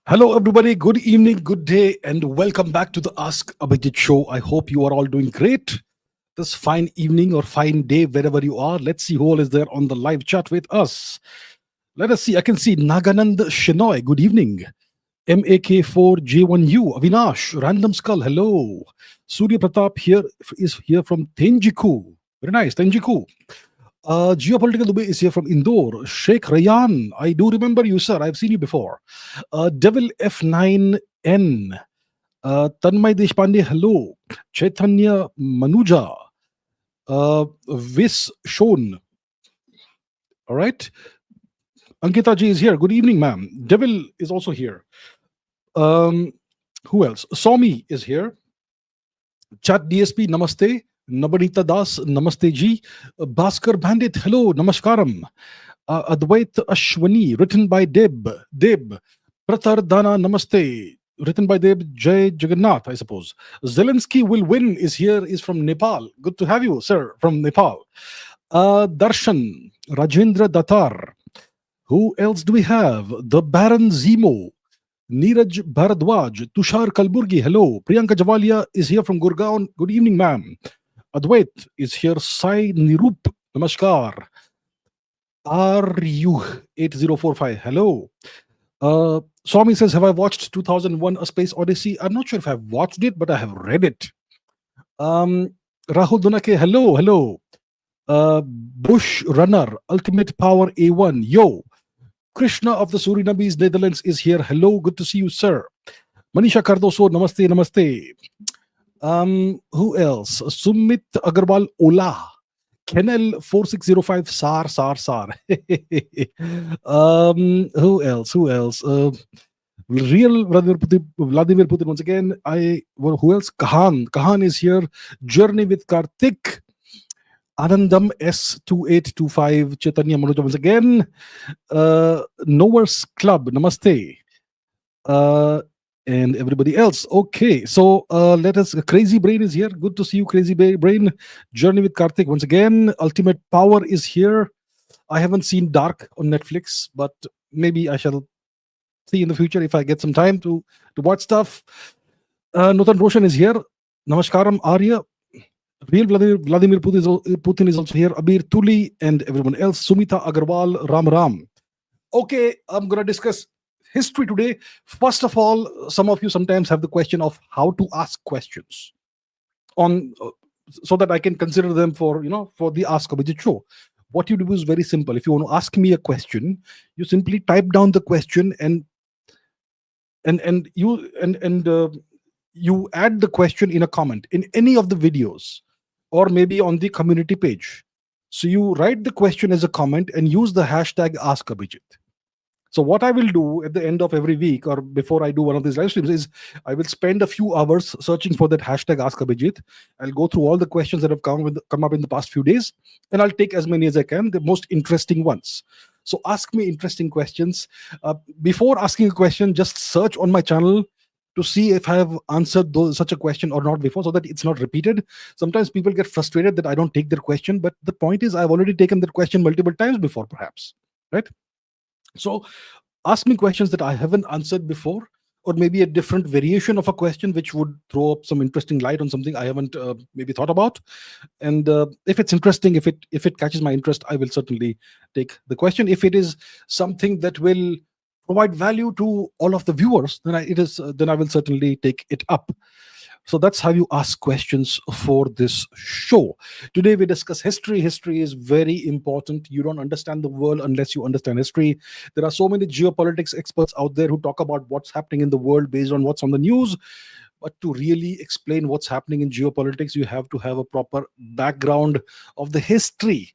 Hello, everybody. Good evening, good day, and welcome back to the Ask Abhijit show. I hope you are all doing great this fine evening or fine day, wherever you are. Let's see who all is there on the live chat with us. Let us see. I can see Naganand Shenoy. Good evening. MAK4J1U. Avinash. Random Skull. Hello. Surya Pratap is here from Tenjiku. Very nice. Tenjiku. Geopolitical Dubey is here from Indore. Sheikh Rayan, I do remember you, sir. I've seen you before. Devil F9N. Tanmay Deshpande, hello. Chaitanya Manuja. Vis Shon. All right. Ankita ji is here. Good evening, ma'am. Devil is also here. Who else? Somi is here. Chat DSP, namaste. Nabanita Das, namaste ji. Bhaskar Bandit, hello, namaskaram. Advait Ashwani, written by Deb. Pratar Dana, namaste, written by Deb. Jai Jagannath, I suppose. Zelensky will win is here, is from Nepal. Good to have you, sir, from Nepal. Darshan, Rajendra Datar. Who else do we have? The Baron Zemo. Neeraj Bharadwaj, Tushar Kalburgi, hello. Priyanka Javalia is here from Gurgaon. Good evening, ma'am. Advait is here. Sai Nirup, namaskar. RU8045, hello. Swami says, have I watched 2001 A Space Odyssey? I'm not sure if I've watched it, but I have read it. Rahul Dunake, hello. Bush Runner, Ultimate Power A1, yo. Krishna of the Surinamese Netherlands is here. Hello, good to see you, sir. Manisha Cardoso, namaste. Who else? Sumit Agarwal Ola. Kennel 4605 Sar. Who else? Real Vladimir Putin once again. Who else? Kahan is here. Journey with Karthik. Anandam S2825 Chaitanya Manoja once again. Knowers Club, namaste. And everybody else. Okay, so let us. Crazy Brain is here. Good to see you, Crazy Brain. Journey with Karthik once again. Ultimate Power is here. I haven't seen Dark on Netflix, but maybe I shall see in the future if I get some time to watch stuff. Nutan Roshan is here. Namaskaram Arya. Real Vladimir Putin is also here. Abir Tuli and everyone else. Sumita Agarwal, Ram. Okay, I'm going to discuss history today. First of all, some of you sometimes have the question of how to ask questions on so that I can consider them for the Ask Abhijit show. What you do is very simple. If you want to ask me a question, you simply type down the question and you add the question in a comment in any of the videos or maybe on the community page. So you write the question as a comment and use the hashtag Ask Abhijit. So what I will do at the end of every week or before I do one of these live streams is I will spend a few hours searching for that hashtag Ask Abhijit. I'll go through all the questions that have come up in the past few days, and I'll take as many as I can, the most interesting ones. So ask me interesting questions. Before asking a question, just search on my channel to see if I have answered such a question or not before, so that it's not repeated. Sometimes people get frustrated that I don't take their question, but the point is I've already taken that question multiple times before, perhaps, right? So ask me questions that I haven't answered before, or maybe a different variation of a question which would throw up some interesting light on something I haven't maybe thought about. And if it's interesting, if it catches my interest, I will certainly take the question. If it is something that will provide value to all of the viewers, then I will certainly take it up. So that's how you ask questions for this show. Today we discuss history. History is very important. You don't understand the world unless you understand history. There are so many geopolitics experts out there who talk about what's happening in the world based on what's on the news. But to really explain what's happening in geopolitics, you have to have a proper background of the history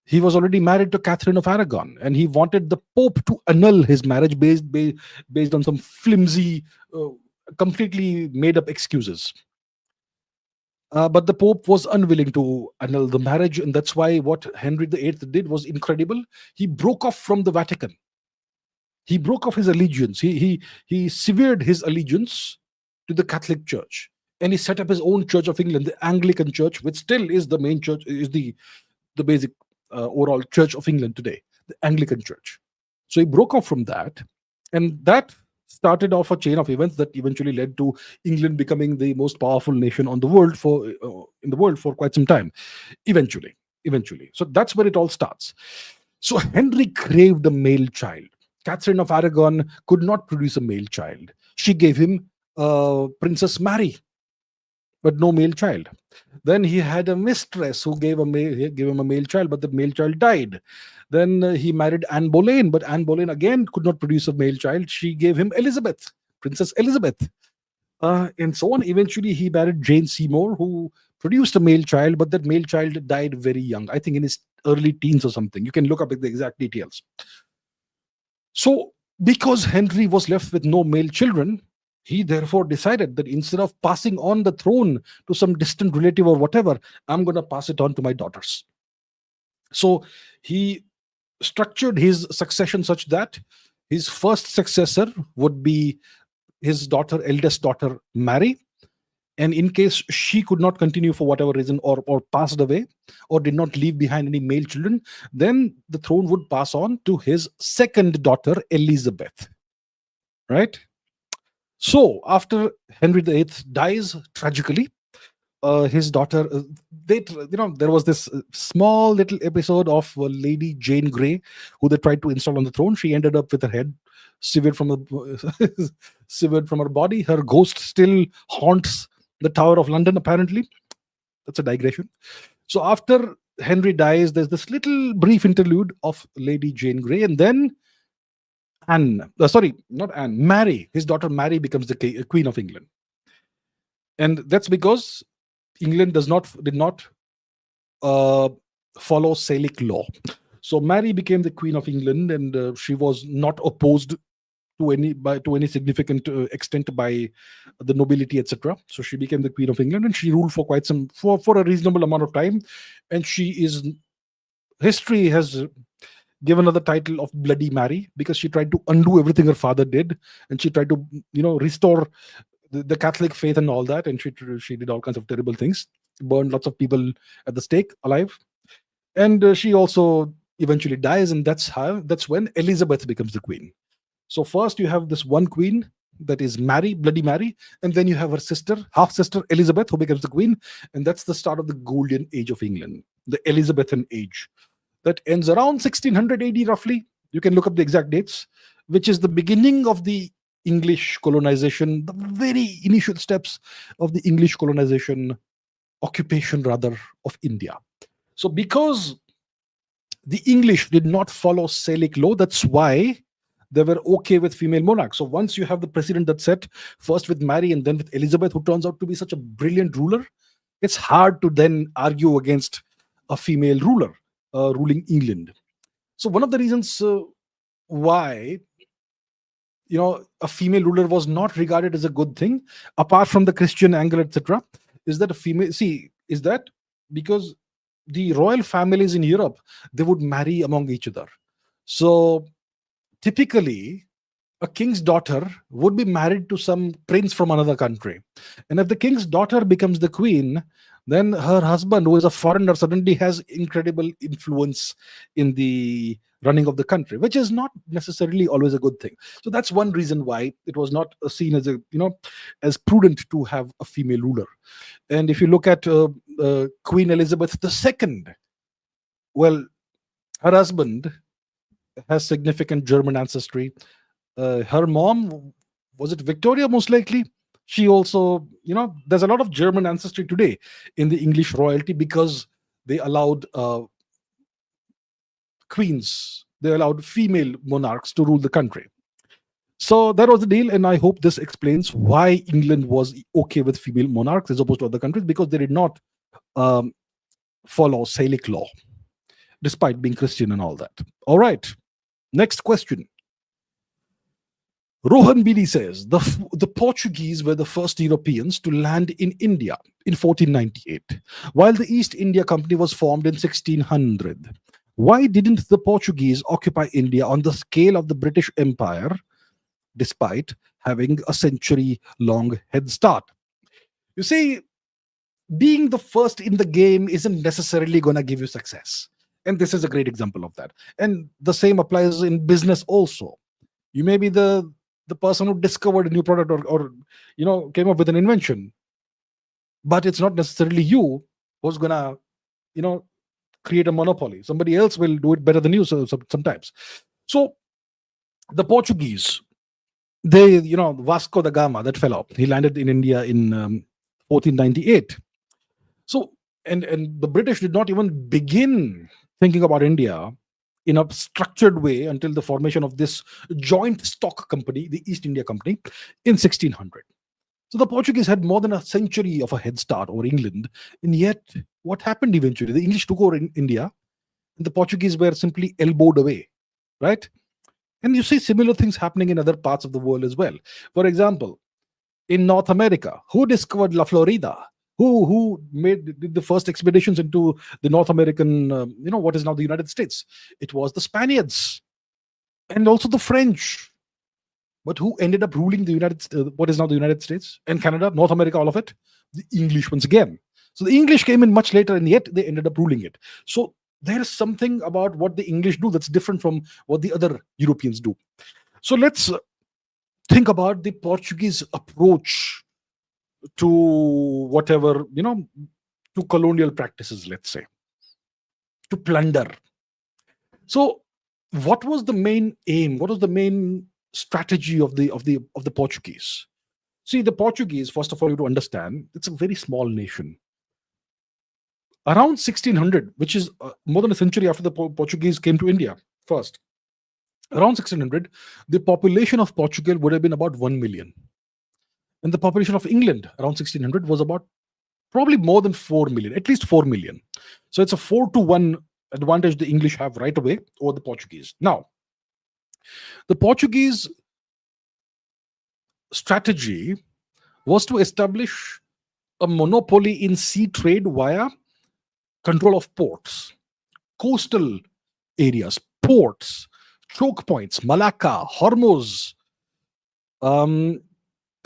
He was already married to Catherine of Aragon, and he wanted the Pope to annul his marriage based on some flimsy, uh, completely made up excuses. But the Pope was unwilling to annul the marriage, and that's why what Henry VIII did was incredible. He broke off from the Vatican. He broke off his allegiance. He severed his allegiance to the Catholic Church, and he set up his own Church of England, the Anglican Church, which still is the main church, is the basic overall Church of England today, the Anglican Church. So he broke off from that, and that started off a chain of events that eventually led to England becoming the most powerful nation on the world for in the world for quite some time. Eventually, so that's where it all starts. So Henry craved a male child. Catherine of Aragon could not produce a male child. She gave him Princess Mary, but no male child. Then he had a mistress who gave him a male child, but the male child died. Then he married Anne Boleyn, but Anne Boleyn again could not produce a male child. She gave him Elizabeth, Princess Elizabeth, and so on. Eventually, he married Jane Seymour, who produced a male child, but that male child died very young. I think in his early teens or something. You can look up the exact details. So, because Henry was left with no male children, he therefore decided that instead of passing on the throne to some distant relative or whatever, I'm going to pass it on to my daughters. So he structured his succession such that his first successor would be his eldest daughter, Mary. And in case she could not continue for whatever reason, or passed away, or did not leave behind any male children, then the throne would pass on to his second daughter, Elizabeth. Right? So after Henry VIII dies tragically, his daughter, there was this small little episode of Lady Jane Grey, who they tried to install on the throne. She ended up with her head severed from her body. Her ghost still haunts the Tower of London, apparently. That's a digression. So after Henry dies, there's this little brief interlude of Lady Jane Grey, and then Mary, his daughter Mary, becomes the Queen of England. And that's because England did not follow Salic law. So Mary became the Queen of England, and she was not opposed to any significant extent by the nobility, etc. So she became the Queen of England, and she ruled for a reasonable amount of time. And history has given her the title of Bloody Mary, because she tried to undo everything her father did, and she tried to restore the Catholic faith and all that, and she did all kinds of terrible things, burned lots of people at the stake alive, and she also eventually dies, and that's when Elizabeth becomes the queen. So first you have this one queen, that is Mary, Bloody Mary, and then you have her half sister Elizabeth, who becomes the queen, and that's the start of the golden age of England, the Elizabethan age, that ends around 1600 AD roughly. You can look up the exact dates, which is the beginning of the English colonization, the very initial steps of the English colonization, occupation rather, of India. So because the English did not follow Salic law, that's why they were okay with female monarchs. So once you have the precedent that's set, first with Mary and then with Elizabeth, who turns out to be such a brilliant ruler, it's hard to then argue against a female ruler ruling England. So one of the reasons why a female ruler was not regarded as a good thing, apart from the Christian angle, etc., is that because the royal families in Europe, they would marry among each other. So typically, a king's daughter would be married to some prince from another country. And if the king's daughter becomes the queen, then her husband, who is a foreigner, suddenly has incredible influence in the running of the country, which is not necessarily always a good thing. So that's one reason why it was not seen as as prudent to have a female ruler. And if you look at Queen Elizabeth II, well, her husband has significant German ancestry. Her mom, was it Victoria, most likely? She also, there's a lot of German ancestry today in the English royalty, because they allowed queens, they allowed female monarchs to rule the country. So that was the deal, and I hope this explains why England was okay with female monarchs as opposed to other countries, because they did not follow Salic law. despite being Christian and all that. All right, next question. Rohan Bidi says the Portuguese were the first Europeans to land in India in 1498, while the East India Company was formed in 1600. Why didn't the Portuguese occupy India on the scale of the British Empire, despite having a century-long head start? You see, being the first in the game isn't necessarily going to give you success. And this is a great example of that. And the same applies in business also. You may be the person who discovered a new product, or came up with an invention, but it's not necessarily you who's going to create a monopoly. Somebody else will do it better than you, sometimes. So the Portuguese, Vasco da Gama, that fellow, he landed in India in 1498. So, and the British did not even begin thinking about India in a structured way until the formation of this joint stock company, the East India Company, in 1600. So the Portuguese had more than a century of a head start over England. And yet, what happened eventually? The English took over in India, and the Portuguese were simply elbowed away, right? And you see similar things happening in other parts of the world as well. For example, in North America, who discovered La Florida? Who did the first expeditions into the North American, what is now the United States? It was the Spaniards and also the French. But who ended up ruling the what is now the United States and Canada, North America, all of it? The English once again. So the English came in much later, and yet they ended up ruling it. So there is something about what the English do that's different from what the other Europeans do. So let's think about the Portuguese approach to whatever, to colonial practices, let's say, to plunder. So what was the main aim? What was the main strategy of the Portuguese? See, the Portuguese, first of all, you to understand, it's a very small nation. Around 1600, which is more than a century after the Portuguese came to India first, around 1600, the population of Portugal would have been about 1 million. And the population of England around 1600 was about probably more than 4 million, at least 4 million. So it's a 4-to-1 advantage the English have right away over the Portuguese. Now, the Portuguese strategy was to establish a monopoly in sea trade via control of ports, coastal areas, ports, choke points, Malacca, Hormuz,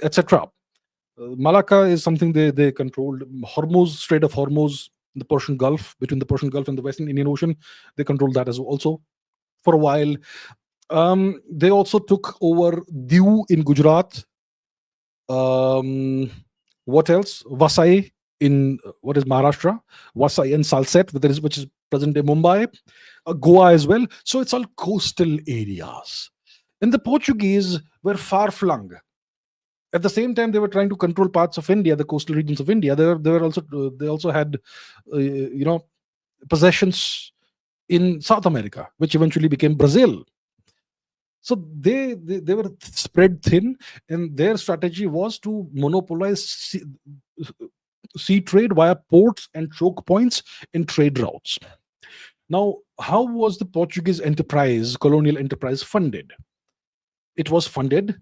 etc. Malacca is something they controlled. Hormuz, Strait of Hormuz, the Persian Gulf, between the Persian Gulf and the Western Indian Ocean, they controlled that as also for a while. They also took over Diu in Gujarat. What else? Vasai in what is Maharashtra, Vasai and Salsette, which is present-day Mumbai, Goa as well. So it's all coastal areas. And the Portuguese were far-flung. At the same time, they were trying to control parts of India, the coastal regions of India. They also had, possessions in South America, which eventually became Brazil. So they were spread thin, and their strategy was to monopolize sea trade via ports and choke points in trade routes. Now, how was the Portuguese colonial enterprise funded? It was funded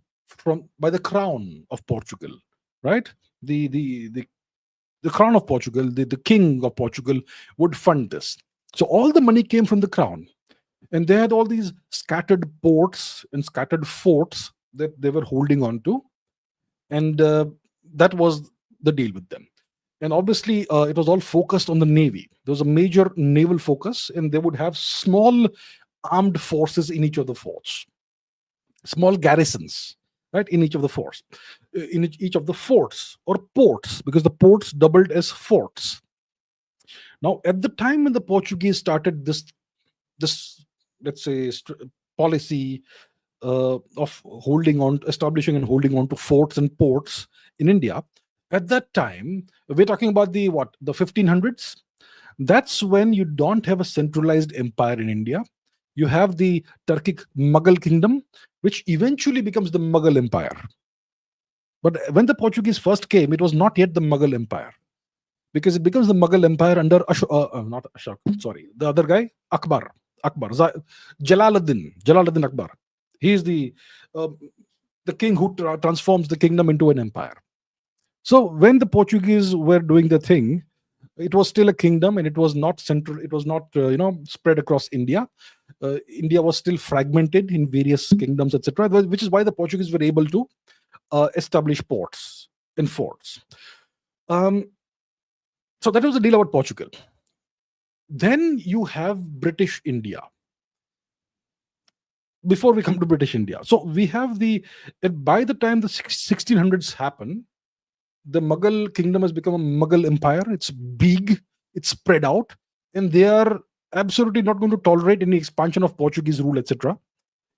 by the crown of Portugal, right? The crown of Portugal, the king of Portugal would fund this. So all the money came from the crown, and they had all these scattered ports and scattered forts that they were holding on to, and that was the deal with them. And obviously, it was all focused on the navy. There was a major naval focus, and they would have small armed forces in each of the forts, small garrisons, right, in each of the forts, in each of the forts or ports, because the ports doubled as forts. Now, at the time when the Portuguese started this let's say policy of establishing and holding on to forts and ports in India, at that time, we're talking about the 1500s. That's when you don't have a centralized empire in India. You have the Turkic Mughal kingdom, which eventually becomes the Mughal Empire. But when the Portuguese first came, it was not yet the Mughal Empire. because it becomes the Mughal Empire under not Ashok, sorry, the other guy, Akbar, Akbar, Jalaluddin Akbar. He is uh, the king who transforms the kingdom into an empire. So when the Portuguese were doing the thing, it was still a kingdom, and it was not central. It was not spread across India. India was still fragmented in various kingdoms, etc. Which is why the Portuguese were able to establish ports and forts. Um, so that was the deal about Portugal. Then you have British India. Before we come to British India, so we have by the time the 1600s happen, the Mughal kingdom has become a Mughal empire. It's big, it's spread out, and they are absolutely not going to tolerate any expansion of Portuguese rule, etc.,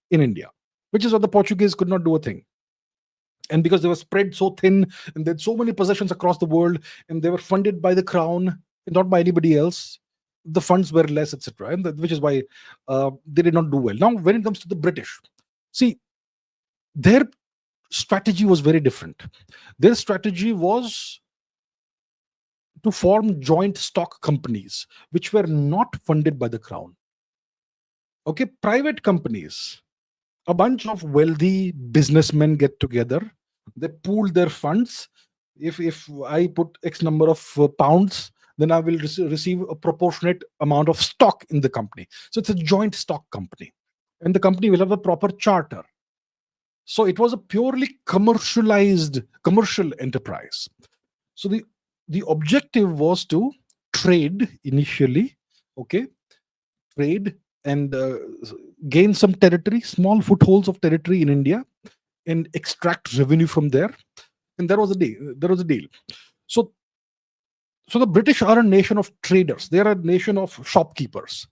in India, which is why the Portuguese could not do a thing. And because they were spread so thin, and they had so many possessions across the world, and they were funded by the crown, not by anybody else, the funds were less, etc., and which is why they did not do well. Now, when it comes to the British, see, their strategy was very different. Their strategy was to form joint stock companies, which were not funded by the crown. Okay, private companies, a bunch of wealthy businessmen get together, they pool their funds. If I put X number of pounds, then I will receive a proportionate amount of stock in the company. So it's a joint stock company, and the company will have a proper charter. So it was a purely commercial enterprise. So the objective was to trade initially, okay, trade and gain some territory, small footholds of territory in India, and extract revenue from there. And there was a deal. So the British are a nation of traders. They are a nation of shopkeepers,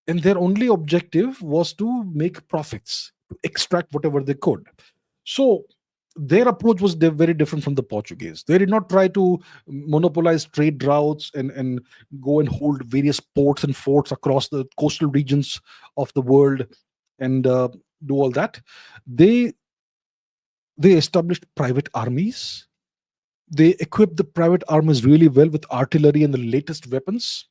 and their only objective was to make profits, to extract whatever they could. So their approach was very different from the Portuguese. They did not try to monopolize trade routes and go and hold various ports and forts across the coastal regions of the world and do all that. They established private armies. They equipped the private armies really well with artillery and the latest weapons.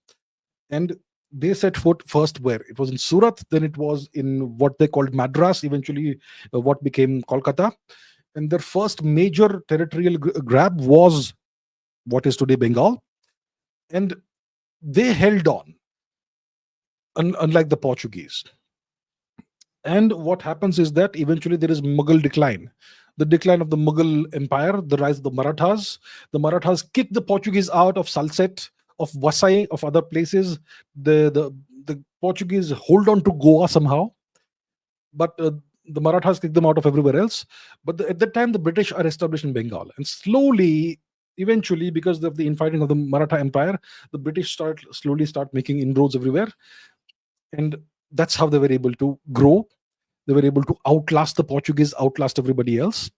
And they set foot first where? It was in Surat, then it was in what they called Madras, eventually what became Kolkata. And their first major territorial grab was what is today Bengal. And they held on, unlike the Portuguese. And what happens is that eventually there is Mughal decline. The decline of the Mughal Empire, the rise of the Marathas. The Marathas kick the Portuguese out of Salsette, of Vasai, of other places. The Portuguese hold on to Goa somehow, but the Marathas kick them out of everywhere else. But at that time, the British are established in Bengal, and slowly, eventually, because of the infighting of the Maratha Empire, the British slowly start making inroads everywhere, and that's how they were able to grow. They were able to outlast the Portuguese, outlast everybody else.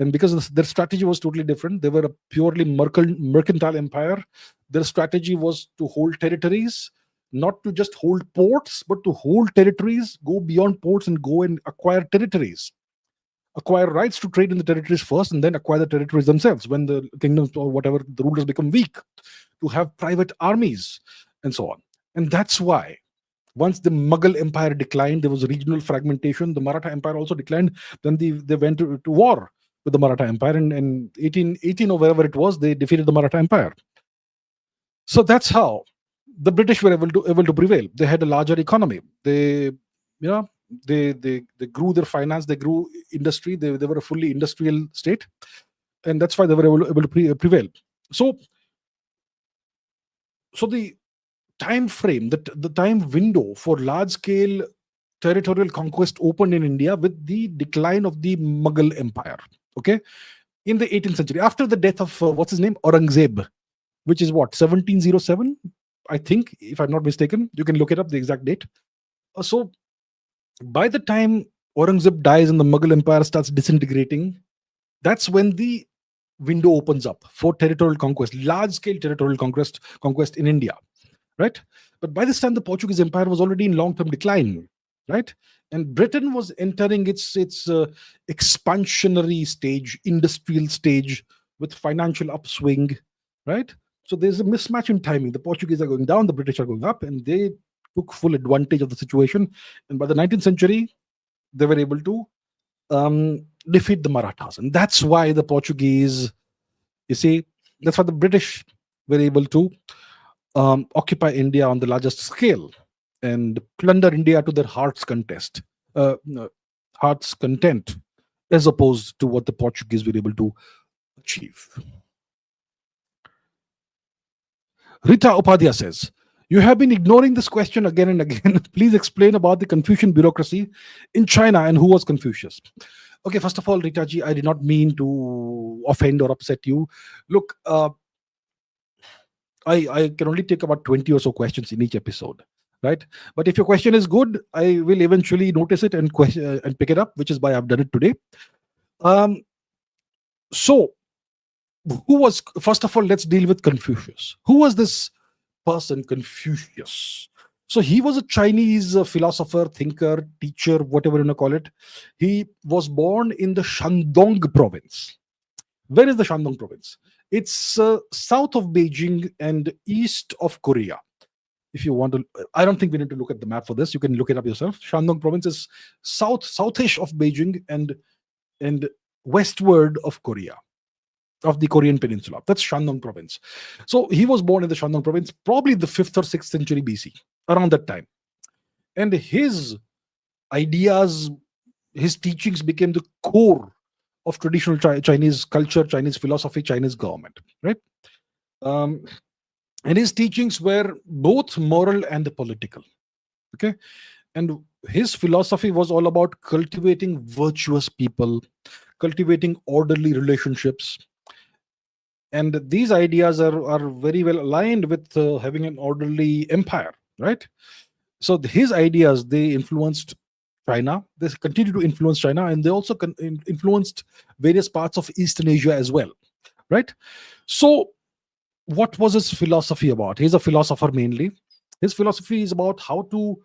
And because their strategy was totally different, they were a purely mercantile empire. Their strategy was to hold territories, not to just hold ports, but to hold territories, go beyond ports and go and acquire territories, acquire rights to trade in the territories first, and then acquire the territories themselves when the kingdoms or whatever the rulers become weak, to have private armies and so on. And that's why once the Mughal Empire declined, there was regional fragmentation. The Maratha Empire also declined. Then they went to war with the Maratha Empire, and in 1818 or wherever it was, they defeated the Maratha Empire. So that's how the British were able to prevail. They had a larger economy. They grew their finance. They grew industry. They were a fully industrial state, and that's why they were able to prevail. So the time frame, the time window for large scale territorial conquest opened in India with the decline of the Mughal Empire. Okay, in the 18th century, after the death of what's his name, Aurangzeb, which is what, 1707, I think, if I'm not mistaken. You can look it up, the exact date. So by the time Aurangzeb dies and the Mughal Empire starts disintegrating, that's when the window opens up for territorial conquest, large scale territorial conquest in India. Right? But by this time, the Portuguese Empire was already in long-term decline, right? And Britain was entering its expansionary stage, industrial stage, with financial upswing, right? So there's a mismatch in timing. The Portuguese are going down, the British are going up, and they took full advantage of the situation. And by the 19th century, they were able to defeat the Marathas. And that's why the Portuguese, you see, that's why the British were able to occupy India on the largest scale and plunder India to their no, heart's content, as opposed to what the Portuguese were able to achieve. Rita Upadhyaya says, "You have been ignoring this question again and again. Please explain about the Confucian bureaucracy in China and who was Confucius." Okay, first of all, Rita ji, I did not mean to offend or upset you. Look, I can only take about 20 or so questions in each episode, right? But if your question is good, I will eventually notice it and and pick it up, which is why I've done it today. Um, so, who was, first of all, let's deal with Confucius. Who was this person, Confucius? So he was a Chinese philosopher, thinker, teacher, whatever you want to call it. He was born in the Shandong province. Where is the Shandong province? It's south of Beijing and east of Korea. If you want to, I don't think we need to look at the map for this. You can look it up yourself. Shandong province is southish of Beijing and westward of Korea, of the Korean peninsula. That's Shandong province. So he was born in the Shandong province, probably the 5th or 6th century BC, around that time. And his ideas, his teachings became the core of traditional Chinese culture, Chinese philosophy, Chinese government, right? Um, and his teachings were both moral and political. Okay, and his philosophy was all about cultivating virtuous people, cultivating orderly relationships, and these ideas are very well aligned with having an orderly empire, right? So his ideas, they influenced China, they continue to influence China, and they also influenced various parts of Eastern Asia as well, right? So what was his philosophy about? He's a philosopher mainly. His philosophy is about how to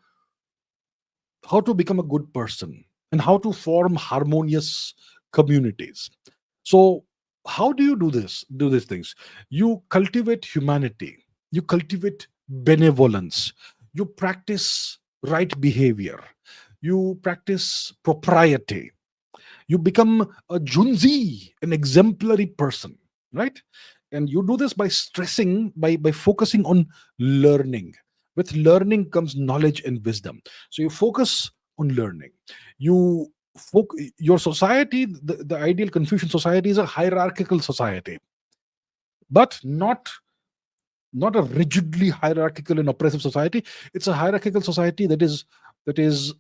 become a good person and how to form harmonious communities. So how do you do these things? You cultivate humanity, you cultivate benevolence, you practice right behavior, you practice propriety, you become a junzi, an exemplary person, right? And you do this by stressing, by focusing on learning. With learning comes knowledge and wisdom. So you focus on learning. You your society, the ideal Confucian society is a hierarchical society, but not a rigidly hierarchical and oppressive society. It's a hierarchical society that is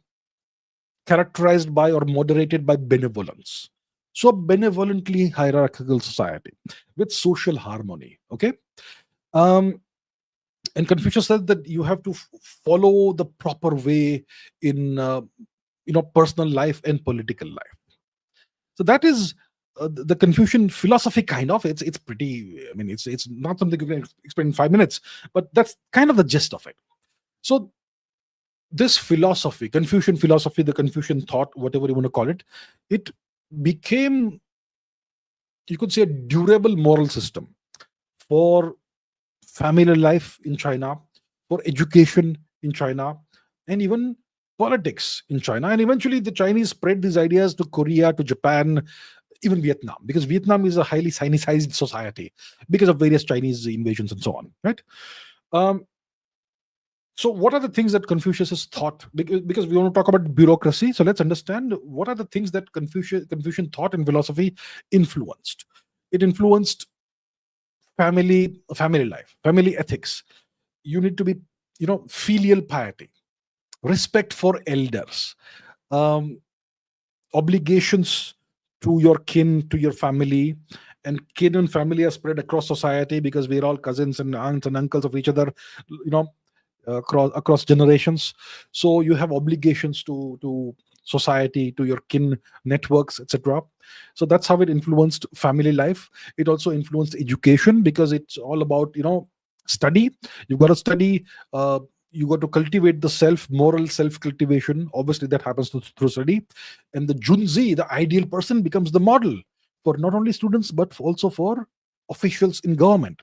characterized by or moderated by benevolence. So, benevolently hierarchical society with social harmony. Okay. Um, and Confucius said that you have to follow the proper way in personal life and political life. So that is the Confucian philosophy. Kind of, it's pretty. I mean, it's not something you can explain in 5 minutes, but that's kind of the gist of it. So this philosophy, Confucian philosophy, the Confucian thought, whatever you want to call it, it became, you could say, a durable moral system for family life in China, for education in China, and even politics in China. And eventually, the Chinese spread these ideas to Korea, to Japan, even Vietnam, because Vietnam is a highly Sinicized society because of various Chinese invasions and so on, right? Um, so what are the things that Confucius has thought? Because we want to talk about bureaucracy, so let's understand what are the things that Confucian thought and philosophy influenced. It influenced family life, family ethics. You need to be, filial piety, respect for elders, um, obligations to your kin, to your family. And kin and family are spread across society because we're all cousins and aunts and uncles of each other, you know across generations. So you have obligations to society, to your kin networks, etc. So that's how it influenced family life. It also influenced education because it's all about, study. You've got to study. You got to cultivate the moral self cultivation. Obviously that happens through study. And the junzi, the ideal person, becomes the model for not only students but also for officials in government.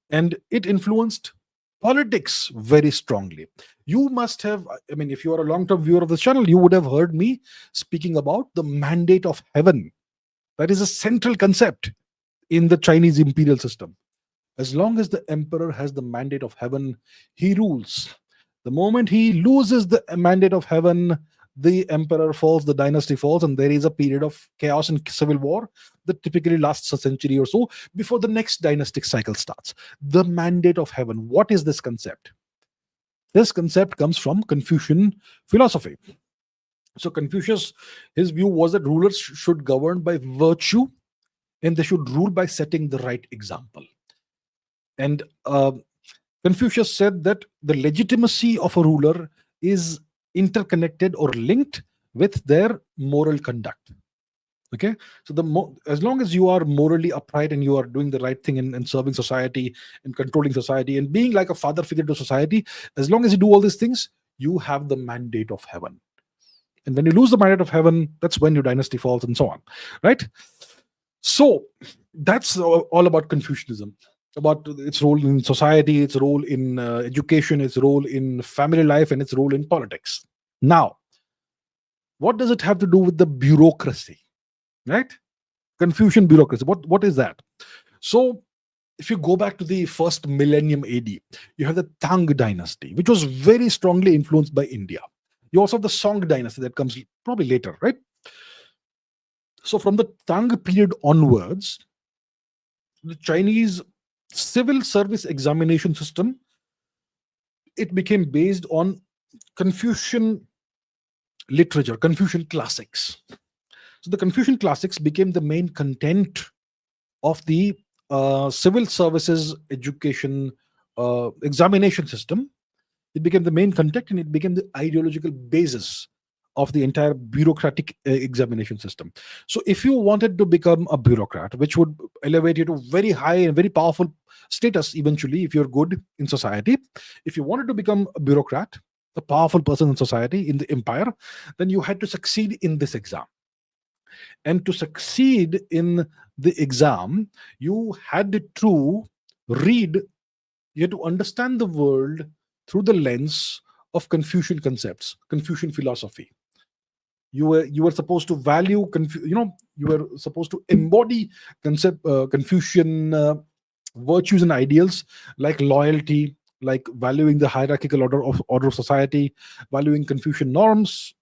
and it influenced politics very strongly. You must have, I mean, if you are a long term viewer of this channel, you would have heard me speaking about the mandate of heaven. That is a central concept in the Chinese imperial system. As long as the emperor has the mandate of heaven, he rules. The moment he loses the mandate of heaven, the emperor falls, the dynasty falls, and there is a period of chaos and civil war that typically lasts a century or so before the next dynastic cycle starts. The mandate of heaven. What is this concept? This concept comes from Confucian philosophy. So, Confucius, his view was that rulers should govern by virtue and they should rule by setting the right example. And Confucius said that the legitimacy of a ruler is interconnected or linked with their moral conduct. Okay, so as long as you are morally upright and you are doing the right thing and serving society and controlling society and being like a father figure to society, as long as you do all these things, you have the mandate of heaven. And when you lose the mandate of heaven, that's when your dynasty falls and so on, right? So that's all about Confucianism, about its role in society, its role in education, its role in family life, and its role in politics. Now, what does it have to do with the bureaucracy, right? Confucian bureaucracy. What is that? So, if you go back to the first millennium AD, you have the Tang dynasty, which was very strongly influenced by India. You also have the Song dynasty that comes probably later, right? So, from the Tang period onwards, the Chinese civil service examination system, it became based on Confucian literature, Confucian classics. So the Confucian classics became the main content of the civil services education examination system. It became the main content and it became the ideological basis of the entire bureaucratic examination system. So if you wanted to become a bureaucrat, which would elevate you to very high and very powerful status eventually, if you're good in society, if you wanted to become a bureaucrat, a powerful person in society, in the empire, then you had to succeed in this exam. And to succeed in the exam, you had to read, you had to understand the world through the lens of Confucian concepts, Confucian philosophy. You were supposed to value, you were supposed to embody Confucian virtues and ideals like loyalty, like valuing the hierarchical order of society, valuing Confucian norms,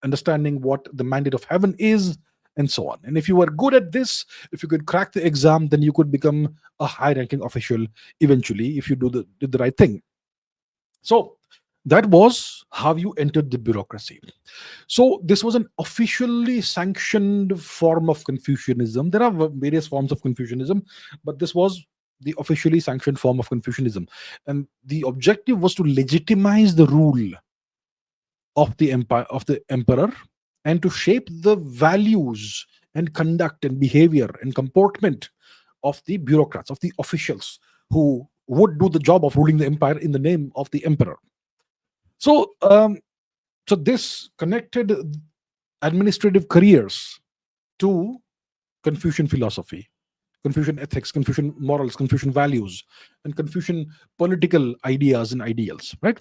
understanding what the mandate of heaven is, and so on. And if you were good at this, if you could crack the exam, then you could become a high-ranking official eventually if you did the right thing. So that was how you entered the bureaucracy. So this was an officially sanctioned form of Confucianism. There are various forms of Confucianism, but this was the officially sanctioned form of Confucianism. And the objective was to legitimize the rule of the empire, of the emperor, and to shape the values and conduct and behavior and comportment of the bureaucrats, of the officials who would do the job of ruling the empire in the name of the emperor. So, so this connected administrative careers to Confucian philosophy, Confucian ethics, Confucian morals, Confucian values, and Confucian political ideas and ideals, right?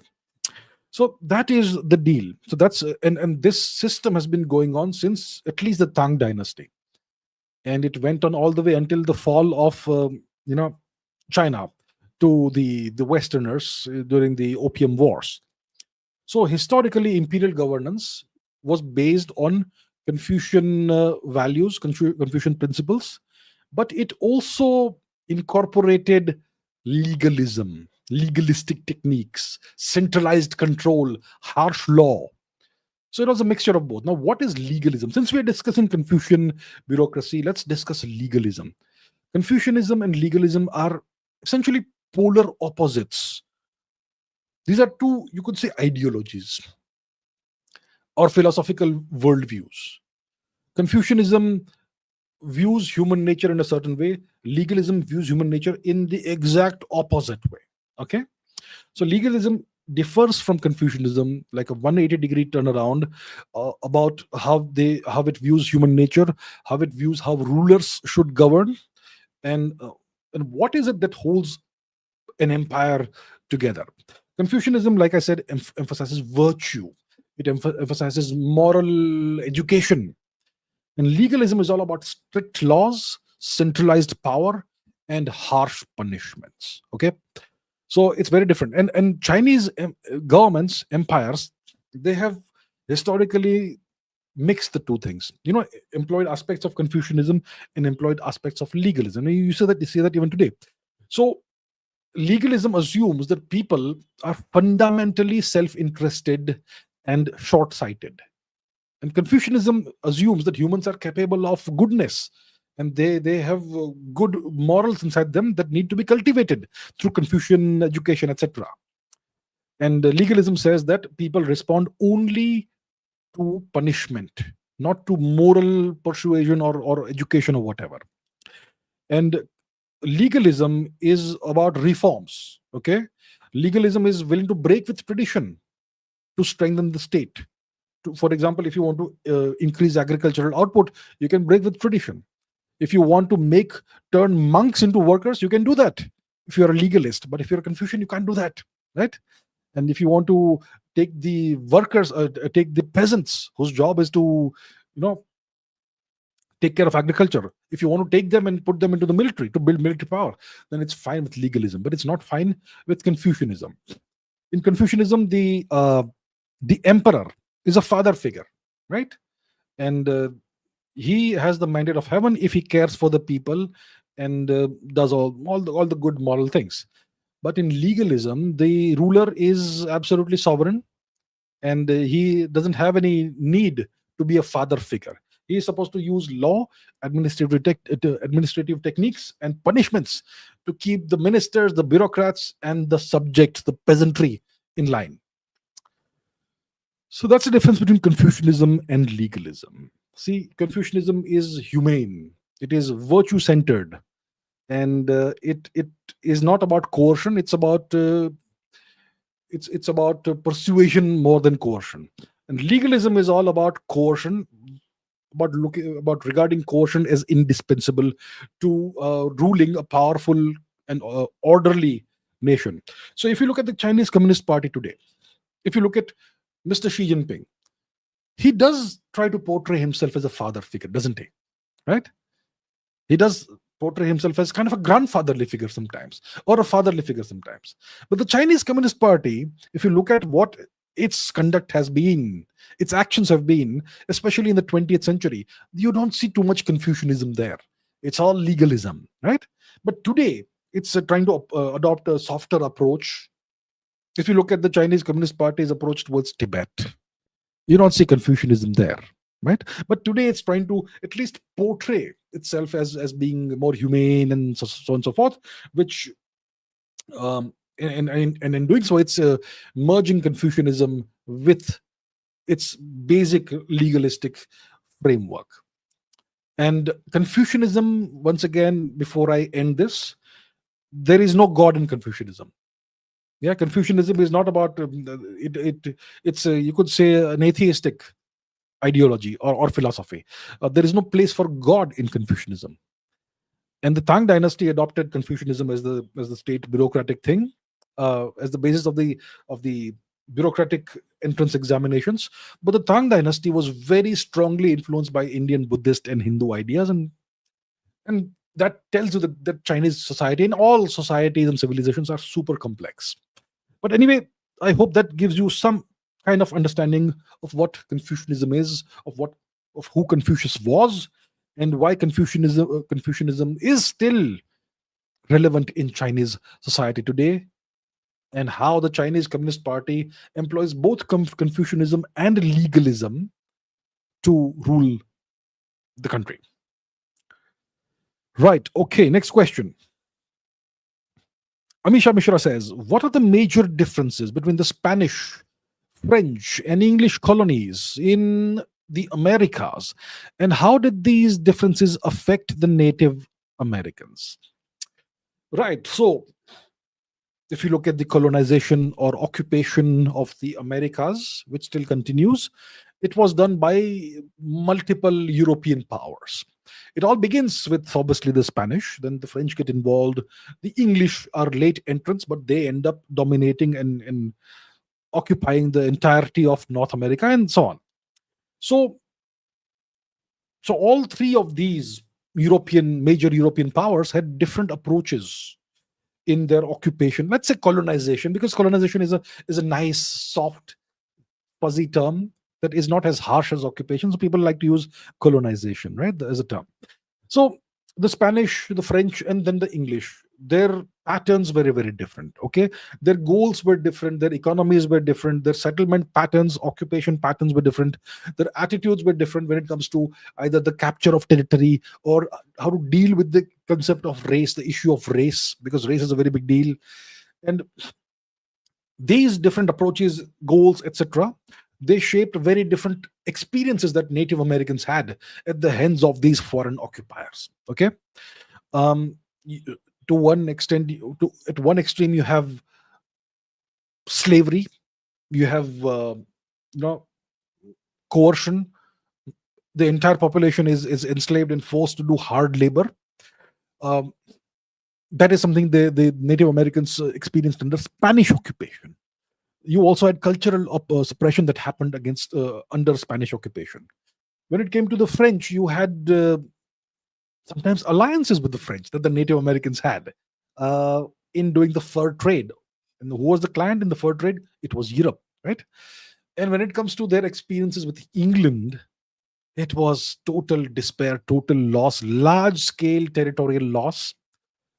So that is the deal. So that's and this system has been going on since at least the Tang dynasty, and it went on all the way until the fall of China to the Westerners during the Opium Wars. So historically, imperial governance was based on Confucian values, Confucian principles, but it also incorporated legalism, legalistic techniques, centralized control, harsh law. So it was a mixture of both. Now, what is legalism? Since we are discussing Confucian bureaucracy, let's discuss legalism. Confucianism and legalism are essentially polar opposites. These are two, you could say, ideologies or philosophical worldviews. Confucianism views human nature in a certain way. Legalism views human nature in the exact opposite way. Okay? So legalism differs from Confucianism, like a 180-degree turnaround about how it views human nature, how it views how rulers should govern, and what is it that holds an empire together. Confucianism, like I said, emphasizes virtue. It emphasizes moral education. And legalism is all about strict laws, centralized power, and harsh punishments. Okay, so it's very different. And Chinese governments, empires, they have historically mixed the two things. Employed aspects of Confucianism and employed aspects of legalism. And you see that even today. So legalism assumes that people are fundamentally self-interested and short-sighted, and Confucianism assumes that humans are capable of goodness, and they have good morals inside them that need to be cultivated through Confucian education, etc. And legalism says that people respond only to punishment, not to moral persuasion or education or whatever. And legalism is about reforms. Okay, legalism is willing to break with tradition to strengthen the state. For example, if you want to increase agricultural output, you can break with tradition. If you want to turn monks into workers, you can do that if you're a legalist. But if you're a Confucian, you can't do that, right? And if you want to take the workers, take the peasants whose job is to, take care of agriculture, if you want to take them and put them into the military to build military power, then it's fine with legalism, but it's not fine with Confucianism. In Confucianism, the emperor is a father figure, right? And he has the mandate of heaven if he cares for the people and does all the good moral things. But in legalism, the ruler is absolutely sovereign, and he doesn't have any need to be a father figure. He is supposed to use law, administrative techniques, and punishments to keep the ministers, the bureaucrats, and the subjects, the peasantry, in line. So that's the difference between Confucianism and legalism. See, Confucianism is humane. It is virtue centered, and it is not about coercion. It's about persuasion more than coercion. And legalism is all about coercion, about regarding coercion as indispensable to ruling a powerful and orderly nation. So if you look at the Chinese Communist Party today, if you look at Mr. Xi Jinping, he does try to portray himself as a father figure, doesn't he? Right? He does portray himself as kind of a grandfatherly figure sometimes, or a fatherly figure sometimes. But the Chinese Communist Party, if you look at what its conduct has been, its actions have been, especially in the 20th century, you don't see too much Confucianism there. It's all legalism, right? But today, it's trying to adopt a softer approach. If you look at the Chinese Communist Party's approach towards Tibet, you don't see Confucianism there, right? But today it's trying to at least portray itself as being more humane and so on and so forth, which and in doing so, it's merging Confucianism with its basic legalistic framework. And Confucianism, once again, before I end this, there is no God in Confucianism. Yeah, Confucianism is not about it's you could say an atheistic ideology or philosophy. There is no place for God in Confucianism. And the Tang dynasty adopted Confucianism as the state bureaucratic thing, as the basis of the bureaucratic entrance examinations. But the Tang dynasty was very strongly influenced by Indian Buddhist and Hindu ideas, and that tells you that Chinese society and all societies and civilizations are super complex. But anyway, I hope that gives you some kind of understanding of what Confucianism is, of who Confucius was, and why Confucianism is still relevant in Chinese society today, and how the Chinese Communist Party employs both Confucianism and legalism to rule the country. Right. Okay. Next question. Amisha Mishra says, what are the major differences between the Spanish, French, and English colonies in the Americas, and how did these differences affect the Native Americans? Right. So, if you look at the colonization or occupation of the Americas, which still continues, it was done by multiple European powers. It all begins with obviously the Spanish, then the French get involved. The English are late entrants, but they end up dominating and occupying the entirety of North America and so on. So, so all three of these major European powers had different approaches in their occupation. Let's say colonization, because colonization is a nice, soft, fuzzy term that is not as harsh as occupation. So people like to use colonization, right, as a term. So the Spanish, the French, and then the English, their patterns were very different. Okay, their goals were different, their economies were different, their settlement patterns, occupation patterns were different, their attitudes were different when it comes to either the capture of territory or how to deal with the concept of race, the issue of race, because race is a very big deal. And these different approaches, goals, etc., they shaped very different experiences that Native Americans had at the hands of these foreign occupiers. Okay, um, to one extent, at one extreme, you have slavery, you have coercion. The entire population is enslaved and forced to do hard labor. Um, that is something the Native Americans experienced under Spanish occupation. You also had cultural suppression that happened against under Spanish occupation. When it came to the French, you had sometimes alliances with the French that the Native Americans had in doing the fur trade. And who was the client in the fur trade? It was Europe, right? And when it comes to their experiences with England, it was total despair, total loss, large scale territorial loss,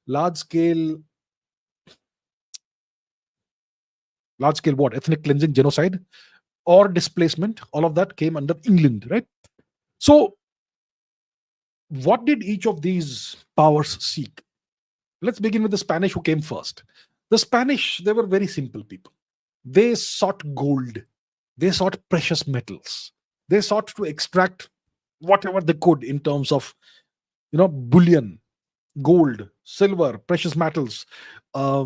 large scale what? Ethnic cleansing, genocide, or displacement. All of that came under England, right? So, what did each of these powers seek? Let's begin with the Spanish, who came first. The Spanish, they were very simple people. They sought gold, they sought precious metals, they sought to extract whatever they could in terms of bullion, gold, silver, precious metals, uh,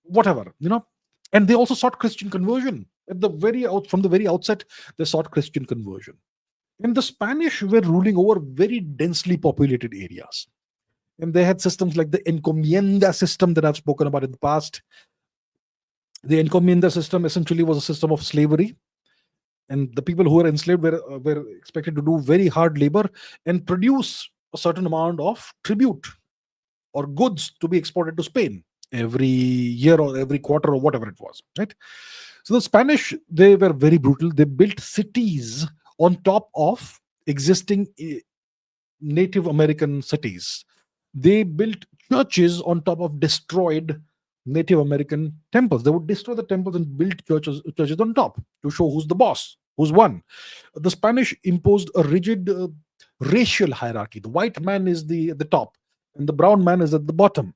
whatever, and they also sought Christian conversion at the from the very outset. They sought Christian conversion. And the Spanish were ruling over very densely populated areas, and they had systems like the encomienda system that I've spoken about in the past. The encomienda system essentially was a system of slavery, and the people who were enslaved were expected to do very hard labor and produce a certain amount of tribute or goods to be exported to Spain every year or every quarter or whatever it was, right? So the Spanish, they were very brutal. They built cities on top of existing Native American cities. They built churches on top of destroyed Native American temples. They would destroy the temples and build churches on top to show who's the boss, who's won. The Spanish imposed a rigid racial hierarchy. The white man is at the top, and the brown man is at the bottom.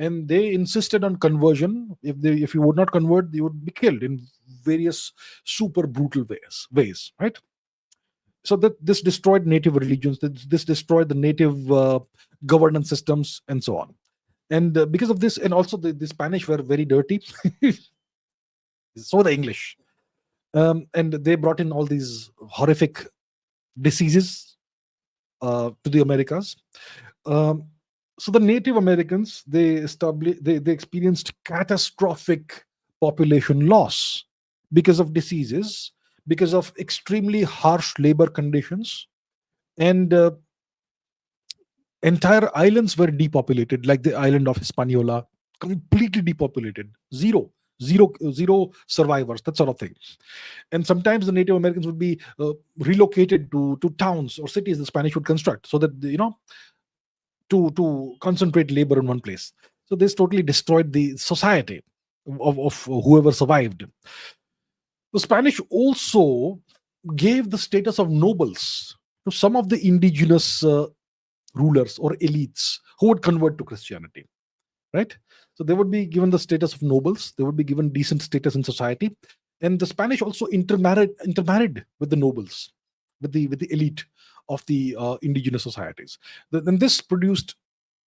And they insisted on conversion. If you would not convert, you would be killed in various super brutal ways, right? So that this destroyed native religions, this destroyed the native governance systems, and so on. And because of this, and also the Spanish were very dirty, so the English, and they brought in all these horrific diseases to the Americas. So the Native Americans, they experienced catastrophic population loss because of diseases, because of extremely harsh labor conditions, and entire islands were depopulated, like the island of Hispaniola, completely depopulated, zero survivors, that sort of thing. And sometimes the Native Americans would be relocated to towns or cities the Spanish would construct, so that to concentrate labor in one place. So this totally destroyed the society of whoever survived. The Spanish also gave the status of nobles to some of the indigenous rulers or elites who would convert to Christianity, right? So they would be given the status of nobles. They would be given decent status in society. And the Spanish also intermarried with the nobles, with the elite of the indigenous societies. Then this produced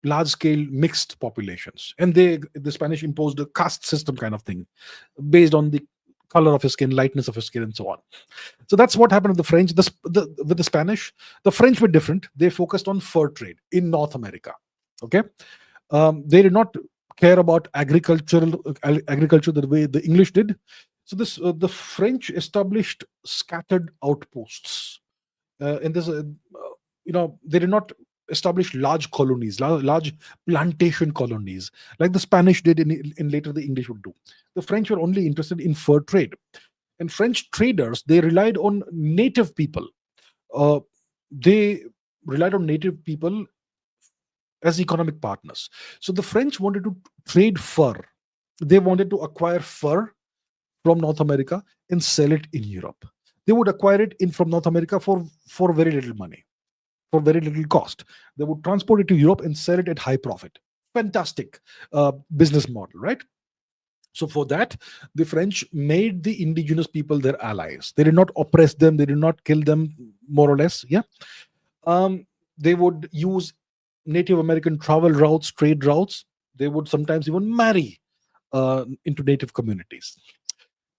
large-scale mixed populations, and the Spanish imposed a caste system kind of thing, based on the color of his skin, lightness of his skin, and so on. So that's what happened with the French. With the Spanish, the French were different. They focused on fur trade in North America. Okay, they did not care about agriculture the way the English did. So the French established scattered outposts. In this, they did not establish large colonies, large plantation colonies, like the Spanish did in later the English would do. The French were only interested in fur trade, and French traders, they relied on native people. Uh, they relied on native people as economic partners. So the French wanted to trade fur. They wanted to acquire fur from North America and sell it in Europe. They would acquire it in from North America for very little money, for very little cost. They would transport it to Europe and sell it at high profit. Fantastic business model, right? So for that, the French made the indigenous people their allies. They did not oppress them. They did not kill them, more or less. Yeah. They would use Native American travel routes, trade routes. They would sometimes even marry into native communities.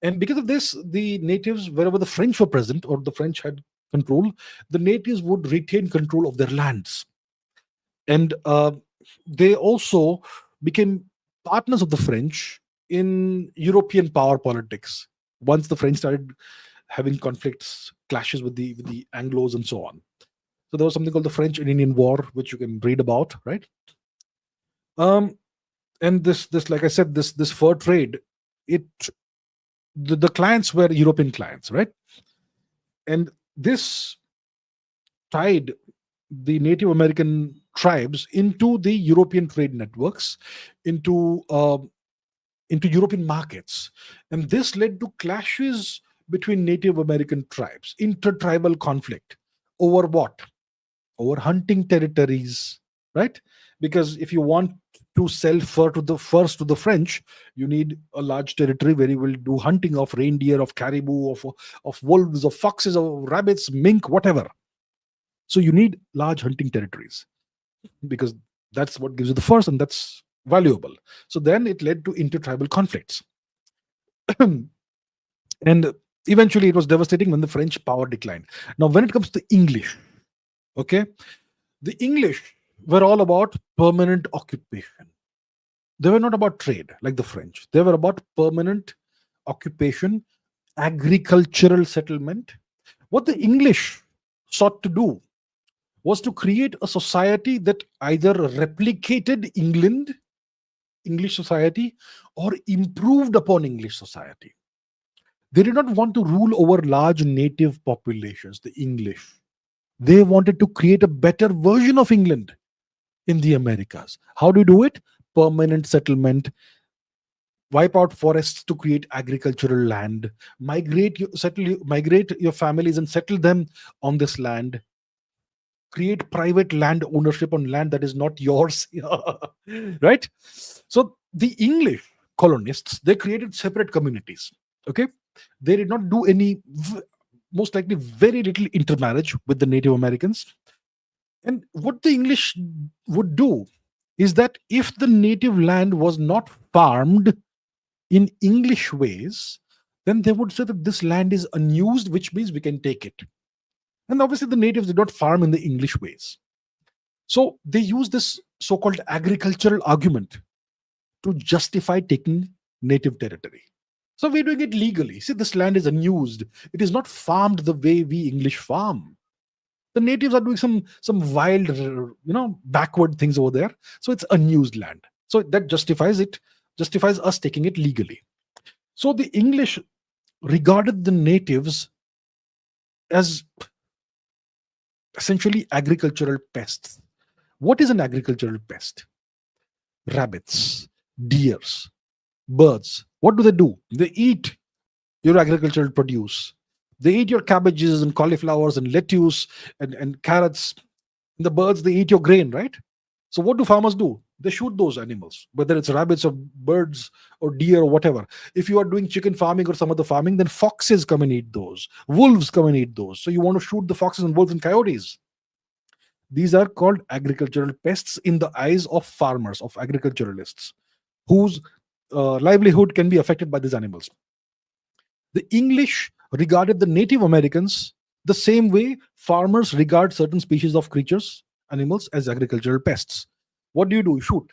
And because of this, the natives, wherever the French were present or the French had control, the natives would retain control of their lands. And they also became partners of the French in European power politics once the French started having conflicts, clashes with the Anglos and so on. So there was something called the French and Indian War, which you can read about, right? And this, like I said, this fur trade, the clients were European clients, right? And this tied the Native American tribes into the European trade networks, into European markets, and this led to clashes between Native American tribes, intertribal conflict over what? Over hunting territories, right? Because if you want to sell fur to the French, you need a large territory where you will do hunting of reindeer, of caribou, of wolves, of foxes, of rabbits, mink, whatever. So you need large hunting territories because that's what gives you the furs, and that's valuable. So then it led to intertribal conflicts. And eventually it was devastating when the French power declined. Now, when it comes to English, okay, the English were all about permanent occupation. They were not about trade like the French. They were about permanent occupation, agricultural settlement. What the English sought to do was to create a society that either replicated English society, or improved upon English society. They did not want to rule over large native populations, the English. They wanted to create a better version of England in the Americas. How do you do it? Permanent settlement, wipe out forests to create agricultural land, migrate your families and settle them on this land, create private land ownership on land that is not yours. Right? So the English colonists, they created separate communities. Okay, they did not do any, most likely very little intermarriage with the Native Americans. And what the English would do is that if the native land was not farmed in English ways, then they would say that this land is unused, which means we can take it. And obviously, the natives did not farm in the English ways. So they use this so called agricultural argument to justify taking native territory. So we're doing it legally. See, this land is unused. It is not farmed the way we English farm. The natives are doing some wild, backward things over there. So it's unused land. So that justifies us taking it legally. So the English regarded the natives as essentially agricultural pests. What is an agricultural pest? Rabbits, deers, birds. What do? They eat your agricultural produce. They eat your cabbages and cauliflowers and lettuce and carrots. And the birds, they eat your grain, right? So what do farmers do? They shoot those animals, whether it's rabbits or birds or deer or whatever. If you are doing chicken farming or some other farming, then foxes come and eat those. Wolves come and eat those. So you want to shoot the foxes and wolves and coyotes. These are called agricultural pests in the eyes of farmers, of agriculturalists, whose livelihood can be affected by these animals. The English regarded the Native Americans the same way farmers regard certain species of creatures, animals, as agricultural pests. What do? You shoot.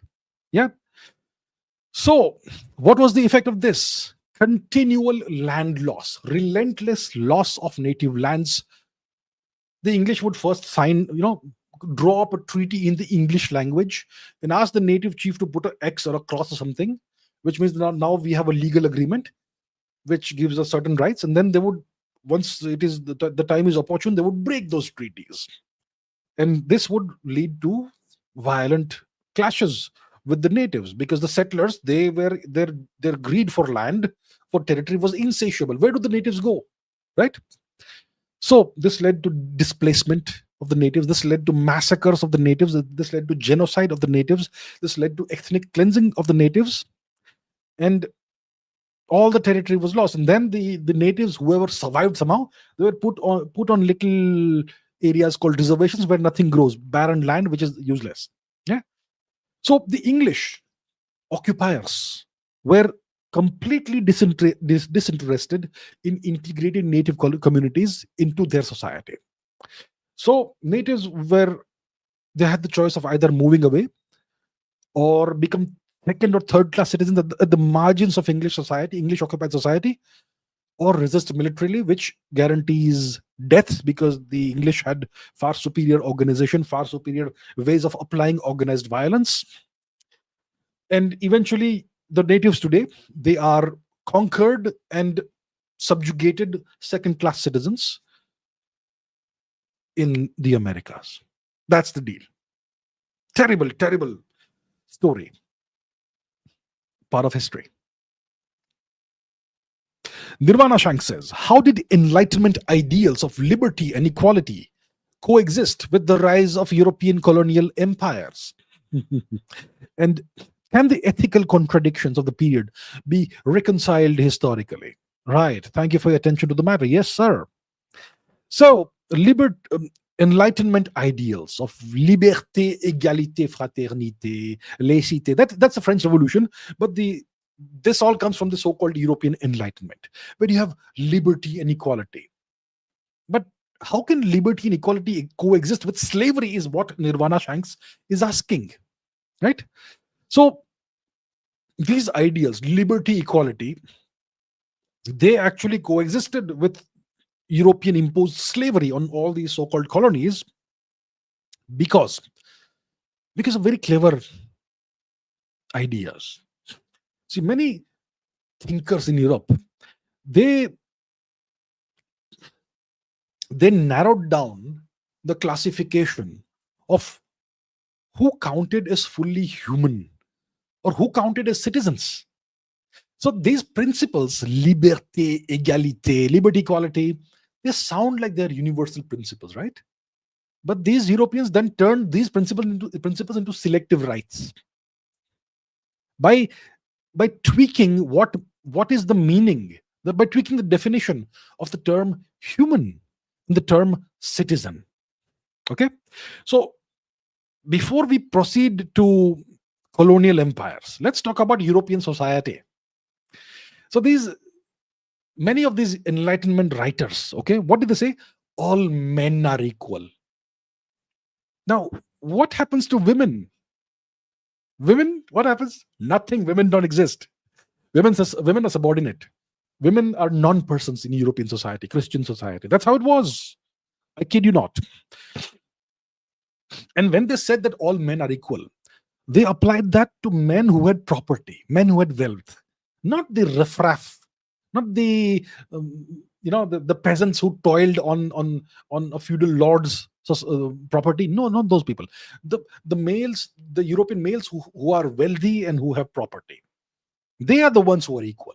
Yeah. So, what was the effect of this? Continual land loss, relentless loss of native lands. The English would first sign, draw up a treaty in the English language and ask the native chief to put an X or a cross or something, which means now we have a legal agreement which gives us certain rights. And then they would, once it is the time is opportune, they would break those treaties. And this would lead to violent clashes with the natives, because the settlers, their greed for land, for territory, was insatiable. Where do the natives go, right? So this led to displacement of the natives. This led to massacres of the natives. This led to genocide of the natives. This led to ethnic cleansing of the natives, and all the territory was lost. And then the natives, whoever survived somehow, they were put on little areas called reservations where nothing grows, barren land which is useless. Yeah. So the English occupiers were completely disinterested in integrating native communities into their society. So natives they had the choice of either moving away or become second or third class citizens at the margins of English society, English occupied society, or resist militarily, which guarantees death, because the English had far superior organization, far superior ways of applying organized violence. And eventually, the natives today, they are conquered and subjugated second class citizens in the Americas. That's the deal. Terrible, terrible story. Part of history. Nirvana Shank says, how did Enlightenment ideals of liberty and equality coexist with the rise of European colonial empires? And can the ethical contradictions of the period be reconciled historically? Right. Thank you for your attention to the matter. Yes, sir. So, Enlightenment ideals of liberté, égalité, fraternité, laïcité. That's the French Revolution, but this all comes from the so-called European Enlightenment, where you have liberty and equality. But how can liberty and equality coexist with slavery is what Nirvana Shanks is asking, right? So these ideals, liberty, equality, they actually coexisted with European imposed slavery on all these so-called colonies because of very clever ideas. See, many thinkers in Europe, they narrowed down the classification of who counted as fully human or who counted as citizens. So these principles, liberté, égalité, liberty, equality, they sound like they're universal principles, right? But these Europeans then turned these principles into selective rights by tweaking what is the meaning, by tweaking the definition of the term human and the term citizen. Okay, so before we proceed to colonial empires, let's talk about European society. So many of these Enlightenment writers, okay, what did they say? All men are equal. Now, what happens to women? Women, what happens? Nothing. Women don't exist. Women are subordinate. Women are non-persons in European society, Christian society. That's how it was. I kid you not. And when they said that all men are equal, they applied that to men who had property, men who had wealth, not the riffraff, not the the peasants who toiled on a feudal lord's property. No, not those people. The males, the European males who are wealthy and who have property, they are the ones who are equal.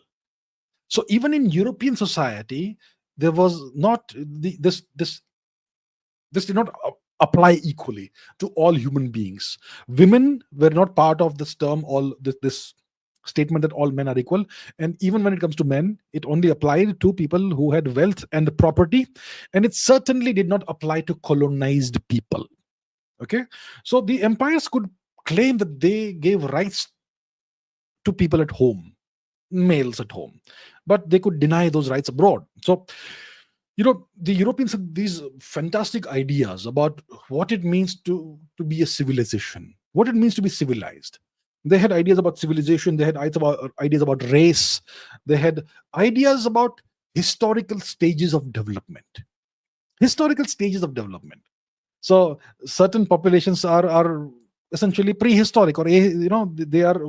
So even in European society, there was not this did not apply equally to all human beings. Women were not part of this term, this statement that all men are equal. And even when it comes to men, it only applied to people who had wealth and property, and it certainly did not apply to colonized people. Okay, so the empires could claim that they gave rights to people at home, males at home, but they could deny those rights abroad. So, the Europeans had these fantastic ideas about what it means to be a civilization, what it means to be civilized. They had ideas about civilization, they had ideas about race, they had ideas about historical stages of development. Historical stages of development. So certain populations are essentially prehistoric, or they are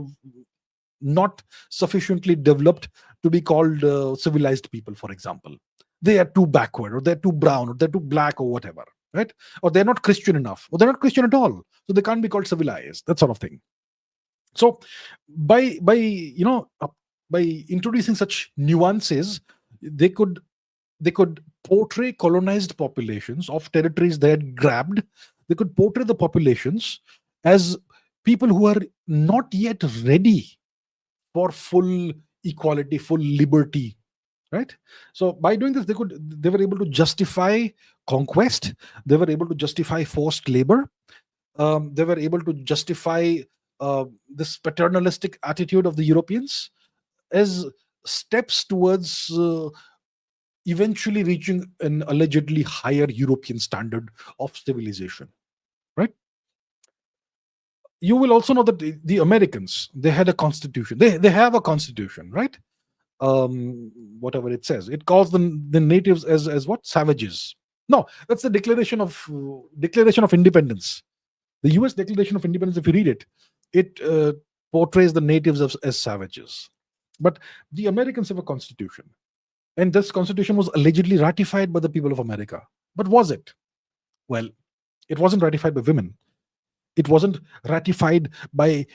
not sufficiently developed to be called civilized people, for example. They are too backward, or they're too brown, or they're too black, or whatever, right? Or they're not Christian enough, or they're not Christian at all, so they can't be called civilized, that sort of thing. So by introducing such nuances, they could portray colonized populations of territories they had grabbed. They could portray the populations as people who are not yet ready for full equality, full liberty, right? So by doing this, they were able to justify conquest. They were able to justify forced labor. They were able to justify this paternalistic attitude of the Europeans as steps towards eventually reaching an allegedly higher European standard of civilization, right? You will also know that the Americans, they had a constitution. They have a constitution, right? Whatever it says, it calls the natives as what? Savages. No, that's the Declaration of Independence. The U.S. Declaration of Independence, if you read it, it portrays the natives as savages. But the Americans have a constitution, and this constitution was allegedly ratified by the people of America. But was it? Well, it wasn't ratified by women. It wasn't ratified by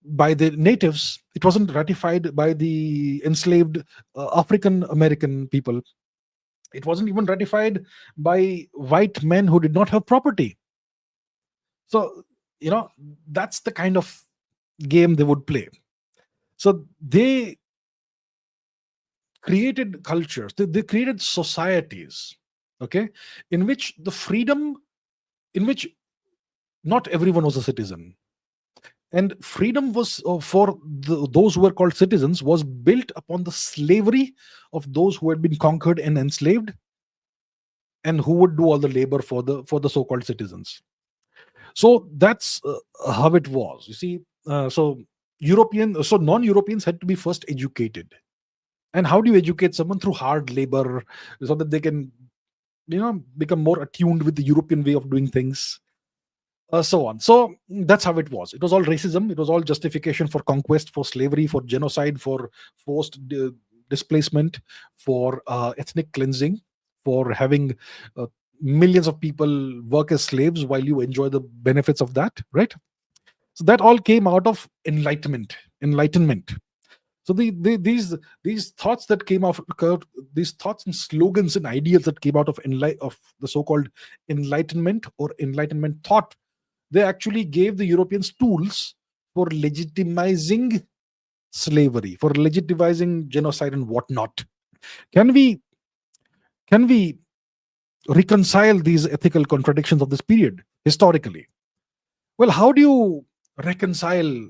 the natives. It wasn't ratified by the enslaved African American people. It wasn't even ratified by white men who did not have property. So, that's the kind of game they would play. So they created cultures, they created societies, okay, in which not everyone was a citizen. And freedom was for those who were called citizens, was built upon the slavery of those who had been conquered and enslaved, and who would do all the labor for the so-called citizens. So that's how it was. You see, so non-Europeans had to be first educated. And how do you educate someone? Through hard labor, so that they can, become more attuned with the European way of doing things. So on. So that's how it was. It was all racism. It was all justification for conquest, for slavery, for genocide, for forced displacement, for ethnic cleansing, for having millions of people work as slaves while you enjoy the benefits of that, right? So that all came out of Enlightenment. So these thoughts that came out, these thoughts and slogans and ideals that came out of the so-called Enlightenment or Enlightenment thought, they actually gave the Europeans tools for legitimizing slavery, for legitimizing genocide and whatnot. Can we reconcile these ethical contradictions of this period historically? Well, how do you reconcile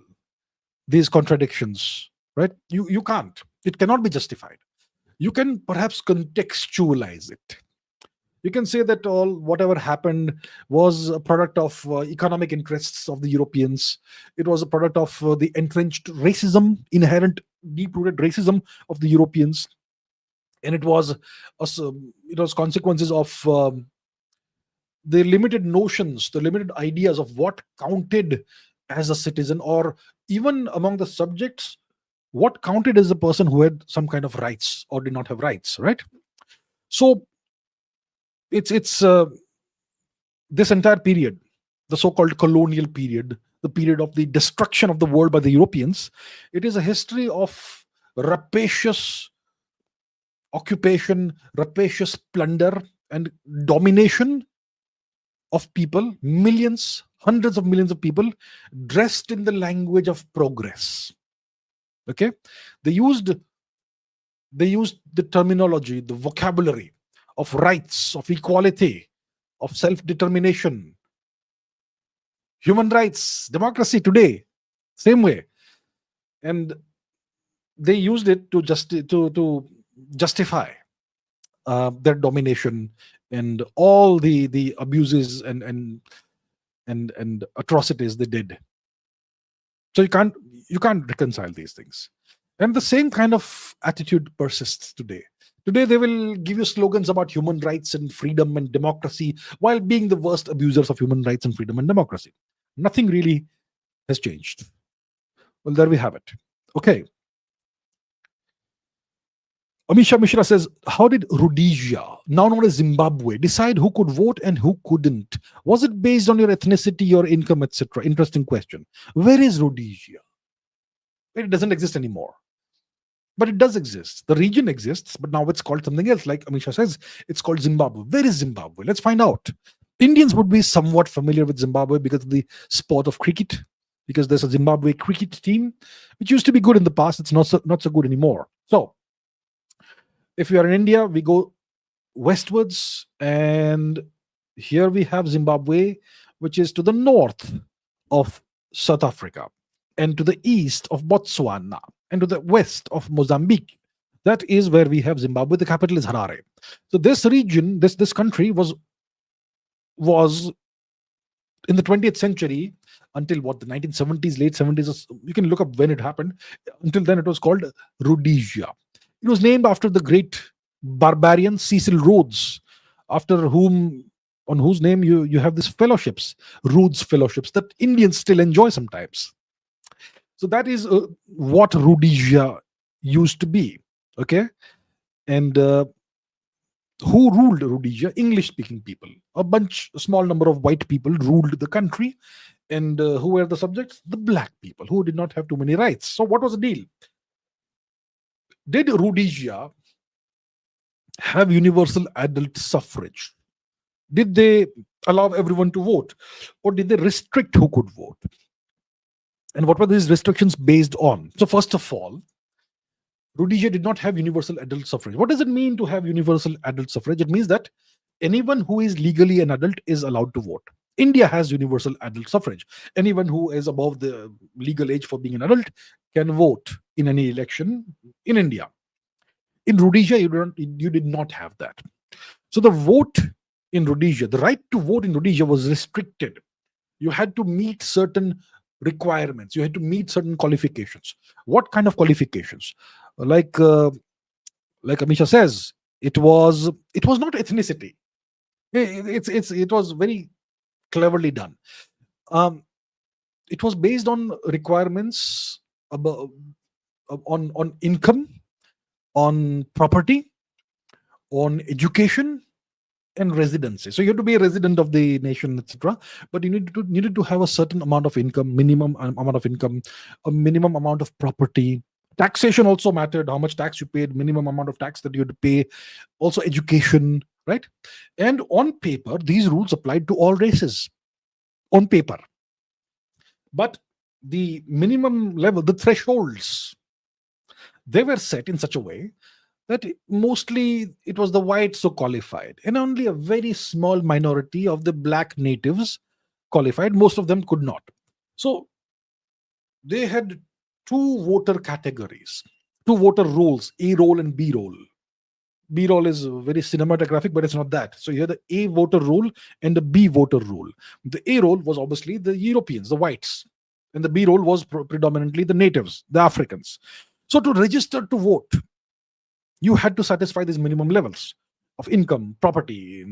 these contradictions, right? You can't. It cannot be justified. You can perhaps contextualize it. You can say that whatever happened was a product of economic interests of the Europeans. It was a product of the entrenched racism, inherent, deep-rooted racism of the Europeans, and it was consequences of the limited notions, the limited ideas of what counted as a citizen, or even among the subjects, what counted as a person who had some kind of rights or did not have rights, right? So it's this entire period, the so-called colonial period, the period of the destruction of the world by the Europeans, it is a history of rapacious occupation, rapacious plunder, and domination of people, millions, hundreds of millions of people, dressed in the language of progress. Okay, they used the terminology, the vocabulary of rights, of equality, of self-determination, human rights, democracy today, same way. And they used it to justify their domination and all the abuses and atrocities they did. So you can't reconcile these things. And the same kind of attitude persists today. Today they will give you slogans about human rights and freedom and democracy while being the worst abusers of human rights and freedom and democracy. Nothing really has changed. Well, there we have it. Okay. Amisha Mishra says, how did Rhodesia, now known as Zimbabwe, decide who could vote and who couldn't? Was it based on your ethnicity, your income, etc.? Interesting question. Where is Rhodesia? It doesn't exist anymore. But it does exist. The region exists, but now it's called something else. Like Amisha says, it's called Zimbabwe. Where is Zimbabwe? Let's find out. Indians would be somewhat familiar with Zimbabwe because of the sport of cricket, because there's a Zimbabwe cricket team, which used to be good in the past. It's not so good anymore. So, if you are in India, we go westwards, and here we have Zimbabwe, which is to the north of South Africa, and to the east of Botswana, and to the west of Mozambique. That is where we have Zimbabwe. The capital is Harare. So this region, this country was in the 20th century until what, the 1970s, late 70s. You can look up when it happened. Until then, it was called Rhodesia. It was named after the great barbarian Cecil Rhodes, on whose name you have these fellowships, Rhodes fellowships, that Indians still enjoy sometimes. So that is what Rhodesia used to be. Okay. And who ruled Rhodesia? English-speaking people. A small number of white people ruled the country. And who were the subjects? The black people, who did not have too many rights. So what was the deal? Did Rhodesia have universal adult suffrage? Did they allow everyone to vote? Or did they restrict who could vote? And what were these restrictions based on? So first of all, Rhodesia did not have universal adult suffrage. What does it mean to have universal adult suffrage? It means that anyone who is legally an adult is allowed to vote. India has universal adult suffrage. Anyone who is above the legal age for being an adult can vote in any election in India. In Rhodesia, you did not have that. So the vote in Rhodesia, the right to vote in Rhodesia was restricted. You had to meet certain requirements. You had to meet certain qualifications. What kind of qualifications? Like Amisha says, it was not ethnicity. It was very cleverly done. It was based on requirements on income, on property, on education, and residency. So you have to be a resident of the nation, etc. But you needed to have a certain amount of income, minimum amount of income, a minimum amount of property. Taxation also mattered, how much tax you paid, minimum amount of tax that you had to pay. Also education, right? And on paper, these rules applied to all races. On paper. But the minimum level, the thresholds, they were set in such a way that mostly it was the whites who qualified, and only a very small minority of the black natives qualified. Most of them could not. So they had two voter categories, two voter roles, A role and B role. B role is very cinematographic, but it's not that. So you had the A voter role and the B voter role. The A role was obviously the Europeans, the whites, and the B role was predominantly the natives, the Africans. So to register to vote, you had to satisfy these minimum levels of income, property,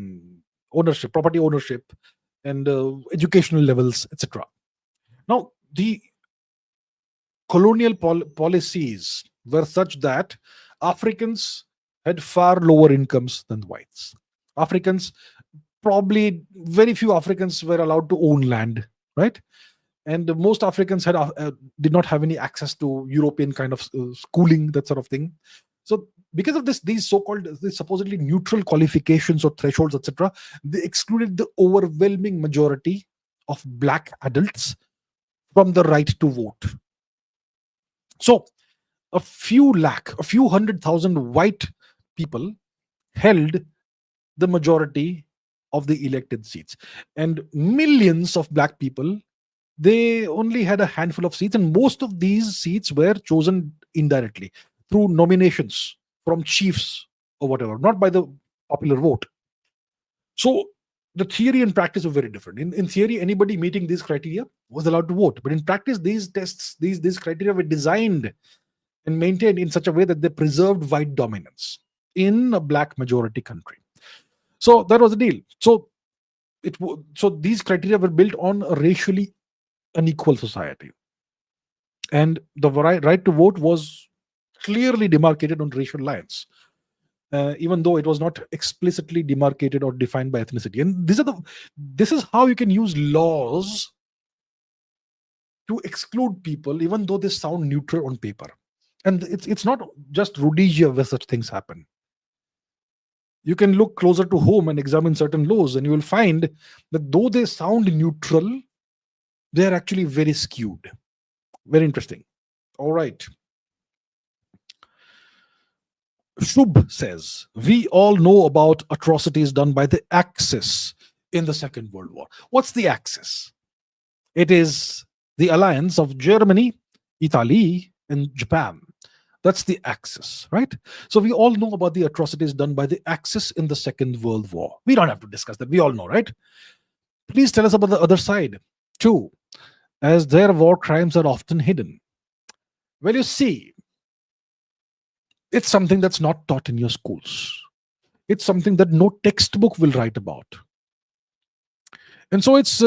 ownership, property ownership, and educational levels, etc. Now, the colonial policies were such that Africans had far lower incomes than whites. Africans, probably very few Africans were allowed to own land, right? And most Africans did not have any access to European kind of schooling, that sort of thing. So because of this, these supposedly neutral qualifications or thresholds, etc., they excluded the overwhelming majority of black adults from the right to vote. So a few 100,000 white people held the majority of the elected seats, and millions of black people, they only had a handful of seats, and most of these seats were chosen indirectly through nominations from chiefs or whatever, not by the popular vote. So the theory and practice are very different. In theory, anybody meeting these criteria was allowed to vote. But in practice, these tests, these criteria were designed and maintained in such a way that they preserved white dominance in a black majority country. So that was the deal. So these criteria were built on a racially unequal society, and the right to vote was clearly demarcated on racial lines, even though it was not explicitly demarcated or defined by ethnicity. And this is how you can use laws to exclude people, even though they sound neutral on paper. And it's not just Rhodesia where such things happen. You can look closer to home and examine certain laws, and you will find that though they sound neutral, they are actually very skewed. Very interesting. All right. Shubh says, we all know about atrocities done by the Axis in the Second World War. What's the Axis? It is the alliance of Germany, Italy, and Japan. That's the Axis, right? So we all know about the atrocities done by the Axis in the Second World War. We don't have to discuss that. We all know, right? Please tell us about the other side, too, as their war crimes are often hidden. Well, you see, it's something that's not taught in your schools. It's something that no textbook will write about. And so it's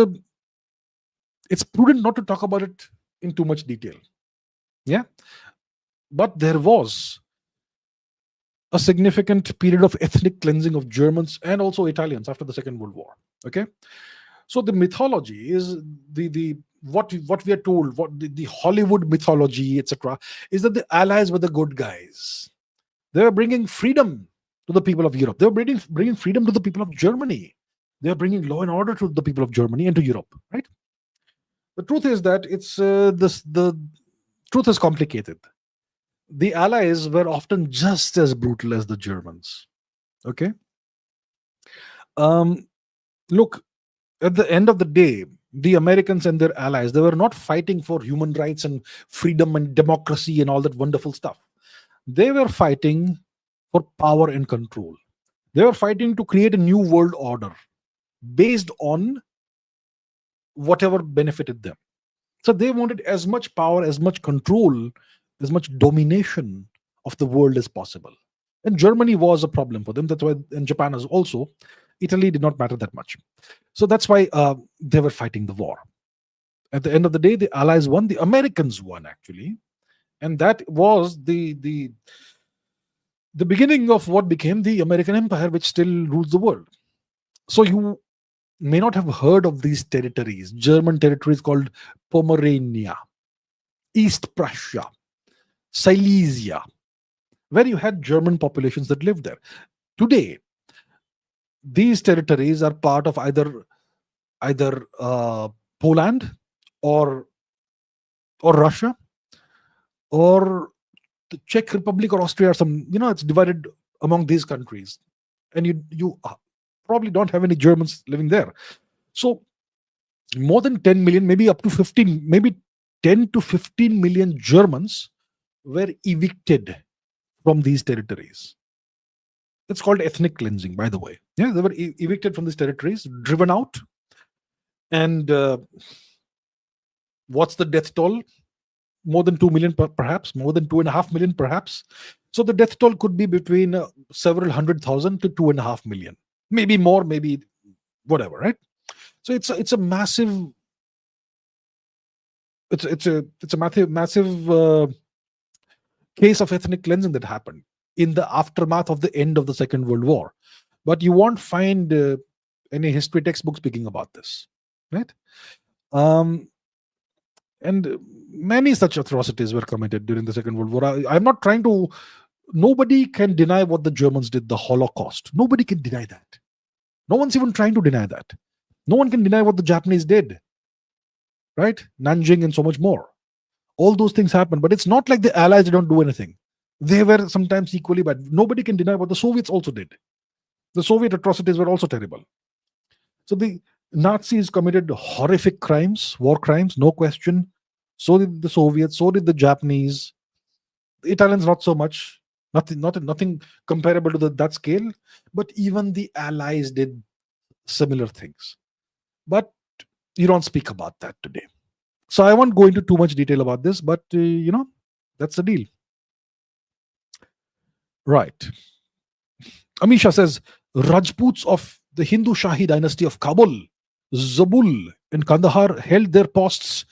prudent not to talk about it in too much detail. Yeah. But there was a significant period of ethnic cleansing of Germans and also Italians after the Second World War. Okay. So the mythology is what we are told, what the Hollywood mythology, etc., is that the Allies were the good guys. They were bringing freedom to the people of Europe. They were bringing freedom to the people of Germany. They are bringing law and order to the people of Germany and to Europe. Right. The truth is that the truth is complicated. The Allies were often just as brutal as the Germans. Okay. Look, at the end of the day, the Americans and their allies, they were not fighting for human rights and freedom and democracy and all that wonderful stuff. They were fighting for power and control. They were fighting to create a new world order based on whatever benefited them. So they wanted as much power, as much control, as much domination of the world as possible. And Germany was a problem for them. That's why, and Japan is also. Italy did not matter that much. So that's why they were fighting the war. At the end of the day, the Allies won. The Americans won, actually. And that was the beginning of what became the American Empire, which still rules the world. So you may not have heard of these territories, German territories called Pomerania, East Prussia, Silesia, where you had German populations that lived there. Today, these territories are part of either Poland or Russia or the Czech Republic or Austria or some, it's divided among these countries. And you probably don't have any Germans living there. So more than 10 million, maybe up to 15, maybe 10 to 15 million Germans were evicted from these territories. It's called ethnic cleansing, by the way. Yeah, they were evicted from these territories, driven out. And what's the death toll? More than 2 million, perhaps. More than 2.5 million, perhaps. So the death toll could be between several 100,000 to 2.5 million. Maybe more, maybe whatever, right? So it's a massive. It's a massive case of ethnic cleansing that happened in the aftermath of the end of the Second World War. But you won't find any history textbook speaking about this, right? And many such atrocities were committed during the Second World War. I'm not trying to. Nobody can deny what the Germans did, the Holocaust. Nobody can deny that. No one's even trying to deny that. No one can deny what the Japanese did, right? Nanjing and so much more. All those things happened, but it's not like the Allies didn't do anything. They were sometimes equally bad. Nobody can deny what the Soviets also did. The Soviet atrocities were also terrible. So the Nazis committed horrific crimes, war crimes, no question. So did the Soviets, so did the Japanese. The Italians not so much, nothing comparable to that scale. But even the Allies did similar things. But you don't speak about that today. So I won't go into too much detail about this, but that's the deal. Right. Amisha says Rajputs of the Hindu Shahi dynasty of Kabul, Zabul, and Kandahar held their posts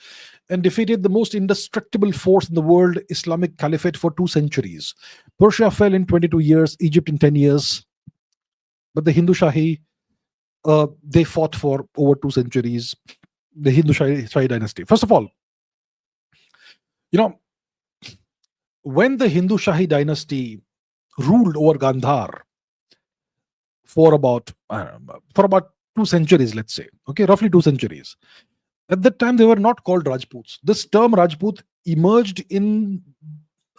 and defeated the most indestructible force in the world, Islamic Caliphate, for 2 centuries. Persia fell in 22 years, Egypt in 10 years. But the Hindu Shahi, they fought for over 2 centuries. The Hindu Shahi dynasty. First of all, when the Hindu Shahi dynasty ruled over Gandhar for about 2 centuries, let's say, okay, roughly 2 centuries. At that time, they were not called Rajputs. This term Rajput emerged in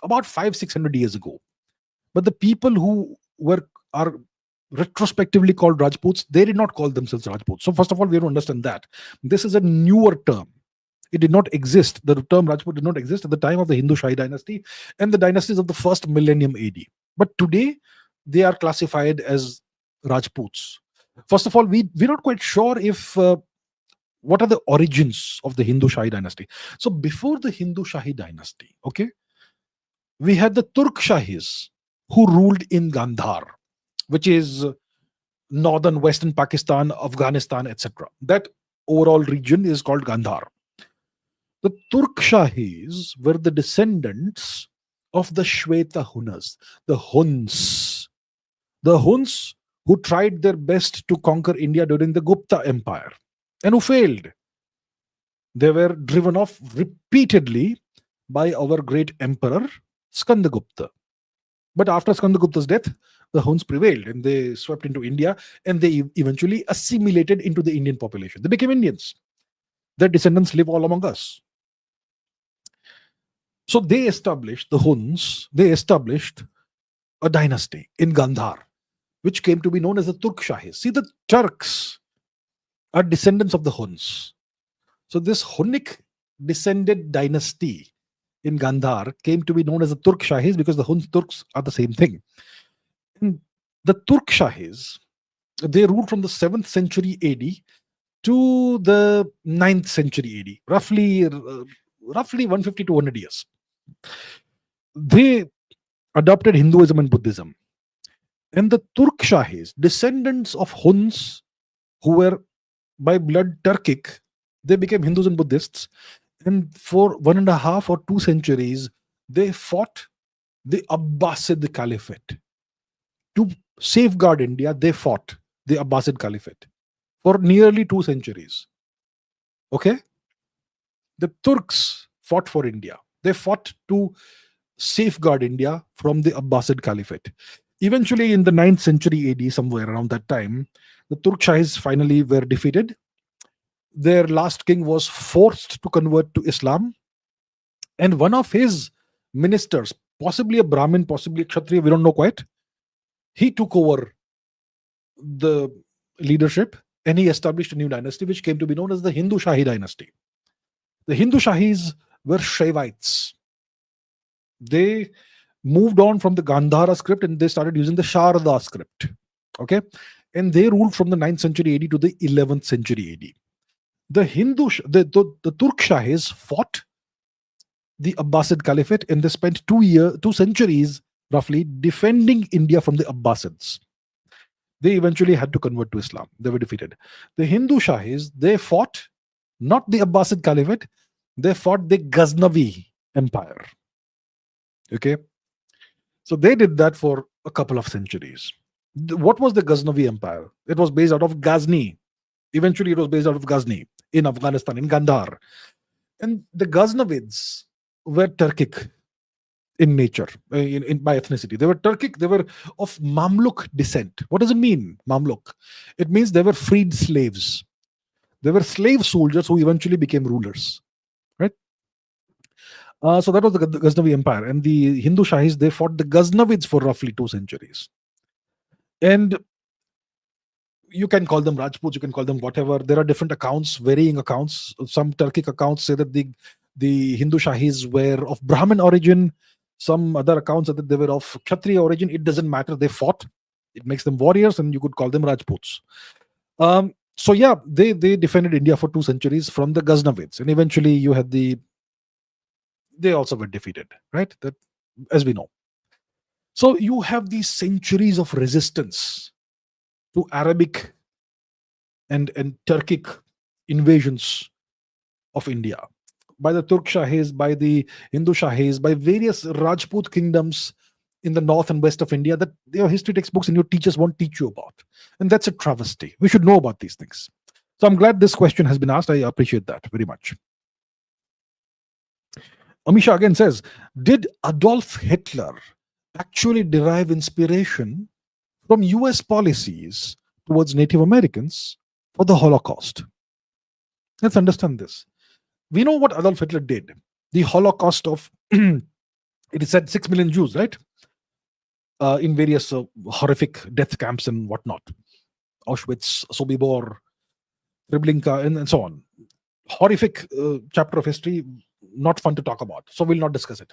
about 500-600 years ago. But the people who are retrospectively called Rajputs, they did not call themselves Rajputs. So first of all, we have to understand that this is a newer term. It did not exist. The term Rajput did not exist at the time of the Hindu Shahi dynasty and the dynasties of the first millennium AD. But today, they are classified as Rajputs. First of all, we're not quite sure if what are the origins of the Hindu Shahi dynasty. So before the Hindu Shahi dynasty, okay, we had the Turk Shahis who ruled in Gandhar, which is northern western Pakistan, Afghanistan, etc. That overall region is called Gandhar. The Turk Shahis were the descendants of the Shweta Hunas, the Huns. The Huns who tried their best to conquer India during the Gupta Empire and who failed. They were driven off repeatedly by our great emperor Skandagupta. But after Skandagupta's death, the Huns prevailed and they swept into India and they eventually assimilated into the Indian population. They became Indians. Their descendants live all among us. So the Huns established a dynasty in Gandhar, which came to be known as the Turk Shahis. See, the Turks are descendants of the Huns. So this Hunnic descended dynasty in Gandhar came to be known as the Turk Shahis because the Huns Turks are the same thing. And the Turk Shahis, they ruled from the 7th century AD to the 9th century AD, roughly 150 to 100 years. They adopted Hinduism and Buddhism. And the Turk Shahis, descendants of Huns who were by blood Turkic, they became Hindus and Buddhists. And for 1.5 or 2 centuries, they fought the Abbasid Caliphate. To safeguard India, they fought the Abbasid Caliphate for nearly 2 centuries. Okay? The Turks fought for India. They fought to safeguard India from the Abbasid Caliphate. Eventually, in the 9th century AD, somewhere around that time, the Turk Shahis finally were defeated. Their last king was forced to convert to Islam. And one of his ministers, possibly a Brahmin, possibly a Kshatriya, we don't know quite, he took over the leadership and he established a new dynasty which came to be known as the Hindu Shahi dynasty. The Hindu Shahis were Shaivites. They moved on from the Gandhara script and they started using the Sharda script. Okay? And they ruled from the 9th century AD to the 11th century AD. The Turk Shahis fought the Abbasid Caliphate and they spent 2 centuries roughly defending India from the Abbasids. They eventually had to convert to Islam. They were defeated. The Hindu Shahis, they fought not the Abbasid Caliphate, they fought the Ghaznavi Empire. Okay? So they did that for a couple of centuries. What was the Ghaznavi Empire? It was based out of Ghazni. Eventually, it was based out of Ghazni in Afghanistan, in Gandhar. And the Ghaznavids were Turkic in nature, by ethnicity. They were Turkic, they were of Mamluk descent. What does it mean, Mamluk? It means they were freed slaves. They were slave soldiers who eventually became rulers. Right? So that was the Ghaznavi Empire. And the Hindu Shahis, they fought the Ghaznavids for roughly 2 centuries. And you can call them Rajputs, you can call them whatever. There are different accounts, varying accounts. Some Turkic accounts say that the Hindu Shahis were of Brahmin origin. Some other accounts are that they were of Kshatriya origin. It doesn't matter. They fought. It makes them warriors, and you could call them Rajputs. So yeah, they defended India for 2 centuries from the Ghaznavids, and eventually you had they also were defeated, right? That, as we know. So you have these centuries of resistance to Arabic and Turkic invasions of India by the Turk Shahis, by the Hindu Shahis, by various Rajput kingdoms in the north and west of India that your history textbooks and your teachers won't teach you about. And that's a travesty. We should know about these things. So I'm glad this question has been asked. I appreciate that very much. Amisha again says, did Adolf Hitler actually derive inspiration from US policies towards Native Americans for the Holocaust? Let's understand this. We know what Adolf Hitler did. The Holocaust of, it is said 6 million Jews, right? In various horrific death camps and whatnot. Auschwitz, Sobibor, Treblinka, and so on. Horrific chapter of history, not fun to talk about. So we'll not discuss it.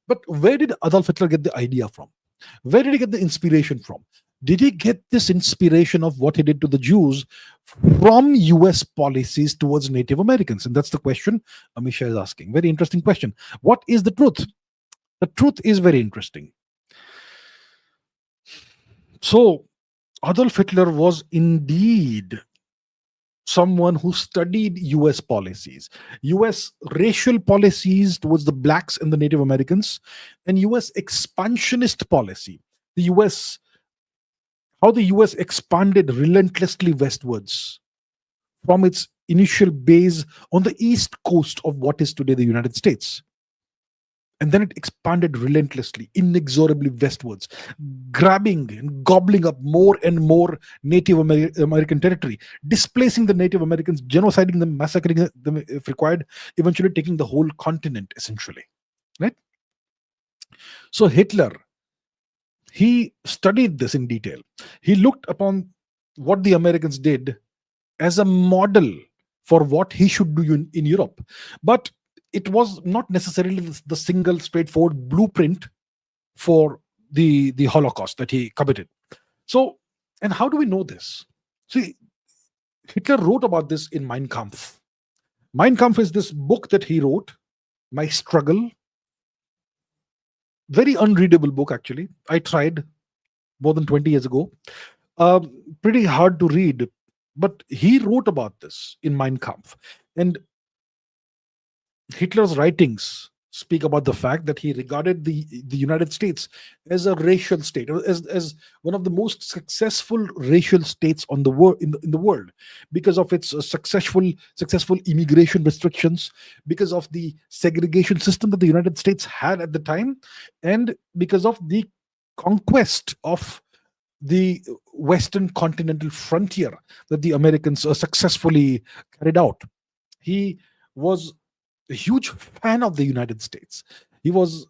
But where did Adolf Hitler get the idea from? Where did he get the inspiration from? Did he get this inspiration of what he did to the Jews from US policies towards Native Americans? And that's the question Amisha is asking. Very interesting question. What is the truth? The truth is very interesting. So, Adolf Hitler was indeed someone who studied US policies, US racial policies towards the blacks and the Native Americans, and US expansionist policy. The US, how the US expanded relentlessly westwards from its initial base on the east coast of what is today the United States. And then it expanded relentlessly, inexorably westwards, grabbing and gobbling up more and more Native American territory, displacing the Native Americans, genociding them, massacring them if required, eventually taking the whole continent, essentially. Right? So Hitler, he studied this in detail. He looked upon what the Americans did as a model for what he should do in Europe. But it was not necessarily the single straightforward blueprint for the Holocaust that he committed. So, and how do we know this? See, Hitler wrote about this in Mein Kampf. Mein Kampf is this book that he wrote, My Struggle. Very unreadable book, actually. I tried more than 20 years ago. Pretty hard to read, but he wrote about this in Mein Kampf. And Hitler's writings speak about the fact that he regarded the United States as a racial state, as one of the most successful racial states on the world in the world, because of its successful immigration restrictions, because of the segregation system that the United States had at the time, and because of the conquest of the western continental frontier that the Americans successfully carried out. He was a huge fan of the United States. He was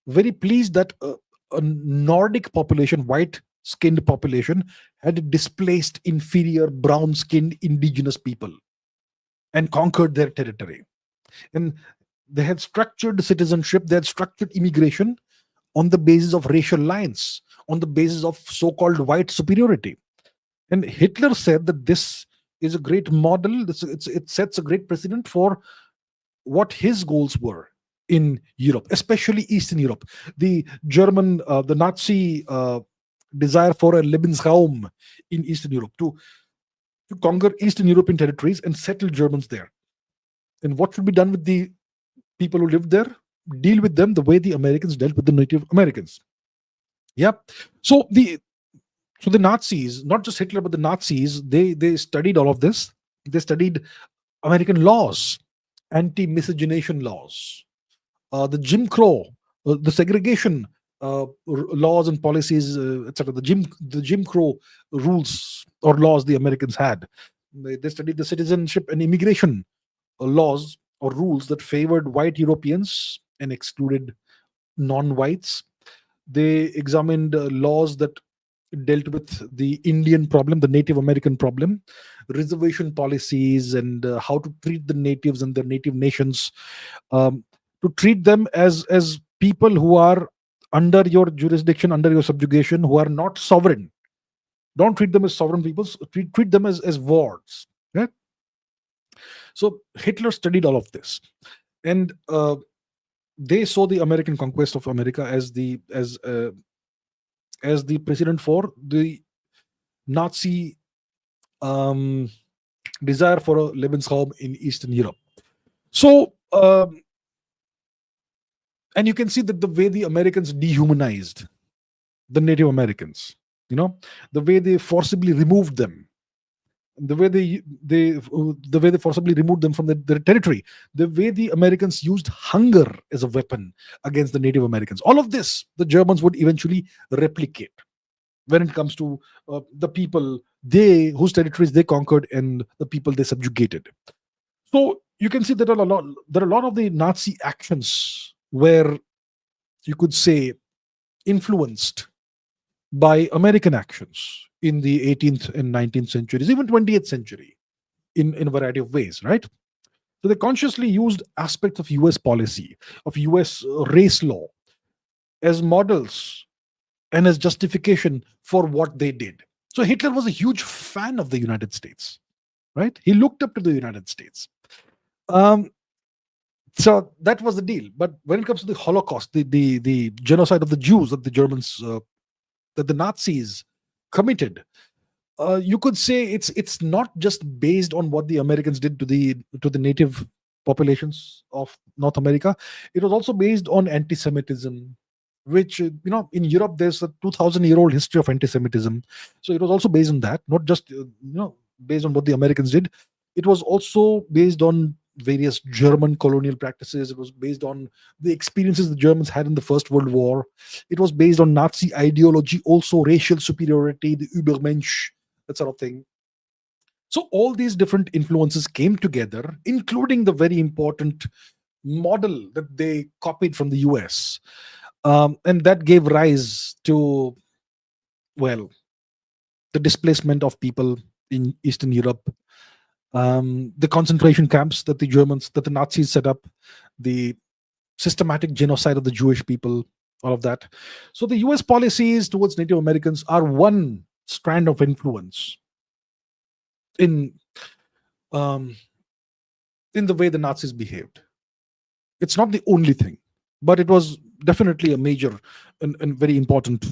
very pleased that a Nordic population, white-skinned population, had displaced inferior brown-skinned indigenous people and conquered their territory. And they had structured citizenship, they had structured immigration on the basis of racial lines, on the basis of so-called white superiority. And Hitler said that this is a great model, it sets a great precedent for what his goals were in Europe, especially Eastern Europe. The German, the Nazi desire for a Lebensraum in Eastern Europe, to conquer Eastern European territories and settle Germans there. And what should be done with the people who lived there? Deal with them the way the Americans dealt with the Native Americans. Yeah. So the Nazis, not just Hitler, but the Nazis, they studied all of this. They studied American laws, anti-miscegenation laws, the Jim Crow, the segregation laws and policies, etc. The Jim Crow rules or laws the Americans had. They studied the citizenship and immigration laws or rules that favored white Europeans and excluded non-whites. They examined laws that dealt with the Indian problem, the Native American problem, reservation policies, and how to treat the natives and their native nations, to treat them as people who are under your jurisdiction, under your subjugation, who are not sovereign. Don't treat them as sovereign peoples. Treat them as wards. Right? So Hitler studied all of this, and they saw the American conquest of America as the precedent for the Nazi um, desire for a Lebensraum in Eastern Europe. So, and you can see that the way the Americans dehumanized the Native Americans, the way they forcibly removed them, the way they forcibly removed them from their territory, the way the Americans used hunger as a weapon against the Native Americans. All of this, the Germans would eventually replicate when it comes to the people whose territories they conquered and the people they subjugated. So you can see that there are a lot of the Nazi actions where you could say influenced by American actions in the 18th and 19th centuries, even 20th century, in a variety of ways, right? So they consciously used aspects of US policy, of US race law, as models and as justification for what they did. So Hitler was a huge fan of the United States, right? He looked up to the United States. So that was the deal. But when it comes to the Holocaust, the genocide of the Jews that the Germans, that the Nazis committed, you could say it's not just based on what the Americans did to the native populations of North America. It was also based on anti-Semitism, which in Europe there's a 2,000-year-old history of anti-Semitism. So it was also based on that, not just based on what the Americans did. It was also based on various German colonial practices. It was based on the experiences the Germans had in the First World War. It was based on Nazi ideology, also racial superiority, the Übermensch, that sort of thing. So all these different influences came together, including the very important model that they copied from the US. And that gave rise to, well, the displacement of people in Eastern Europe, the concentration camps that the Nazis set up, the systematic genocide of the Jewish people, all of that. So the US policies towards Native Americans are one strand of influence in the way the Nazis behaved. It's not the only thing, but it was definitely a major and very important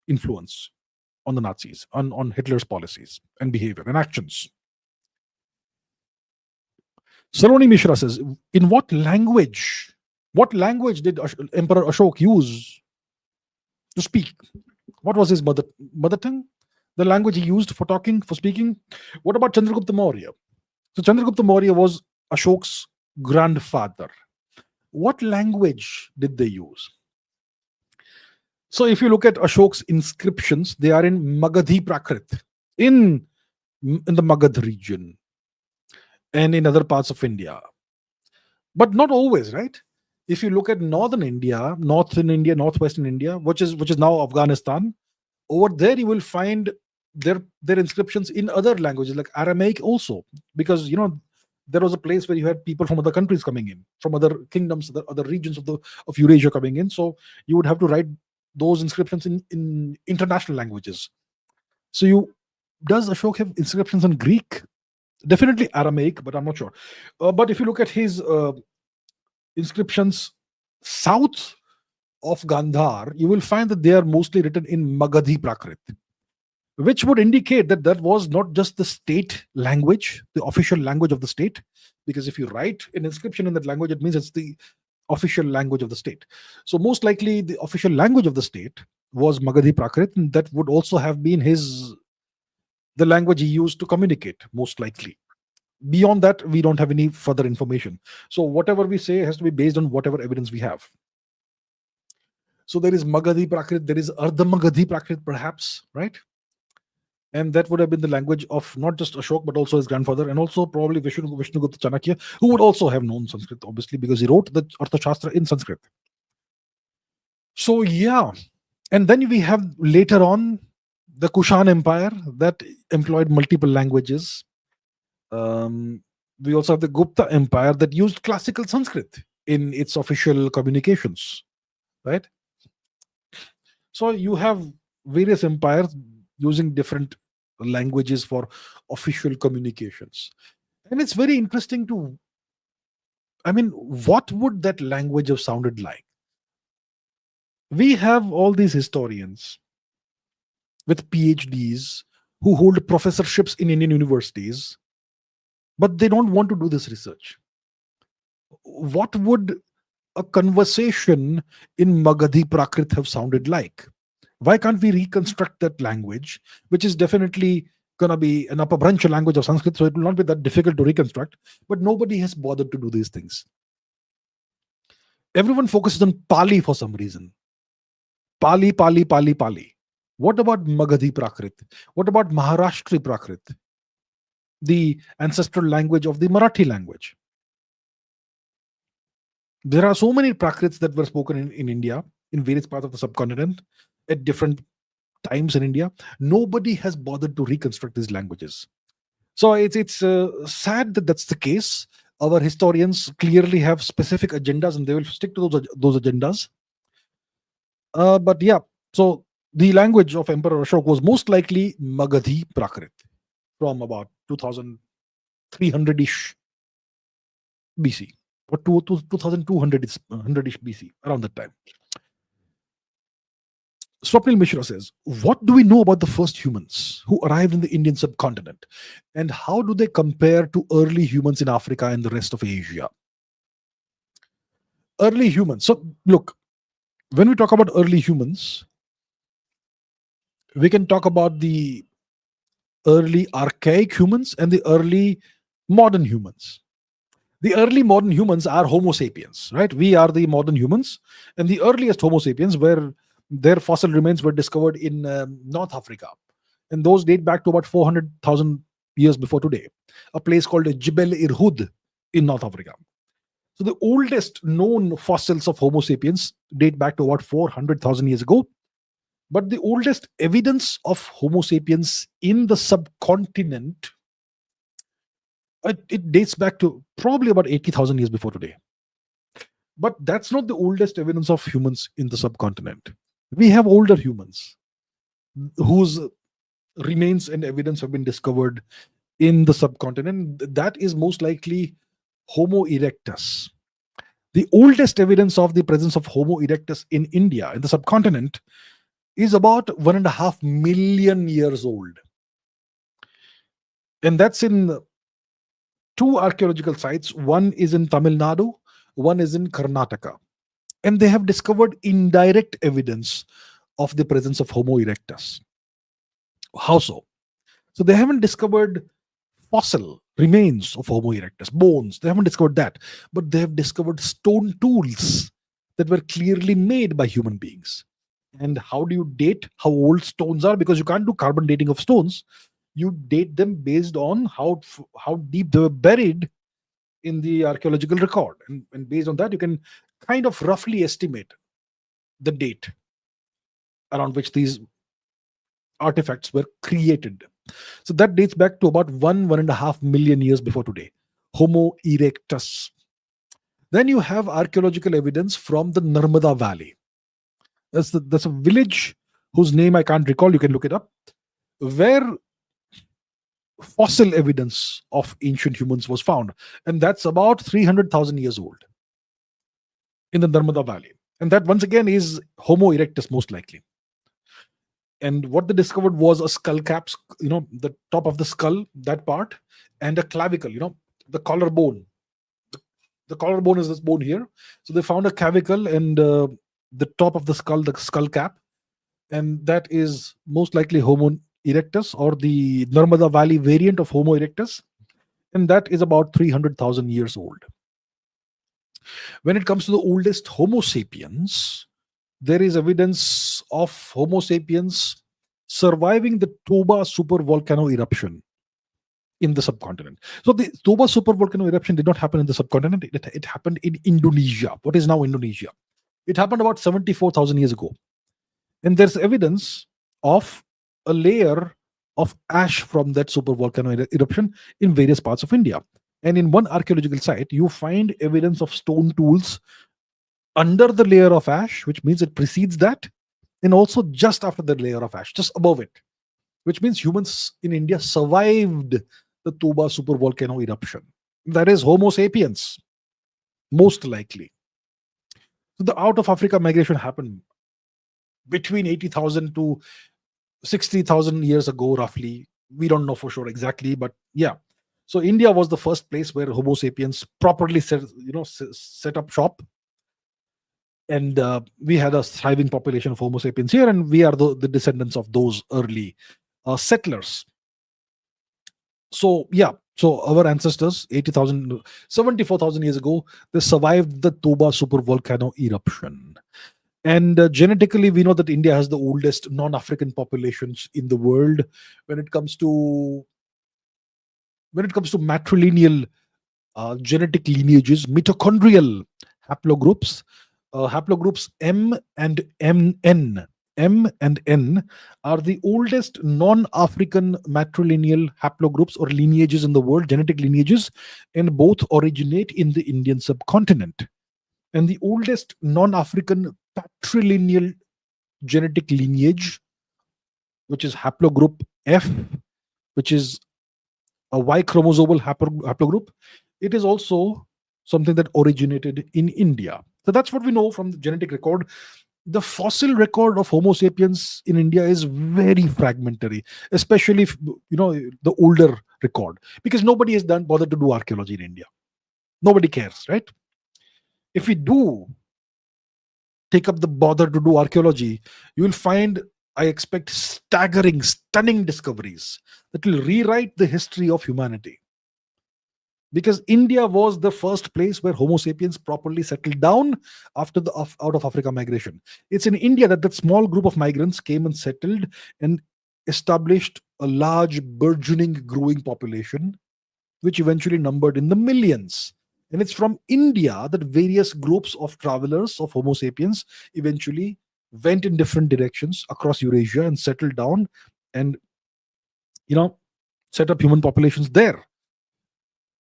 influence on the Nazis, on Hitler's policies and behavior and actions. Saloni Mishra says, in what language did Emperor Ashok use to speak? What was his mother tongue? The language he used for speaking? What about Chandragupta Maurya? So Chandragupta Maurya was Ashok's grandfather. What language did they use? So if you look at Ashok's inscriptions, they are in Magadhi Prakrit, in the Magadh region and in other parts of India. But not always, right? If you look at northern India, northwestern India, which is now Afghanistan, over there you will find their inscriptions in other languages like Aramaic also, because there was a place where you had people from other countries coming in, from other kingdoms, the other regions of Eurasia coming in. So you would have to write those inscriptions in international languages. So does Ashok have inscriptions in Greek? Definitely Aramaic, but I'm not sure. But if you look at his inscriptions south of Gandhar, you will find that they are mostly written in Magadhi Prakrit, which would indicate that that was not just the state language, the official language of the state, because if you write an inscription in that language, it means it's the official language of the state. So most likely the official language of the state was Magadhi Prakrit, and that would also have been the language he used to communicate, most likely. Beyond that, we don't have any further information. So whatever we say has to be based on whatever evidence we have. So there is Magadhi Prakrit, there is Ardha Magadhi Prakrit, perhaps, right? And that would have been the language of not just Ashok, but also his grandfather, and also probably Vishnugupta Chanakya, who would also have known Sanskrit, obviously, because he wrote the Arthashastra in Sanskrit. So yeah. And then we have later on the Kushan Empire that employed multiple languages. We also have the Gupta Empire that used classical Sanskrit in its official communications, right? So you have various empires using different languages for official communications. And it's very interesting to, I mean, what would that language have sounded like? We have all these historians with PhDs who hold professorships in Indian universities, but they don't want to do this research. What would a conversation in Magadhi Prakrit have sounded like? Why can't we reconstruct that language, which is definitely going to be an upper branch language of Sanskrit, so it will not be that difficult to reconstruct, but nobody has bothered to do these things. Everyone focuses on Pali for some reason. Pali, Pali, Pali, Pali. What about Magadhi Prakrit? What about Maharashtri Prakrit? The ancestral language of the Marathi language. There are so many Prakrits that were spoken in India, in various parts of the subcontinent, at different times in India. Nobody has bothered to reconstruct these languages. So it's sad that that's the case. Our historians clearly have specific agendas, and they will stick to those agendas. But yeah, so the language of Emperor Ashoka was most likely Magadhi Prakrit from about 2300-ish BC, or 2200-ish BC, around that time. Swapnil Mishra says, what do we know about the first humans who arrived in the Indian subcontinent? And how do they compare to early humans in Africa and the rest of Asia? Early humans. So, look, when we talk about early humans, we can talk about the early archaic humans and the early modern humans. The early modern humans are Homo sapiens, right? We are the modern humans, and the earliest Homo sapiens, where their fossil remains were discovered in North Africa, and those date back to about 400,000 years before today, a place called Jebel Irhoud in North Africa. So the oldest known fossils of Homo sapiens date back to about 400,000 years ago, but the oldest evidence of Homo sapiens in the subcontinent, it dates back to probably about 80,000 years before today. But that's not the oldest evidence of humans in the subcontinent. We have older humans whose remains and evidence have been discovered in the subcontinent. That is most likely Homo erectus. The oldest evidence of the presence of Homo erectus in India, in the subcontinent, is about 1.5 million years old. And that's in two archaeological sites. One is in Tamil Nadu, one is in Karnataka. And they have discovered indirect evidence of the presence of Homo erectus. How so? So they haven't discovered fossil remains of Homo erectus, bones. They haven't discovered that. But they have discovered stone tools that were clearly made by human beings. And how do you date how old stones are? Because you can't do carbon dating of stones. You date them based on how deep they were buried in the archaeological record. And based on that, you can kind of roughly estimate the date around which these artifacts were created. So that dates back to about 1.5 million years before today. Homo erectus. Then you have archaeological evidence from the Narmada Valley. That's a village whose name I can't recall. You can look it up, where fossil evidence of ancient humans was found. And that's about 300,000 years old in the Narmada Valley. And that, once again, is Homo erectus, most likely. And what they discovered was a skull cap, the top of the skull, that part, and a clavicle, the collarbone. The collarbone is this bone here. So they found a clavicle and the top of the skull cap. And that is most likely Homo erectus, or the Narmada Valley variant of Homo erectus. And that is about 300,000 years old. When it comes to the oldest Homo sapiens, there is evidence of Homo sapiens surviving the Toba supervolcano eruption in the subcontinent. So the Toba supervolcano eruption did not happen in the subcontinent. It happened in Indonesia, what is now Indonesia. It happened about 74,000 years ago. And there's evidence of a layer of ash from that supervolcano eruption in various parts of India. And in one archaeological site, you find evidence of stone tools under the layer of ash, which means it precedes that. and also just after the layer of ash, just above it, which means humans in India survived the Tuba supervolcano eruption. That is Homo sapiens, most likely. So the out of Africa migration happened between 80,000 to 60,000 years ago, roughly. We don't know for sure exactly, but yeah. So India was the first place where Homo sapiens properly set up shop, and we had a thriving population of Homo sapiens here, and we are the descendants of those early settlers. So yeah, so our ancestors 80,000, 74,000 years ago, they survived the Toba supervolcano eruption. And genetically, we know that India has the oldest non-African populations in the world when it comes to matrilineal genetic lineages, mitochondrial haplogroups, haplogroups M and MN. M and N are the oldest non-African matrilineal haplogroups or lineages in the world, genetic lineages, and both originate in the Indian subcontinent. And the oldest non-African patrilineal genetic lineage, which is haplogroup F, which is a Y chromosomal haplogroup, it is also something that originated in India. So that's what we know from the genetic record. The fossil record of Homo sapiens in India is very fragmentary, especially if, the older record, because nobody has bothered to do archaeology in India. Nobody cares, right? If we do take up the bother to do archaeology, you will find, I expect, staggering, stunning discoveries that will rewrite the history of humanity. Because India was the first place where Homo sapiens properly settled down after the out of Africa migration. It's in India that small group of migrants came and settled and established a large, burgeoning, growing population, which eventually numbered in the millions. And it's from India that various groups of travelers of Homo sapiens eventually went in different directions across Eurasia and settled down and, set up human populations there.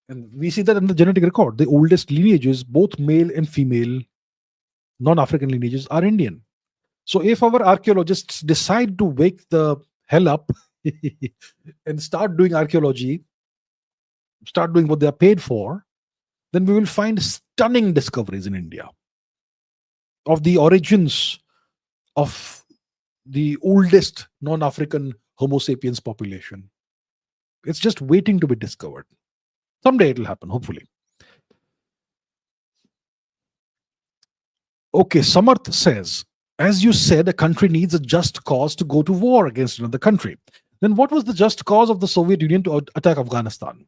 And we see that in the genetic record. The oldest lineages, both male and female, non-African lineages, are Indian. So if our archaeologists decide to wake the hell up and start doing archaeology, start doing what they are paid for, then we will find stunning discoveries in India of the origins of the oldest non-African Homo sapiens population. It's just waiting to be discovered. Someday it will happen, hopefully. Okay, Samarth says, as you said, a country needs a just cause to go to war against another country. Then what was the just cause of the Soviet Union to attack Afghanistan?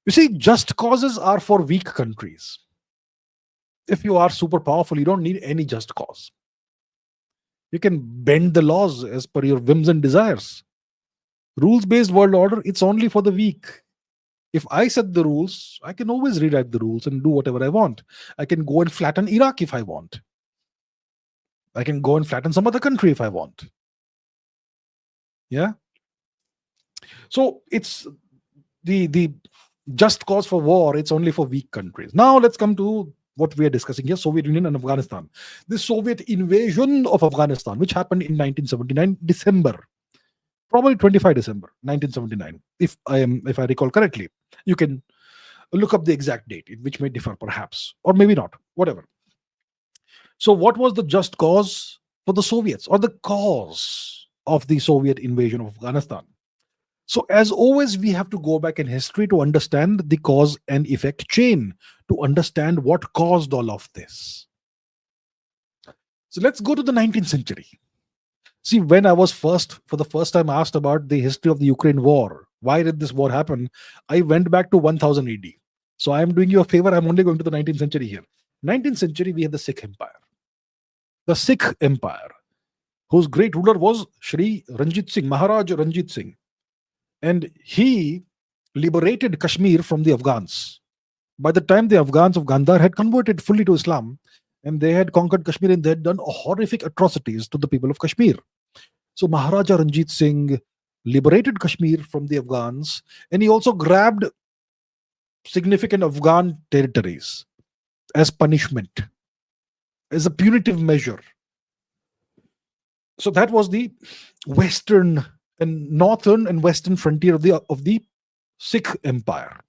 You see, just causes are for weak countries. If you are super powerful, you don't need any just cause. You can bend the laws as per your whims and desires. Rules-based world order, it's only for the weak. If I set the rules, I can always rewrite the rules and do whatever I want. I can go and flatten Iraq if I want. I can go and flatten some other country if I want. Yeah. So it's the just cause for war, it's only for weak countries. Now let's come to what we are discussing here, Soviet Union and Afghanistan. The Soviet invasion of Afghanistan, which happened in 1979, December. Probably 25 December 1979, if I recall correctly. You can look up the exact date, which may differ perhaps, or maybe not, whatever. So what was the just cause for the Soviets, or the cause of the Soviet invasion of Afghanistan? So as always, we have to go back in history to understand the cause and effect chain, to understand what caused all of this. So let's go to the 19th century. See, when I was for the first time asked about the history of the Ukraine war, why did this war happen? I went back to 1000 AD. So I am doing you a favor. I'm only going to the 19th century here. 19th century, we had the Sikh Empire. The Sikh Empire, whose great ruler was Shri Ranjit Singh, Maharaj Ranjit Singh. And he liberated Kashmir from the Afghans. By the time the Afghans of Gandhar had converted fully to Islam, and they had conquered Kashmir, and they had done horrific atrocities to the people of Kashmir. So Maharaja Ranjit Singh liberated Kashmir from the Afghans, and he also grabbed significant Afghan territories as punishment, as a punitive measure. So that was the western and northern and western frontier of the Sikh Empire,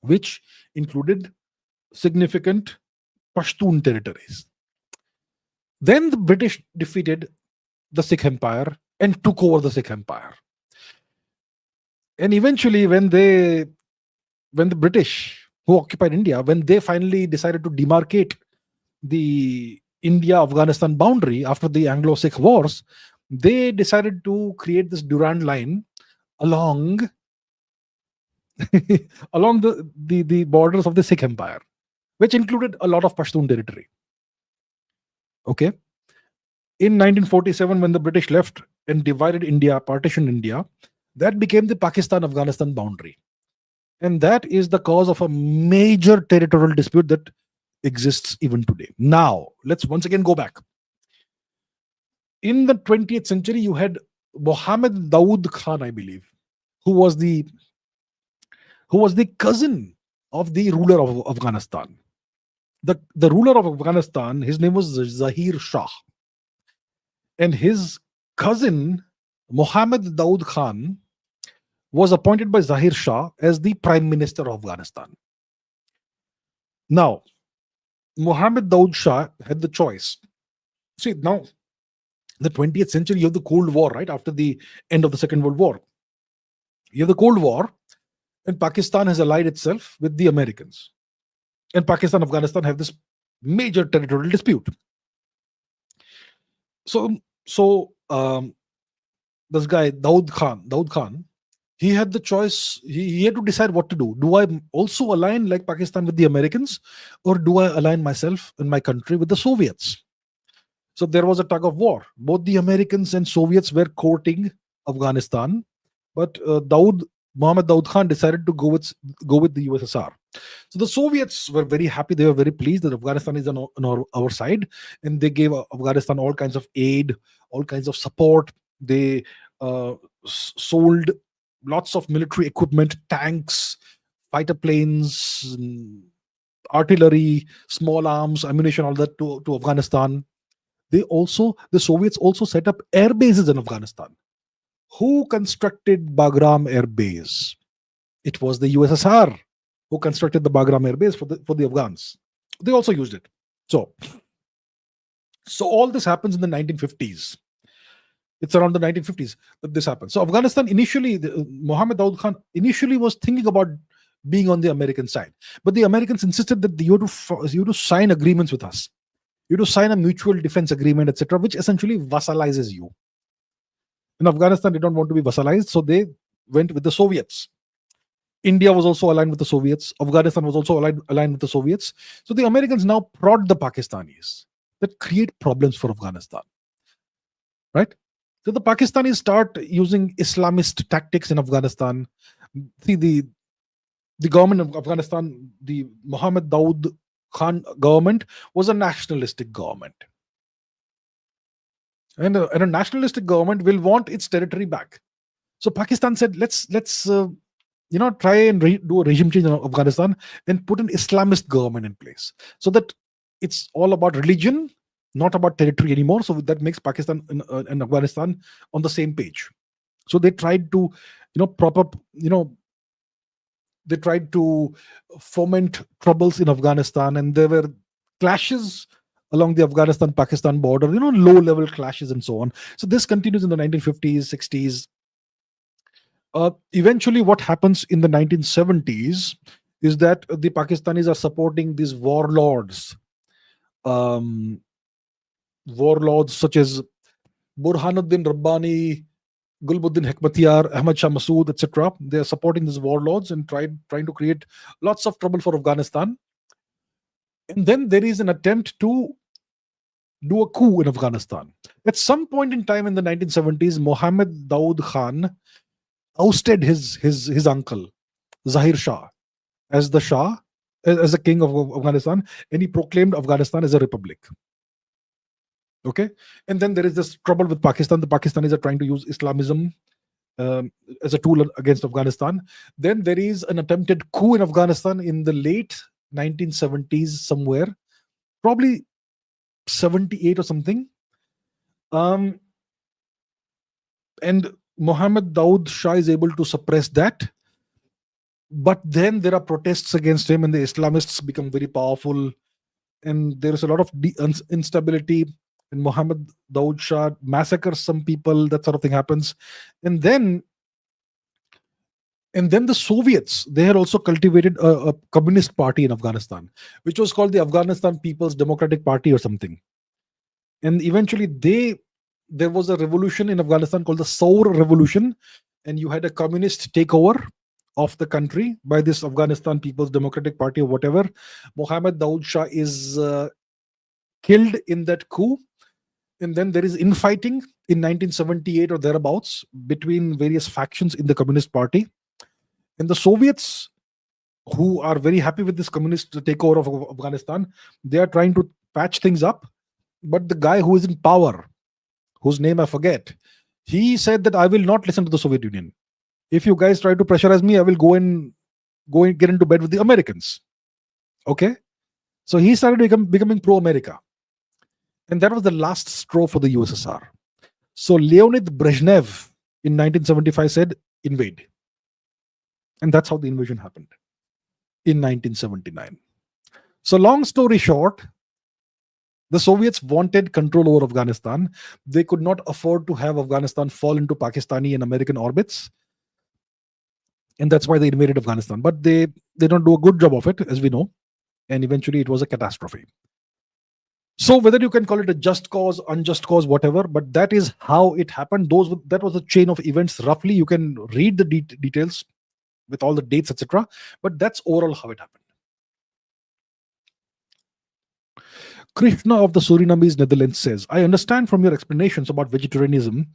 which included significant Pashtun territories. Then the British defeated the Sikh Empire and took over the Sikh Empire. And eventually, when the British who occupied India, when they finally decided to demarcate the India-Afghanistan boundary after the Anglo-Sikh wars, they decided to create this Durand line along along the borders of the Sikh Empire, which included a lot of Pashtun territory. Okay. In 1947, when the British left and divided India, partitioned India, that became the Pakistan-Afghanistan boundary. And that is the cause of a major territorial dispute that exists even today. Now, let's once again go back. In the 20th century, you had Mohammed Dawood Khan, I believe, who was the cousin of the ruler of Afghanistan. The ruler of Afghanistan, his name was Zahir Shah. And his cousin, Mohammed Dawood Khan, was appointed by Zahir Shah as the Prime Minister of Afghanistan. Now, Mohammed Dawood Shah had the choice. See, now, the 20th century, you have the Cold War, right? After the end of the Second World War. You have the Cold War, and Pakistan has allied itself with the Americans. And Pakistan and Afghanistan have this major territorial dispute. So this guy, Dawood Khan, he had the choice. He had to decide what to do. Do I also align like Pakistan with the Americans, or do I align myself and my country with the Soviets? So there was a tug of war. Both the Americans and Soviets were courting Afghanistan, but Mohammed Dawood Khan decided to go with the USSR. So the Soviets were very happy. They were very pleased that Afghanistan is on our side, and they gave Afghanistan all kinds of aid, all kinds of support. They sold lots of military equipment, tanks, fighter planes, artillery, small arms, ammunition, all that to Afghanistan. The Soviets also set up air bases in Afghanistan. Who constructed Bagram Air Base? It was the USSR who constructed the Bagram Air Base for the Afghans. They also used it. So all this happens in the 1950s. It's around the 1950s that this happens. So Afghanistan initially, Mohammed Dawood Khan initially was thinking about being on the American side, but the Americans insisted that you have to sign agreements with us. You have to sign a mutual defense agreement, etc., which essentially vassalizes you. In Afghanistan, they don't want to be vassalized, so they went with the Soviets. India was also aligned with the Soviets. Afghanistan was also aligned with the Soviets. So the Americans now prod the Pakistanis that create problems for Afghanistan. Right? So the Pakistanis start using Islamist tactics in Afghanistan. See, the government of Afghanistan, the Mohammed Dawood Khan government, was a nationalistic government. And a nationalistic government will want its territory back. So Pakistan said, let's try and do a regime change in Afghanistan and put an Islamist government in place, so that it's all about religion, not about territory anymore. So that makes Pakistan and Afghanistan on the same page. So they tried to, prop up, they tried to foment troubles in Afghanistan, and there were clashes along the Afghanistan-Pakistan border, low-level clashes and so on. So this continues in the 1950s, 60s. Eventually, what happens in the 1970s is that the Pakistanis are supporting these warlords such as Burhanuddin Rabbani, Gulbuddin Hekmatyar, Ahmad Shah Massoud, etc. They are supporting these warlords and trying to create lots of trouble for Afghanistan. And then there is an attempt to do a coup in Afghanistan. At some point in time in the 1970s, Mohammed Dawood Khan ousted his uncle, Zahir Shah, as the king of Afghanistan, and he proclaimed Afghanistan as a republic. Okay, and then there is this trouble with Pakistan. The Pakistanis are trying to use Islamism as a tool against Afghanistan. Then there is an attempted coup in Afghanistan in the late 1970s somewhere, probably 78 or something. And Muhammad Daud Shah is able to suppress that. But then there are protests against him, and the Islamists become very powerful, and there is a lot of instability. And Muhammad Daud Shah massacres some people. That sort of thing happens, and then the Soviets, they had also cultivated a communist party in Afghanistan, which was called the Afghanistan People's Democratic Party or something. And eventually there was a revolution in Afghanistan called the Saur Revolution, and you had a communist takeover of the country by this Afghanistan People's Democratic Party or whatever. Mohammed Daoud Shah is killed in that coup, and then there is infighting in 1978 or thereabouts between various factions in the Communist Party. And the Soviets, who are very happy with this communist takeover of Afghanistan, they are trying to patch things up. But the guy who is in power, whose name I forget, he said that I will not listen to the Soviet Union. If you guys try to pressurize me, I will go and get into bed with the Americans. Okay? So he started becoming pro-America. And that was the last straw for the USSR. So Leonid Brezhnev in 1975 said, invade. And that's how the invasion happened in 1979. So long story short, the Soviets wanted control over Afghanistan. They could not afford to have Afghanistan fall into Pakistani and American orbits. And that's why they invaded Afghanistan. But they don't do a good job of it, as we know. And eventually it was a catastrophe. So whether you can call it a just cause, unjust cause, whatever, but that is how it happened. That was a chain of events. Roughly, you can read the details with all the dates, etc. But that's overall how it happened. Krishna of the Surinamese Netherlands says, I understand from your explanations about vegetarianism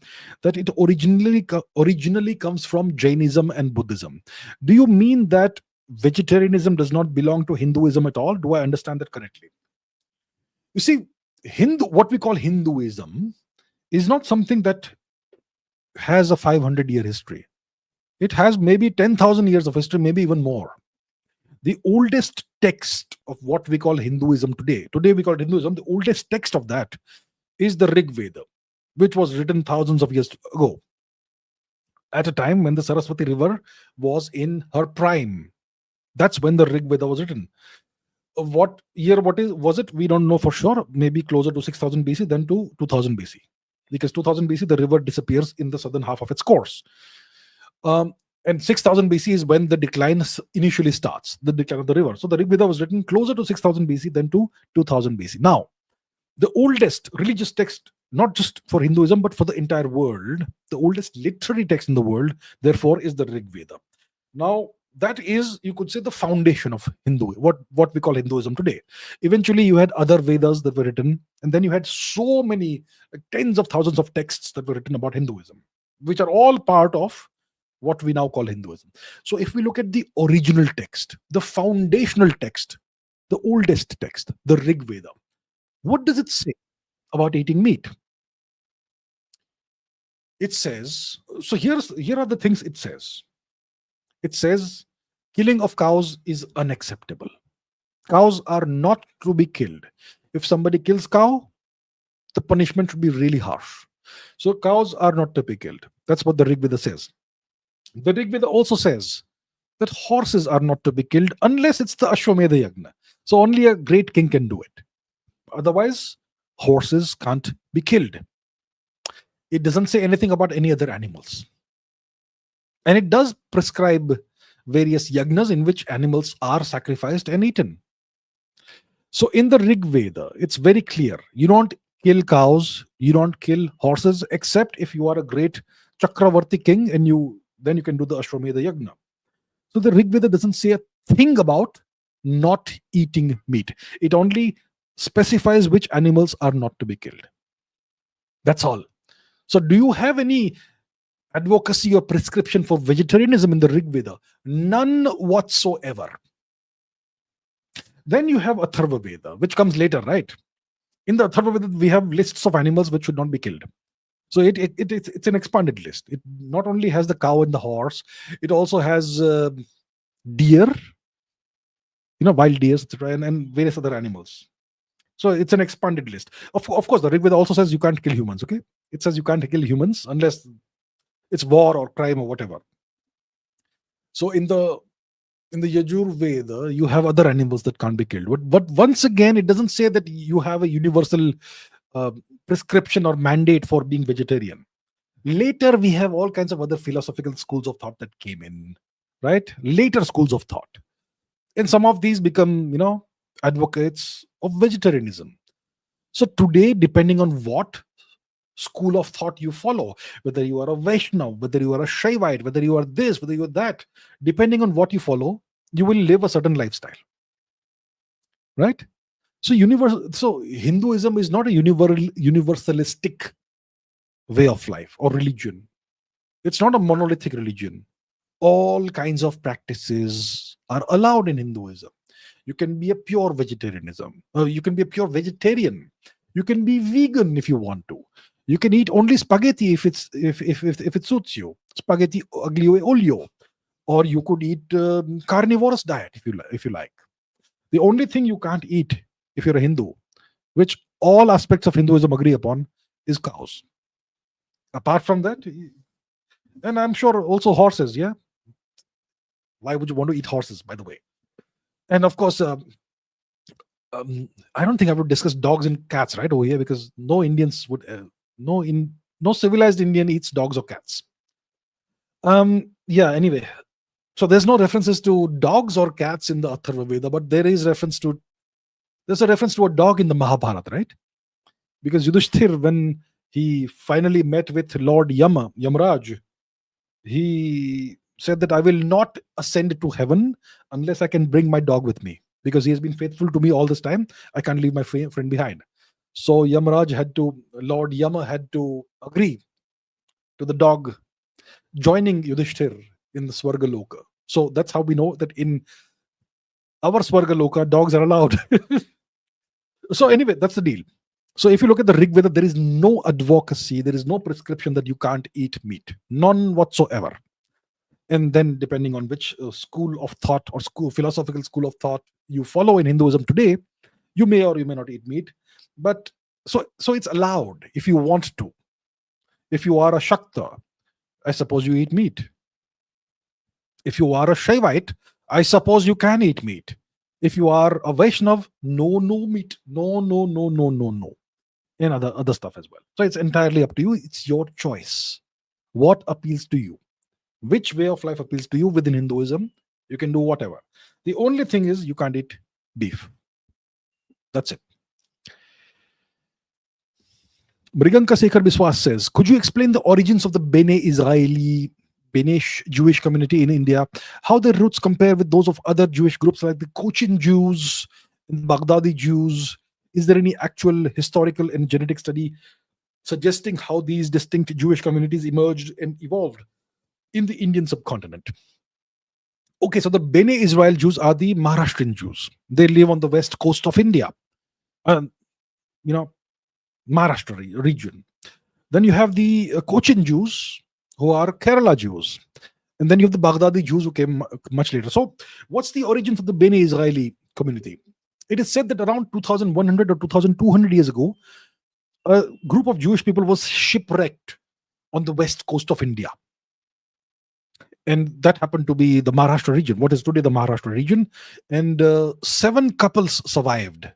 that it originally comes from Jainism and Buddhism. Do you mean that vegetarianism does not belong to Hinduism at all? Do I understand that correctly? You see, what we call Hinduism is not something that has a 500-year history. It has maybe 10,000 years of history, maybe even more. The oldest text of what we call Hinduism today we call it Hinduism, the oldest text of that is the Rig Veda, which was written thousands of years ago, at a time when the Saraswati River was in her prime. That's when the Rig Veda was written. What year was it? We don't know for sure. Maybe closer to 6000 BC than to 2000 BC. Because 2000 BC, the river disappears in the southern half of its course. And 6000 BC is when the decline initially starts, the decline of the river. So the Rig Veda was written closer to 6000 BC than to 2000 BC. Now, the oldest religious text, not just for Hinduism, but for the entire world, the oldest literary text in the world, therefore, is the Rig Veda. Now, that is, you could say, the foundation of Hindu, what we call Hinduism today. Eventually, you had other Vedas that were written, and then you had so many, tens of thousands of texts that were written about Hinduism, which are all part of what we now call Hinduism. So if we look at the original text, the foundational text, the oldest text, the Rig Veda, what does it say about eating meat? It says, so here are the things it says. It says, killing of cows is unacceptable. Cows are not to be killed. If somebody kills cow, the punishment should be really harsh. So cows are not to be killed. That's what the Rig Veda says. The Rig Veda also says that horses are not to be killed unless it's the Ashwamedha Yagna. So only a great king can do it. Otherwise, horses can't be killed. It doesn't say anything about any other animals. And it does prescribe various yagnas in which animals are sacrificed and eaten. So in the Rig Veda, it's very clear. You don't kill cows, you don't kill horses, except if you are a great Chakravarti king and then you can do the Ashwamedha Yagna. So the Rig Veda doesn't say a thing about not eating meat. It only specifies which animals are not to be killed. That's all. So do you have any advocacy or prescription for vegetarianism in the Rig Veda? None whatsoever. Then you have Atharva Veda, which comes later, right? In the Atharva Veda, we have lists of animals which should not be killed. So it's an expanded list. It not only has the cow and the horse, it also has deer, wild deer, etc., and various other animals. So it's an expanded list. Of course, the Rig Veda also says you can't kill humans. Okay, it says you can't kill humans unless It's war or crime or whatever. So in the Yajur you have other animals that can't be killed. But once again, it doesn't say that you have a universal uh, prescription or mandate for being vegetarian. Later, we have all kinds of other philosophical schools of thought that came in, right? Later schools of thought. And some of these become, advocates of vegetarianism. So today, depending on what school of thought you follow, whether you are a Vaishnav, whether you are a Shaivite, whether you are this, whether you are that, depending on what you follow, you will live a certain lifestyle, right? So Hinduism is not a universalistic way of life or religion. It's not a monolithic religion. All kinds of practices are allowed in Hinduism. You can be a pure vegetarianism. You can be a pure vegetarian. You can be vegan if you want to. You can eat only spaghetti if it suits you. Spaghetti aglio e olio, or you could eat carnivorous diet if you like. The only thing you can't eat if you're a Hindu, which all aspects of Hinduism agree upon, is cows. Apart from that, and I'm sure also horses. Yeah, why would you want to eat horses, by the way? And of course, I don't think I would discuss dogs and cats right over here, because no Indians would, no civilized Indian eats dogs or cats. Yeah. Anyway, so there's no references to dogs or cats in the Atharva Veda, but there's a reference to a dog in the Mahabharata, right? Because Yudhishthir, when he finally met with Lord Yamraj, he said that I will not ascend to heaven unless I can bring my dog with me, because he has been faithful to me all this time. I can't leave my friend behind. So Lord Yama had to agree to the dog joining Yudhishthir in the Swargaloka. So that's how we know that in our Swargaloka, dogs are allowed. So anyway, that's the deal. So if you look at the Rig Veda, there is no advocacy, there is no prescription that you can't eat meat, none whatsoever. And then depending on which school of thought or philosophical school of thought you follow in Hinduism today, you may or you may not eat meat. But so it's allowed if you want to. If you are a Shakta, I suppose you eat meat. If you are a Shaivite, I suppose you can eat meat. If you are a Vaishnav, no meat, no, and other stuff as well. So it's entirely up to you. It's your choice. What appeals to you? Which way of life appeals to you within Hinduism? You can do whatever. The only thing is you can't eat beef. That's it. Mriganka Sekhar Biswas says, could you explain the origins of the Bene Jewish community in India, how their roots compare with those of other Jewish groups like the Cochin Jews and the Baghdadi Jews? Is there any actual historical and genetic study suggesting how these distinct Jewish communities emerged and evolved in the Indian subcontinent? Okay, so the Bene Israel Jews are the Maharashtrian Jews. They live on the west coast of India, Maharashtra region. Then you have the Cochin Jews, who are Kerala Jews. And then you have the Baghdadi Jews, who came much later. So what's the origins of the Bene Israeli community? It is said that around 2100 or 2200 years ago, a group of Jewish people was shipwrecked on the west coast of India. And that happened to be the Maharashtra region, what is today the Maharashtra region. And 7 couples survived.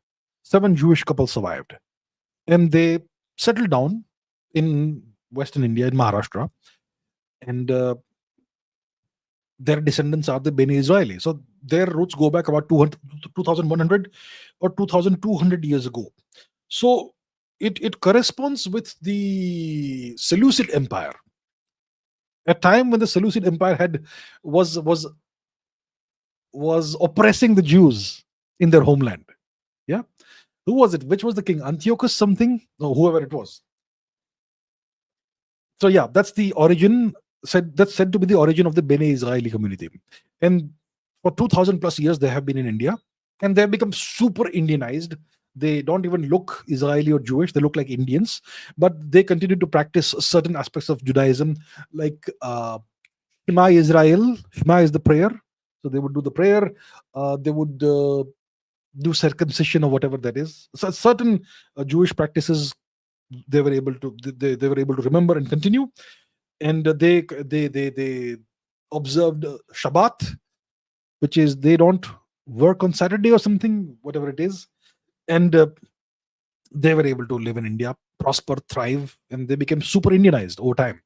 7 Jewish couples survived. And they settled down in Western India, in Maharashtra. And their descendants are the Bene Israeli. So their roots go back about 2100 or 2200 years ago. So it corresponds with the Seleucid Empire. A time when the Seleucid Empire was oppressing the Jews in their homeland. Yeah. Who was it? Which was the king? Antiochus something? No, whoever it was. So yeah, that's the origin. That's said to be the origin of the Bene Israeli community. And for 2000 plus years, they have been in India, and they have become super Indianized. They don't even look Israeli or Jewish. They look like Indians, but they continue to practice certain aspects of Judaism, like Shema Israel. Shema is the prayer. So they would do the prayer. They would do circumcision or whatever that is. So certain Jewish practices they were able to remember and continue. and they observed Shabbat, which is they don't work on Saturday or something, whatever it is, and they were able to live in India, prosper, thrive, and they became super Indianized over time.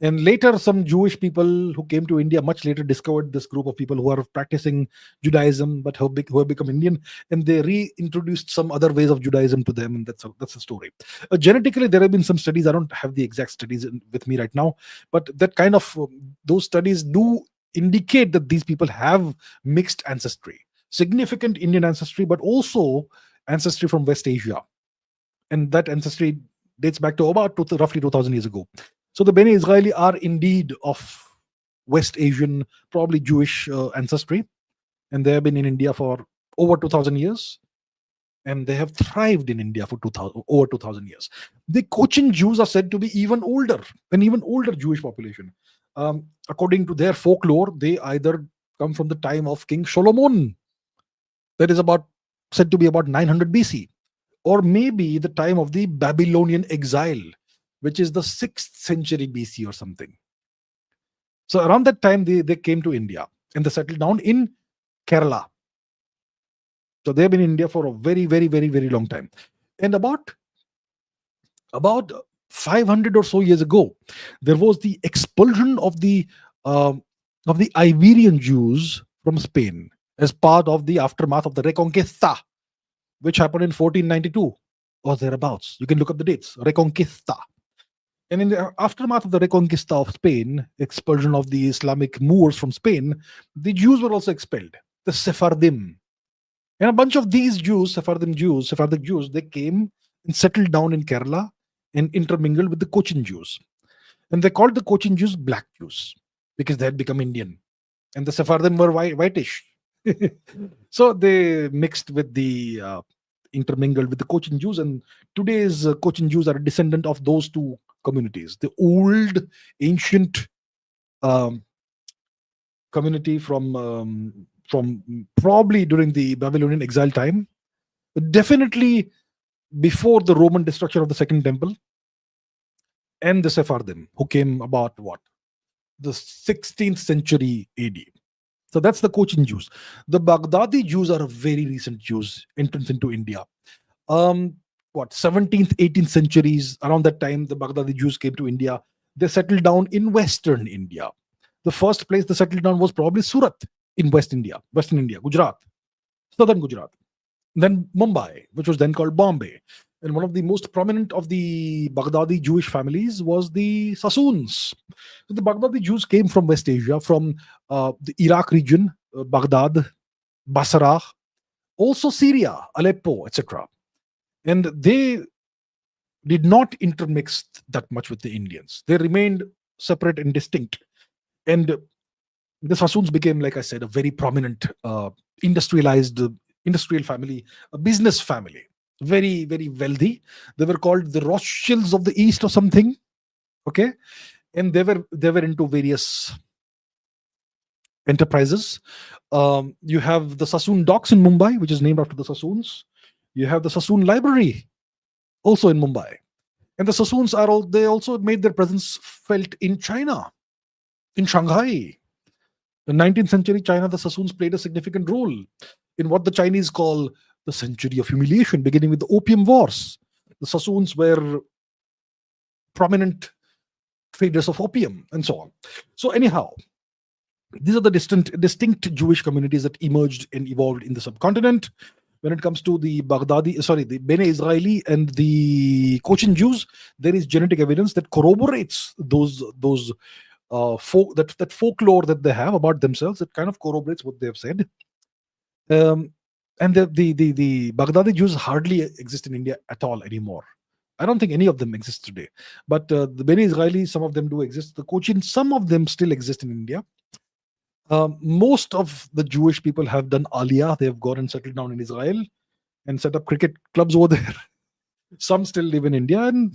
And later, some Jewish people who came to India much later discovered this group of people who are practicing Judaism but who have become Indian, and they reintroduced some other ways of Judaism to them, and that's a story. Genetically, there have been some studies. I don't have the exact studies with me right now, but that kind of those studies do indicate that these people have mixed ancestry, significant Indian ancestry, but also ancestry from West Asia, and that ancestry dates back to about roughly 2,000 years ago. So the Bene Israeli are indeed of West Asian, probably Jewish ancestry, and they have been in India for over 2,000 years, and they have thrived in India for over 2,000 years. The Cochin Jews are said to be an even older Jewish population. According to their folklore, they either come from the time of King Solomon, that is about said to be about 900 BC, or maybe the time of the Babylonian exile, which is the 6th century BC or something. So around that time, they came to India and they settled down in Kerala. So they've been in India for a very, very, very, very long time. And about 500 or so years ago, there was the expulsion of the Iberian Jews from Spain as part of the aftermath of the Reconquista, which happened in 1492 or thereabouts. You can look up the dates. Reconquista. And in the aftermath of the Reconquista of Spain, expulsion of the Islamic Moors from Spain, the Jews were also expelled, the Sephardim. And a bunch of these Jews, Sephardic Jews, they came and settled down in Kerala and intermingled with the Cochin Jews. And they called the Cochin Jews black Jews because they had become Indian. And the Sephardim were whitish. So they mixed with intermingled with the Cochin Jews. And today's Cochin Jews are a descendant of those two communities. The old, ancient community from probably during the Babylonian exile time, definitely before the Roman destruction of the Second Temple, and the Sephardim, who came about the 16th century AD. So that's the Cochin Jews. The Baghdadi Jews are a very recent Jews entrance into India. 17th, 18th centuries, around that time, the Baghdadi Jews came to India. They settled down in Western India. The first place they settled down was probably Surat in Western India, Gujarat, southern Gujarat. Then Mumbai, which was then called Bombay. And one of the most prominent of the Baghdadi Jewish families was the Sassoons. So the Baghdadi Jews came from West Asia, from the Iraq region, Baghdad, Basra, also Syria, Aleppo, etc. And they did not intermix that much with the Indians. They remained separate and distinct. And the Sassoons became, like I said, a very prominent industrial family, a business family, very, very wealthy. They were called the Rothschilds of the East or something. Okay. And they were into various enterprises. You have the Sassoon Docks in Mumbai, which is named after the Sassoons. You have the Sassoon Library, also in Mumbai. And the Sassoons they also made their presence felt in China, in Shanghai. In 19th century China, the Sassoons played a significant role in what the Chinese call the century of humiliation, beginning with the Opium Wars. The Sassoons were prominent traders of opium and so on. So anyhow, these are the distinct Jewish communities that emerged and evolved in the subcontinent. When it comes to the the Bene Israeli and the Cochin Jews, there is genetic evidence that corroborates those that folklore that they have about themselves. It kind of corroborates what they have said. And the Baghdadi Jews hardly exist in India at all anymore. I don't think any of them exist today. But the Bene Israeli, some of them do exist. The Cochin, some of them still exist in India. Most of the Jewish people have done aliyah. They have gone and settled down in Israel and set up cricket clubs over there. Some still live in India. And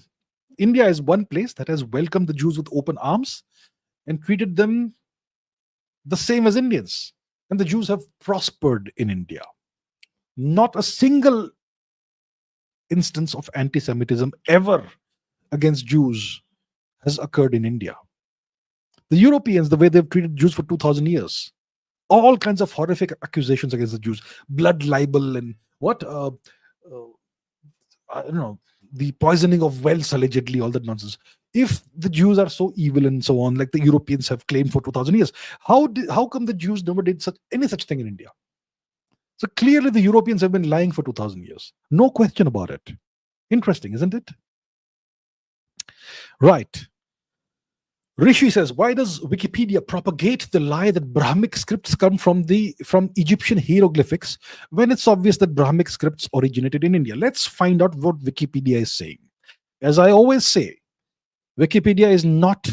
India is one place that has welcomed the Jews with open arms and treated them the same as Indians. And the Jews have prospered in India. Not a single instance of anti-Semitism ever against Jews has occurred in India. The Europeans, the way they've treated Jews for 2,000 years, all kinds of horrific accusations against the Jews, blood libel and what, I don't know, the poisoning of wells allegedly, all that nonsense. If the Jews are so evil and so on, like the Europeans have claimed for 2,000 years, how come the Jews never did any such thing in India? So clearly the Europeans have been lying for 2,000 years. No question about it. Interesting, isn't it? Right. Rishi says, why does Wikipedia propagate the lie that Brahmic scripts come from Egyptian hieroglyphics when it's obvious that Brahmic scripts originated in India? Let's find out what Wikipedia is saying. As I always say, Wikipedia is not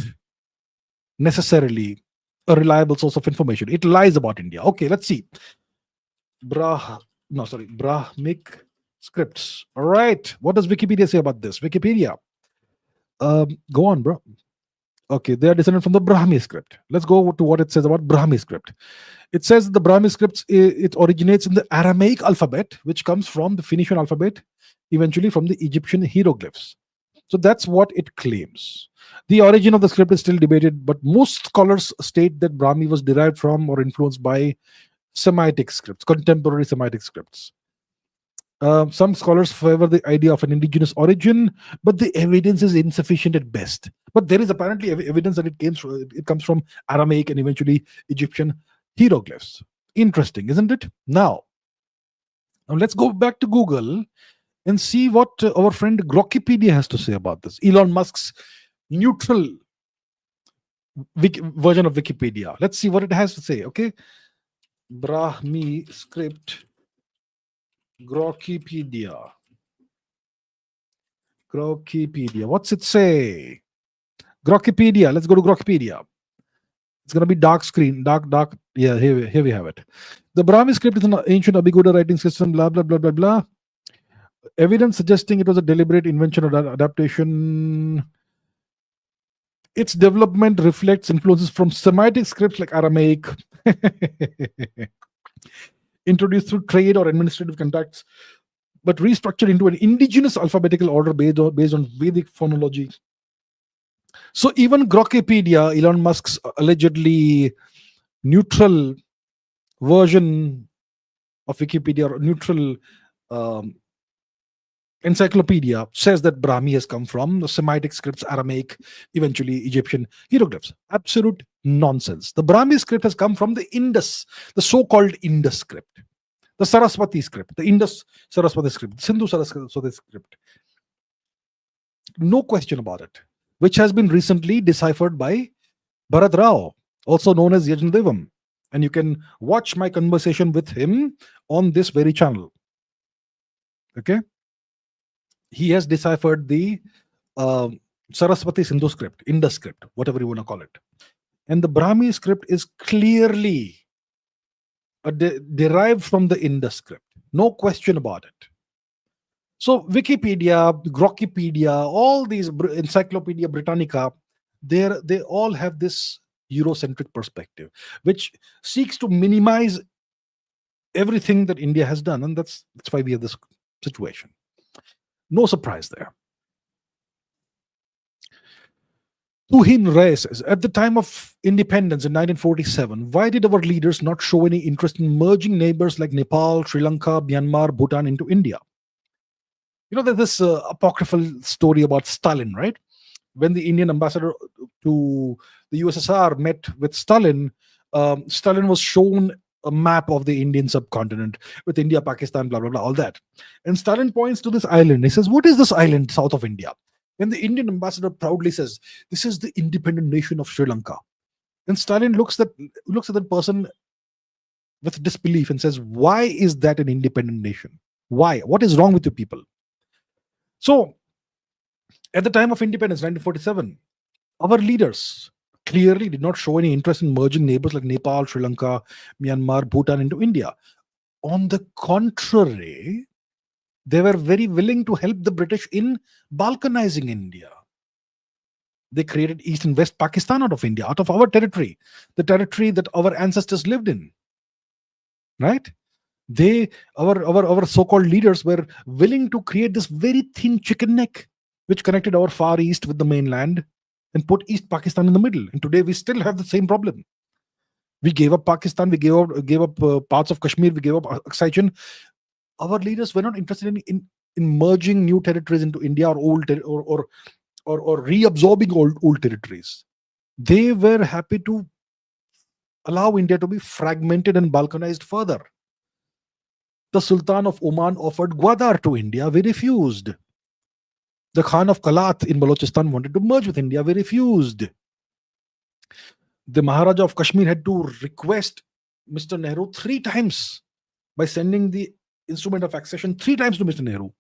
necessarily a reliable source of information. It lies about India. Okay, let's see. Brahmic scripts. All right. What does Wikipedia say about this? Wikipedia. Go on, bro. Okay, they are descended from the Brahmi script. Let's go to what it says about Brahmi script. It says the Brahmi scripts, it originates in the Aramaic alphabet, which comes from the Phoenician alphabet, eventually from the Egyptian hieroglyphs. So that's what it claims. The origin of the script is still debated, but most scholars state that Brahmi was derived from or influenced by Semitic scripts, contemporary Semitic scripts. Some scholars favor the idea of an indigenous origin, but the evidence is insufficient at best. But there is apparently evidence that it comes from Aramaic and eventually Egyptian hieroglyphs. Interesting, isn't it? Now let's go back to Google and see what our friend Grokkipedia has to say about this. Elon Musk's neutral version of Wikipedia. Let's see what it has to say. Okay, Brahmi script. Grokkipedia. What's it say? Grokkipedia. Let's go to Grokkipedia. It's gonna be dark screen, dark. Yeah, here we have it. The Brahmi script is an ancient Abhigudha writing system. Blah blah blah blah blah. Evidence suggesting it was a deliberate invention or adaptation. Its development reflects influences from Semitic scripts like Aramaic. Introduced through trade or administrative contacts, but restructured into an indigenous alphabetical order based on Vedic phonology. So even Grokkipedia, Elon Musk's allegedly neutral version of Wikipedia, or neutral encyclopedia, says that Brahmi has come from the Semitic scripts, Aramaic, eventually Egyptian hieroglyphs. Absolute nonsense. The Brahmi script has come from the Indus, the so-called Indus script, the Saraswati script, the Indus Saraswati script, Sindhu Saraswati script. No question about it, which has been recently deciphered by Bharat Rao, also known as Yajnadevam. And you can watch my conversation with him on this very channel. Okay? He has deciphered the Saraswati Sindhu script, Indus script, whatever you want to call it. And the Brahmi script is clearly derived from the Indus script. No question about it. So Wikipedia, Grokkipedia, all these Encyclopedia Britannica, they all have this Eurocentric perspective, which seeks to minimize everything that India has done. And that's why we have this situation. No surprise there. Tuhin Ray says, at the time of independence in 1947, why did our leaders not show any interest in merging neighbors like Nepal, Sri Lanka, Myanmar, Bhutan into India? You know, there's this apocryphal story about Stalin, right? When the Indian ambassador to the USSR met with Stalin, Stalin was shown a map of the Indian subcontinent with India, Pakistan, blah, blah, blah, all that. And Stalin points to this island. He says, what is this island south of India? And the Indian ambassador proudly says, this is the independent nation of Sri Lanka. And Stalin looks at that person with disbelief and says, why is that an independent nation? Why? What is wrong with you people? So, at the time of independence, 1947, our leaders clearly did not show any interest in merging neighbors like Nepal, Sri Lanka, Myanmar, Bhutan into India. On the contrary, they were very willing to help the British in balkanizing India. They created East and West Pakistan out of India, out of our territory, the territory that our ancestors lived in. Right? Our so-called leaders were willing to create this very thin chicken neck, which connected our Far East with the mainland. and put East Pakistan in the middle. And today we still have the same problem. We gave up Pakistan, we gave up parts of Kashmir, we gave up Oxygen. Our leaders were not interested in merging new territories into India, or or reabsorbing old territories. They were happy to allow India to be fragmented and balkanized further. The Sultan of Oman offered Gwadar to India. We refused. The Khan of Kalat in Balochistan wanted to merge with India. We refused. The Maharaja of Kashmir had to request Mr. Nehru 3 times by sending the instrument of accession 3 times to Mr. Nehru.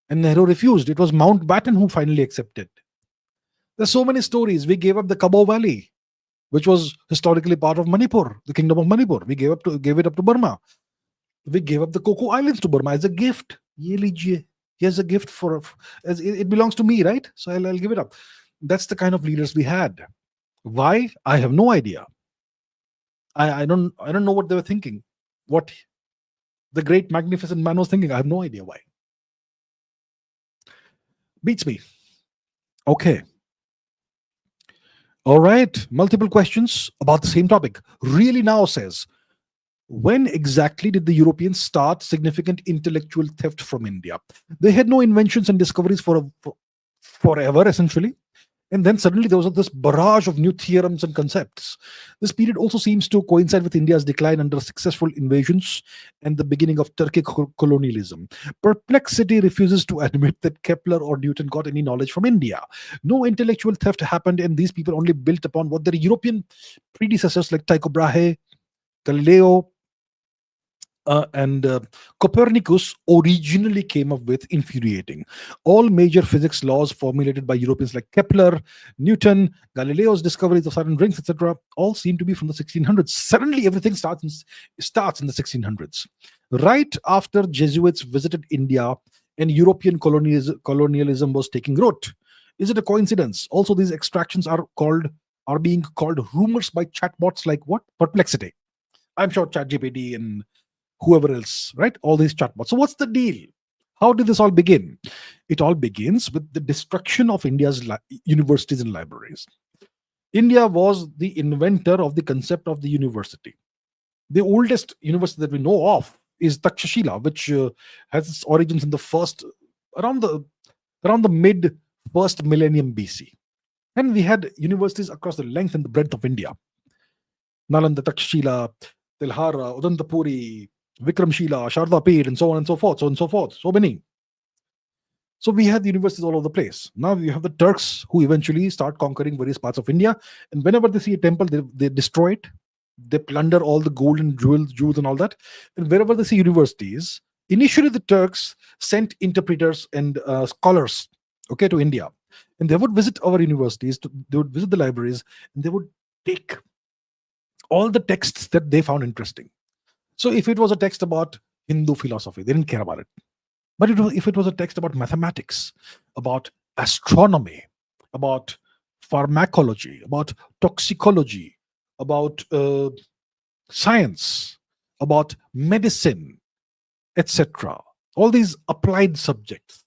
And Nehru refused. It was Mountbatten who finally accepted. There's so many stories. We gave up the Kabo Valley, which was historically part of Manipur, the kingdom of Manipur. We gave it up to Burma. We gave up the Coco Islands to Burma as a gift. Ye lijiye. Here's a gift as it belongs to me, right? So I'll give it up. That's the kind of leaders we had. Why? I have no idea. I don't know what they were thinking. What the great magnificent man was thinking. I have no idea why. Beats me. Okay. All right. Multiple questions about the same topic. Really now says, when exactly did the Europeans start significant intellectual theft from India? They had no inventions and discoveries forever, essentially. And then suddenly there was this barrage of new theorems and concepts. This period also seems to coincide with India's decline under successful invasions and the beginning of Turkic colonialism. Perplexity refuses to admit that Kepler or Newton got any knowledge from India. No intellectual theft happened, and these people only built upon what their European predecessors like Tycho Brahe, Galileo, and Copernicus originally came up with. Infuriating. All major physics laws formulated by Europeans like Kepler, Newton, Galileo's discoveries of certain rings, etc., all seem to be from the 1600s. Suddenly, everything starts in the 1600s. Right after Jesuits visited India and European colonialism was taking root. Is it a coincidence? Also, these extractions are being called rumors by chatbots like what? Perplexity. I'm sure ChatGPT and whoever else, right? All these chatbots. So what's the deal? How did this all begin? It all begins with the destruction of India's universities and libraries. India was the inventor of the concept of the university. The oldest university that we know of is Takshashila, which has its origins in the around the mid first millennium BC. And we had universities across the length and the breadth of India. Nalanda, Takshashila, Tilhara, Udantapuri, Vikramshila, Shardapet, and so on and so forth, so many. So we had the universities all over the place. Now you have the Turks who eventually start conquering various parts of India, and whenever they see a temple, they destroy it. They plunder all the gold and jewels and all that. And wherever they see universities, initially the Turks sent interpreters and scholars, okay, to India, and they would visit our universities. They would visit the libraries, and they would take all the texts that they found interesting. So if it was a text about Hindu philosophy, they didn't care about it. But if it was a text about mathematics, about astronomy, about pharmacology, about toxicology, about science, about medicine, etc., all these applied subjects,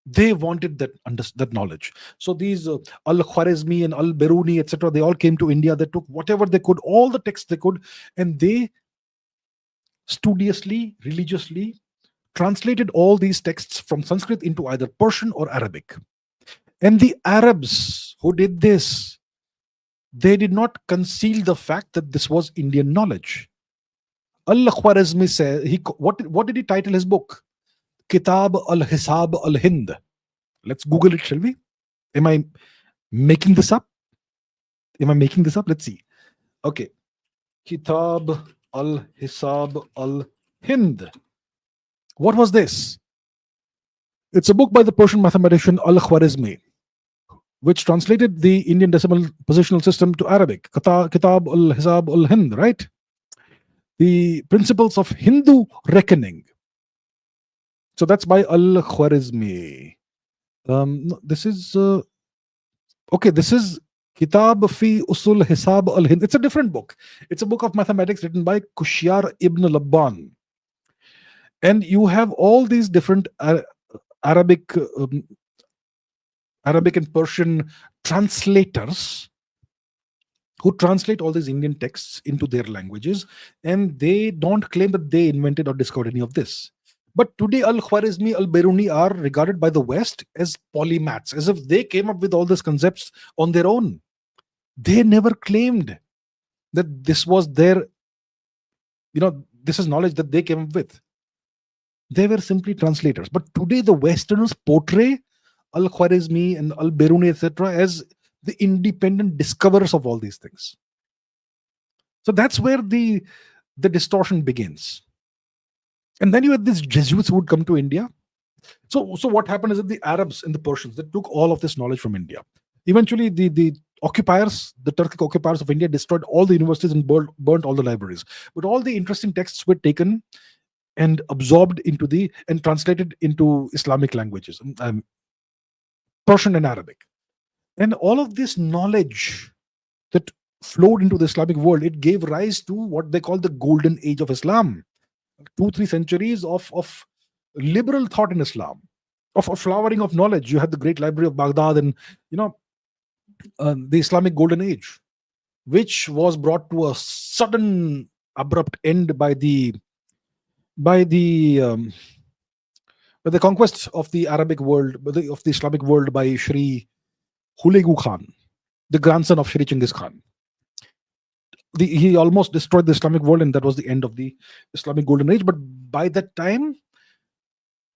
they wanted that knowledge. So these Al-Khwarizmi and Al-Biruni, etc., they all came to India. They took whatever they could, all the texts they could, and they studiously, religiously translated all these texts from Sanskrit into either Persian or Arabic. And the Arabs who did this, they did not conceal the fact that this was Indian knowledge. Al-Khwarizmi said, what did he title his book? Kitab al-Hisab al-Hind. Let's Google it, shall we? Am I making this up? Let's see. Okay. Kitab al-Hisab al-Hind. What was this? It's a book by the Persian mathematician Al-Khwarizmi, which translated the Indian decimal positional system to Arabic. Kitab al-Hisab al-Hind, right? The principles of Hindu reckoning. So that's by Al-Khwarizmi. This is Kitab fi Usul Hisab al-Hind. It's a different book. It's a book of mathematics written by Kushyar ibn Labban. And you have all these different Arabic Arabic and Persian translators who translate all these Indian texts into their languages, and they don't claim that they invented or discovered any of this. But today, Al Khwarizmi, Al Biruni are regarded by the West as polymaths, as if they came up with all these concepts on their own. They never claimed that this was their, this is knowledge that they came up with. They were simply translators. But today, the Westerners portray Al Khwarizmi and Al Biruni, etc., as the independent discoverers of all these things. So that's where the distortion begins. And then you had these Jesuits who would come to India. So what happened is that the Arabs and the Persians, they took all of this knowledge from India. Eventually, the occupiers, the Turkic occupiers of India, destroyed all the universities and burnt all the libraries. But all the interesting texts were taken and absorbed and translated into Islamic languages, Persian and Arabic. And all of this knowledge that flowed into the Islamic world, it gave rise to what they call the golden age of Islam. 2-3 centuries of liberal thought in Islam, of a flowering of knowledge. You had the great library of Baghdad, and the Islamic golden age, which was brought to a sudden abrupt end by the conquest of the Arabic world, of the Islamic world, by Shri Hulegu Khan, the grandson of Shri Chinggis Khan. He almost destroyed the Islamic world, and that was the end of the Islamic golden age. But by that time,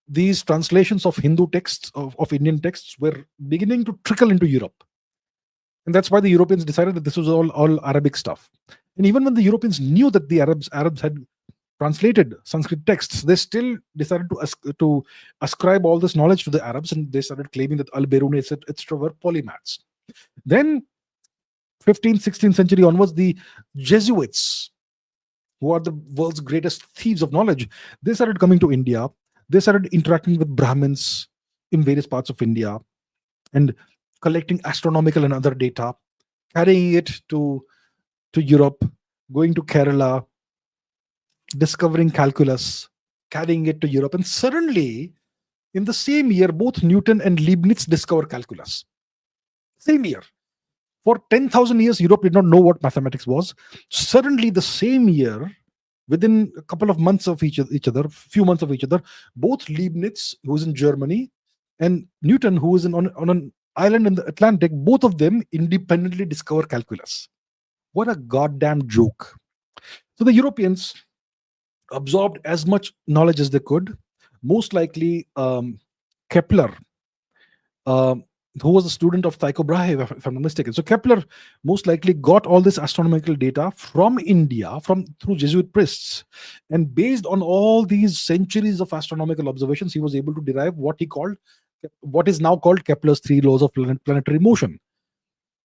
these translations of Hindu texts, of Indian texts, were beginning to trickle into Europe. And that's why the Europeans decided that this was all Arabic stuff. And even when the Europeans knew that the Arabs had translated Sanskrit texts, they still decided to ascribe all this knowledge to the Arabs, and they started claiming that Al-Biruni, etc., were polymaths. Then 15th, 16th century onwards, the Jesuits, who are the world's greatest thieves of knowledge, they started coming to India. They started interacting with Brahmins in various parts of India and collecting astronomical and other data, carrying it to Europe, going to Kerala, discovering calculus, carrying it to Europe. And suddenly, in the same year, both Newton and Leibniz discovered calculus. Same year. For 10,000 years, Europe did not know what mathematics was. Suddenly, the same year, within a couple of months of each other, few months of each other, both Leibniz, who is in Germany, and Newton, who is on an island in the Atlantic, both of them independently discover calculus. What a goddamn joke. So the Europeans absorbed as much knowledge as they could. Most likely, Kepler, who was a student of Tycho Brahe, if I'm not mistaken. So Kepler most likely got all this astronomical data from India, through Jesuit priests, and based on all these centuries of astronomical observations, he was able to derive what is now called Kepler's 3 laws of planetary motion.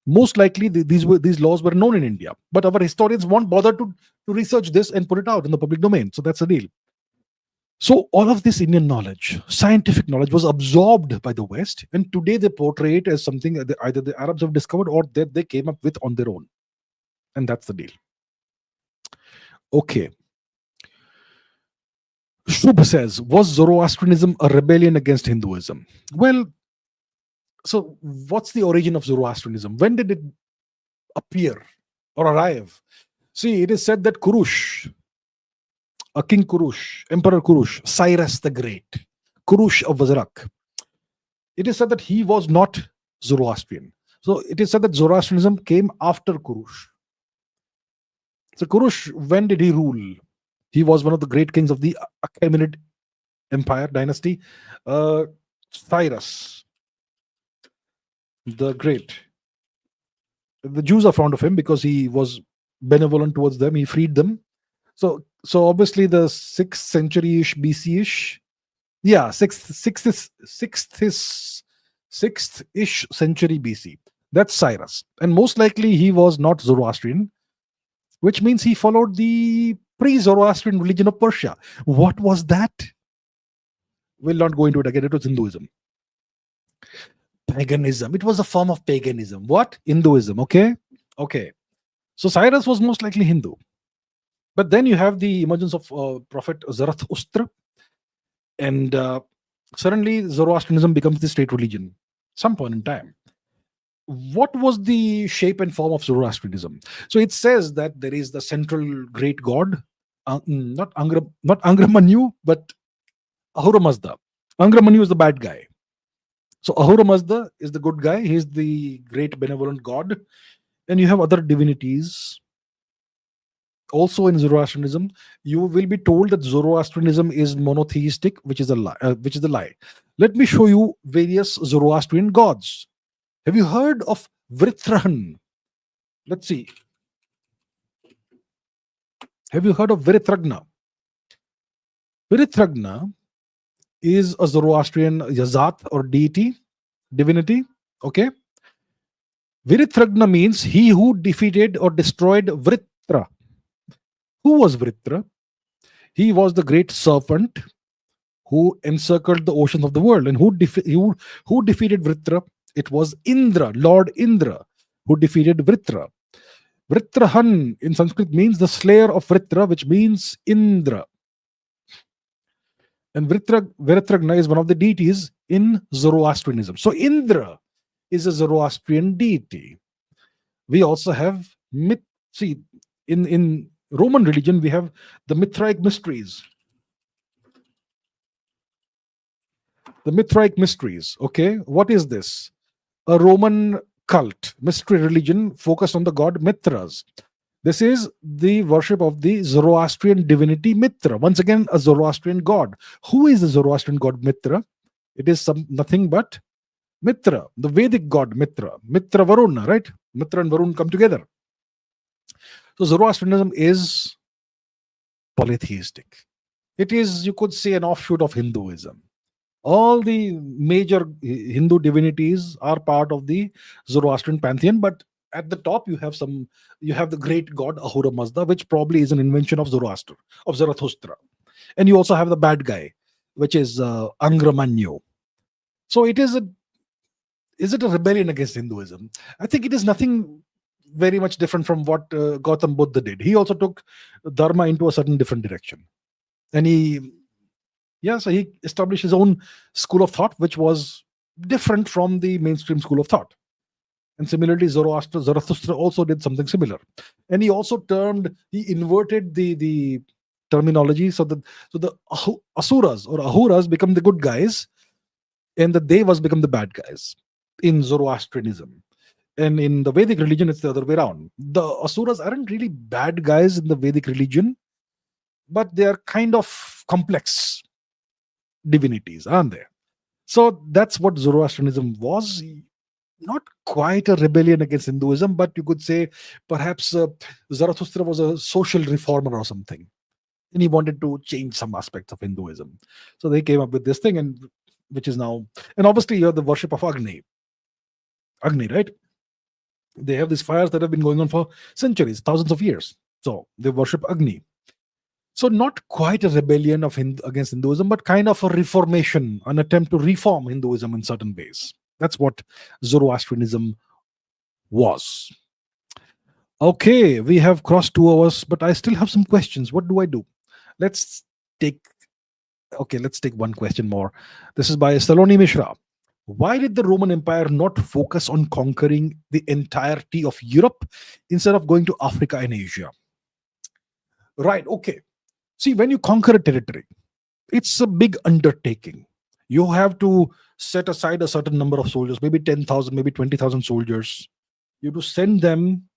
Most likely, these laws were known in India, but our historians won't bother to research this and put it out in the public domain. So that's the deal. So all of this Indian knowledge, scientific knowledge, was absorbed by the West, and today they portray it as something that either the Arabs have discovered or that they came up with on their own. And that's the deal. Okay. Shubh says, was Zoroastrianism a rebellion against Hinduism? Well, so what's the origin of Zoroastrianism? When did it appear or arrive? See, it is said that Kurush, King Kurush, Emperor Kurush, Cyrus the Great, Kurush of Vazarak, it is said that he was not Zoroastrian. So it is said that Zoroastrianism came after Kurush. So Kurush, when did he rule? He was one of the great kings of the Achaemenid Empire dynasty. Cyrus the Great. The Jews are fond of him because he was benevolent towards them. He freed them. So obviously the 6th century-ish BC-ish, yeah, 6th-ish century BC. That's Cyrus. And most likely he was not Zoroastrian, which means he followed the pre-Zoroastrian religion of Persia. What was that? We'll not go into it again. It was Hinduism. Paganism. It was a form of paganism. What? Hinduism. Okay. So Cyrus was most likely Hindu. But then you have the emergence of Prophet Zarathustra, and suddenly Zoroastrianism becomes the state religion. some point in time. What was the shape and form of Zoroastrianism? So it says that there is the central great god, not Angra Manyu, but Ahura Mazda. Angra Manyu is the bad guy. So Ahura Mazda is the good guy. He's the great benevolent god. And you have other divinities. Also in Zoroastrianism, you will be told that Zoroastrianism is monotheistic, which is a lie. Let me show you various Zoroastrian gods. Have you heard of Vritrahan? Let's see. Have you heard of Vritragna? Vritragna is a Zoroastrian yazat or divinity. Okay. Vritragna means he who defeated or destroyed Vritra. Who was Vritra? He was the great serpent who encircled the oceans of the world. And who defeated Vritra? It was Indra, Lord Indra, who defeated Vritra. Vritrahan in Sanskrit means the slayer of Vritra, which means Indra. And Vritragna is one of the deities in Zoroastrianism. So Indra is a Zoroastrian deity. We also have in Roman religion, we have the Mithraic mysteries. The Mithraic mysteries. Okay, what is this? A Roman cult, mystery religion focused on the god Mithras. This is the worship of the Zoroastrian divinity Mithra. Once again, a Zoroastrian god. Who is the Zoroastrian god Mithra? It is nothing but Mithra, the Vedic god Mithra. Mithra Varuna, right? Mithra and Varun come together. So Zoroastrianism is polytheistic. It is, you could say, an offshoot of Hinduism. All the major Hindu divinities are part of the Zoroastrian pantheon, but at the top you have the great god Ahura Mazda, which probably is an invention of Zarathustra. And you also have the bad guy, which is Angra Manyu. So is it a rebellion against Hinduism? I think it is nothing very much different from what Gautam Buddha did. He also took Dharma into a certain different direction. And he established his own school of thought, which was different from the mainstream school of thought. And similarly, Zarathustra also did something similar. And he also inverted the terminology so the Asuras or Ahuras become the good guys and the Devas become the bad guys in Zoroastrianism. And in the Vedic religion, it's the other way around. The Asuras aren't really bad guys in the Vedic religion, but they are kind of complex divinities, aren't they? So that's what Zoroastrianism was. Not quite a rebellion against Hinduism, but you could say perhaps Zarathustra was a social reformer or something. And he wanted to change some aspects of Hinduism. So they came up with this thing, and which is now, and obviously you have the worship of Agni, right? They have these fires that have been going on for centuries, thousands of years. So they worship Agni. So not quite a rebellion against Hinduism, but kind of a reformation, an attempt to reform Hinduism in certain ways. That's what Zoroastrianism was. Okay, we have crossed 2 hours, but I still have some questions. What do I do? Let's take one question more. This is by Saloni Mishra. Why did the Roman Empire not focus on conquering the entirety of Europe instead of going to Africa and Asia? Right, okay. See, when you conquer a territory, it's a big undertaking. You have to set aside a certain number of soldiers, maybe 10,000, maybe 20,000 soldiers. You have to send them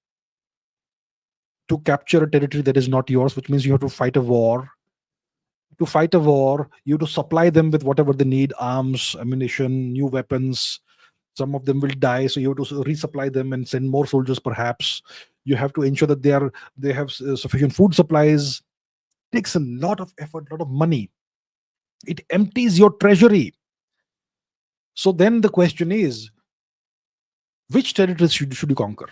to capture a territory that is not yours, which means you have to fight a war. To fight a war, you have to supply them with whatever they need, arms, ammunition, new weapons. Some of them will die, so you have to resupply them and send more soldiers perhaps. You have to ensure that they have sufficient food supplies. It takes a lot of effort, a lot of money. It empties your treasury. So then the question is, which territories should you conquer?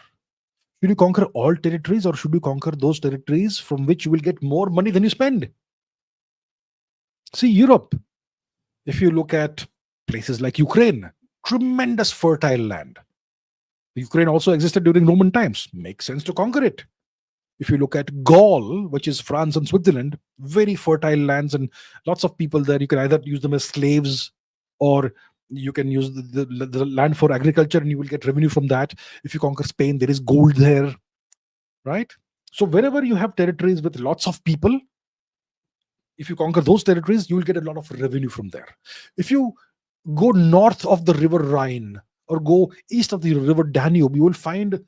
Should you conquer all territories, or should you conquer those territories from which you will get more money than you spend? See, Europe, if you look at places like Ukraine, tremendous fertile land. Ukraine also existed during Roman times. Makes sense to conquer it. If you look at Gaul, which is France and Switzerland, very fertile lands and lots of people there. You can either use them as slaves or You can use the land for agriculture and you will get revenue from that. If you conquer Spain, there is gold there, right? So wherever you have territories with lots of people, if you conquer those territories, you will get a lot of revenue from there. If you go north of the river Rhine or go east of the river Danube, you will find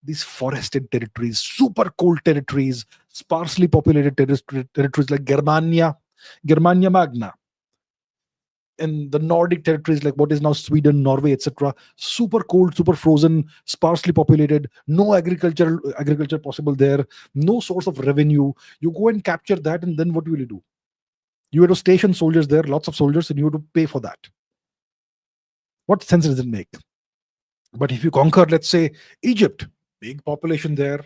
these forested territories, super cold territories, sparsely populated territories like Germania Magna, and the Nordic territories like what is now Sweden, Norway, etc. Super cold, super frozen, sparsely populated, no agriculture possible there, no source of revenue. You go and capture that, and then what will you do? You have to station soldiers there, lots of soldiers, and you have to pay for that. What sense does it make? But if you conquer, let's say, Egypt, big population there,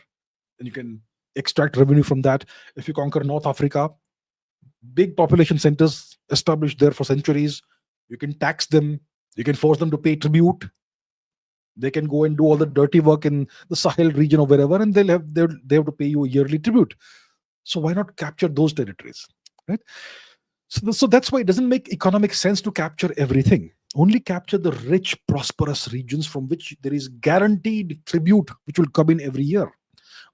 and you can extract revenue from that. If you conquer North Africa, big population centers established there for centuries, you can tax them, you can force them to pay tribute. They can go and do all the dirty work in the Sahel region or wherever, and they have to pay you a yearly tribute. So why not capture those territories, right? So that's why it doesn't make economic sense to capture everything. Only capture the rich, prosperous regions from which there is guaranteed tribute, which will come in every year,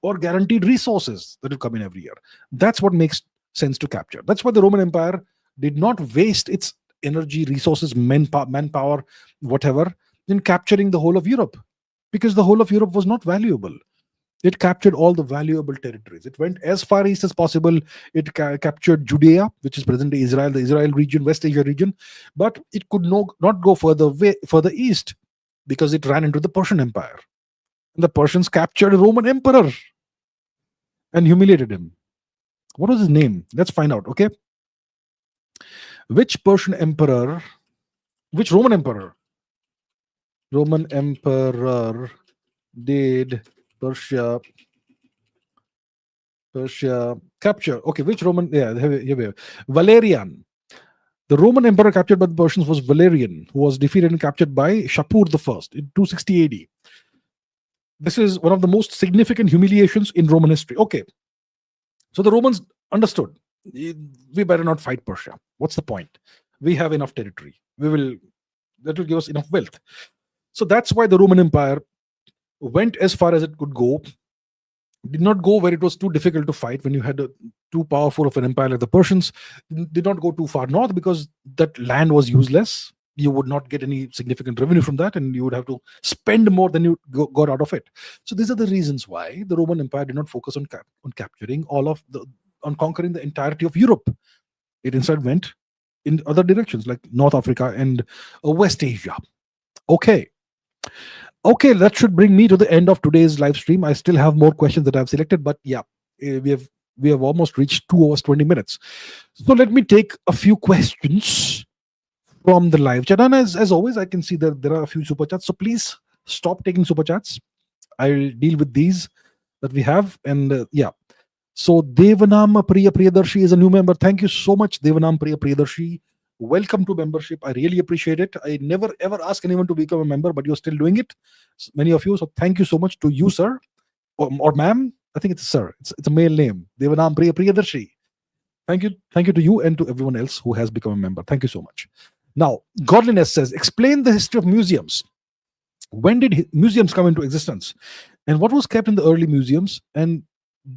or guaranteed resources that will come in every year. That's what makes sense to capture. That's why the Roman Empire did not waste its energy, resources, manpower, whatever, in capturing the whole of Europe, because the whole of Europe was not valuable. It captured all the valuable territories. It went as far east as possible. It captured Judea, which is present-day Israel, the Israel region, West Asia region, but it could not go further east, because it ran into the Persian Empire. And the Persians captured a Roman emperor and humiliated him. What was his name? Let's find out, okay? Which Roman emperor did Persia capture? Okay, which Roman? Yeah, here we have Valerian. The Roman emperor captured by the Persians was Valerian, who was defeated and captured by Shapur I in 260 AD. This is one of the most significant humiliations in Roman history. Okay, so the Romans understood, we better not fight Persia. What's the point? We have enough territory. That will give us enough wealth. So that's why the Roman Empire went as far as it could go. Did not go where it was too difficult to fight. When you had too powerful of an empire like the Persians, did not go too far north, because that land was useless. You would not get any significant revenue from that, and you would have to spend more than you got out of it. So these are the reasons why the Roman Empire did not focus on capturing on conquering the entirety of Europe. It instead went in other directions like North Africa and West Asia. Okay, that should bring me to the end of today's live stream. I still have more questions that I've selected, but yeah, we have almost reached 2 hours 20 minutes. So let me take a few questions from the live chat. And as always, I can see that there are a few super chats. So please stop taking super chats. I'll deal with these that we have. And yeah. So Devanam Priya Priyadarshi is a new member. Thank you so much, Devanam Priya Priyadarshi. Welcome to membership. I really appreciate it. I never ever ask anyone to become a member, but you're still doing it, many of you. So thank you so much to you, sir, or ma'am. I think it's a sir. It's a male name. Devanam Priya Priyadarshi. Thank you to you and to everyone else who has become a member. Thank you so much. Now, Godliness says, explain the history of museums. When did museums come into existence, and what was kept in the early museums? And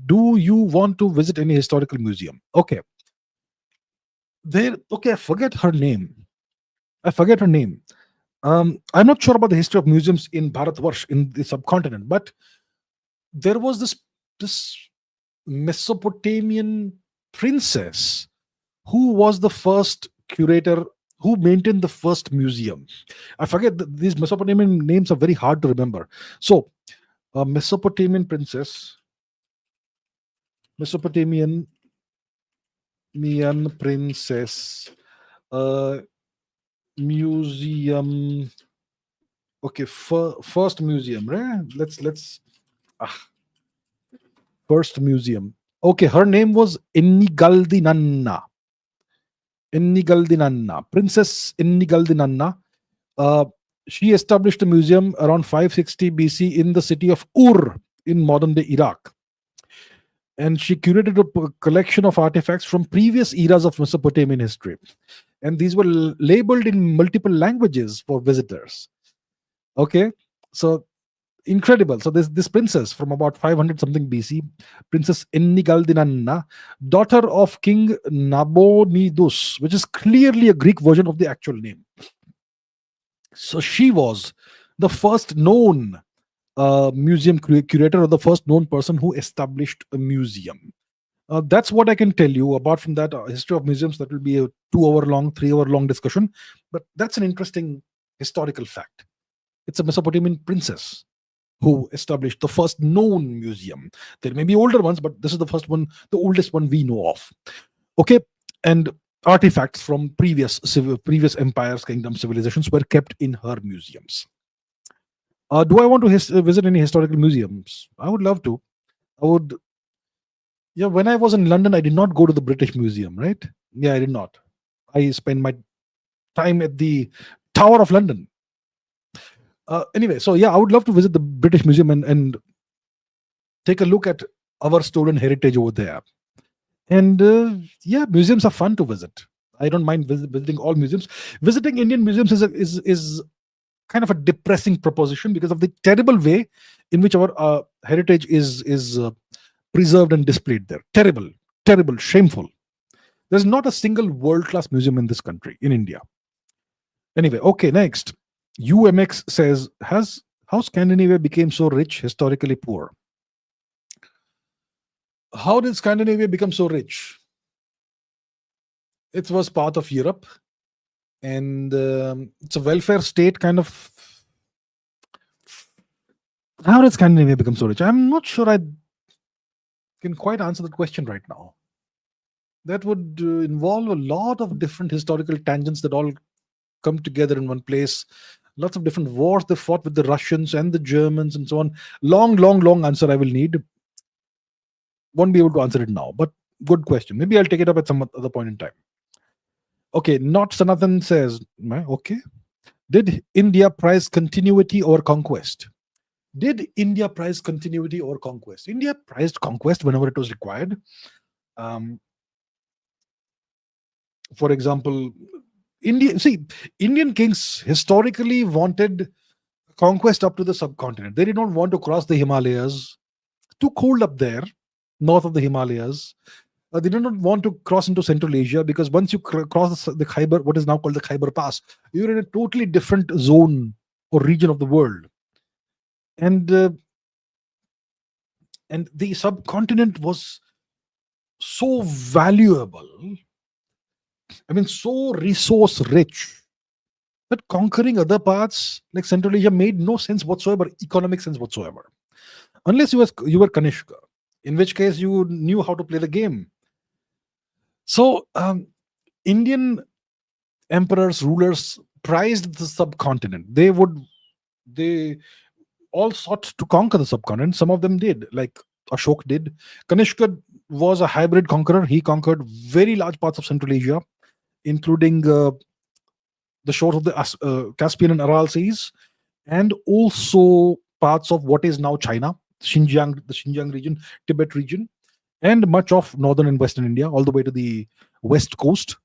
do you want to visit any historical museum? Okay. I forget her name. I'm not sure about the history of museums in Bharatvarsh, in the subcontinent, but there was this Mesopotamian princess who was the first curator, who maintained the first museum. I forget, these Mesopotamian names are very hard to remember. So, a Mesopotamian princess, Mesopotamian princess, museum. Okay, first museum, right? First museum. Okay, her name was Innigaldinanna. Princess Innigaldinanna. She established a museum around 560 BC in the city of Ur in modern-day Iraq. And she curated a collection of artifacts from previous eras of Mesopotamian history. and these were labeled in multiple languages for visitors. Okay, so incredible. So this princess from about 500 something BC, Princess Ennigaldinanna, daughter of King Nabonidus, which is clearly a Greek version of the actual name. So she was the first known museum curator, or the first known person who established a museum. That's what I can tell you. Apart from that, history of museums, that will be a 2 hour long, 3 hour long discussion. But that's an interesting historical fact. It's a Mesopotamian princess who established the first known museum. There may be older ones, but this is the first one, the oldest one we know of. Okay, and artifacts from previous empires, kingdoms, civilizations were kept in her museums. Do I want to visit any historical museums? I would love to. I would. Yeah, when I was in London, I did not go to the British Museum, right? Yeah, I did not. I spent my time at the Tower of London. Anyway, so yeah, I would love to visit the British Museum and take a look at our stolen heritage over there. And yeah, museums are fun to visit. I don't mind visiting all museums. Visiting Indian museums is kind of a depressing proposition because of the terrible way in which our heritage is preserved and displayed there. Terrible, terrible, shameful. There's not a single world-class museum in this country, in India. Anyway, okay, next. UMX says, how Scandinavia became so rich, historically poor? How did Scandinavia become so rich? It was part of Europe, and it's a welfare state kind of. How did Scandinavia become so rich? I'm not sure I can quite answer that question right now. That would involve a lot of different historical tangents that all come together in one place. Lots of different wars they fought with the Russians and the Germans and so on. Long answer I will need. Won't be able to answer it now, but good question. Maybe I'll take it up at some other point in time. Okay, not Sanathan says, okay. Did India prize continuity or conquest? Did India prize continuity or conquest? India prized conquest whenever it was required. For example, Indian kings historically wanted conquest up to the subcontinent. They did not want to cross the Himalayas. Too cold up there, north of the Himalayas. They did not want to cross into Central Asia because once you cross the Khyber, what is now called the Khyber Pass, you're in a totally different zone or region of the world. And the subcontinent was so valuable, I mean, so resource rich, that conquering other parts like Central Asia made no sense whatsoever, economic sense whatsoever, unless you were Kanishka, in which case you knew how to play the game. So Indian emperors, rulers prized the subcontinent. They all sought to conquer the subcontinent. Some of them did, like Ashok did. Kanishka was a hybrid conqueror. He conquered very large parts of Central Asia, including the shores of the Caspian and Aral Seas, and also parts of what is now China, the Xinjiang region, Tibet region, and much of northern and western India, all the way to the west coast.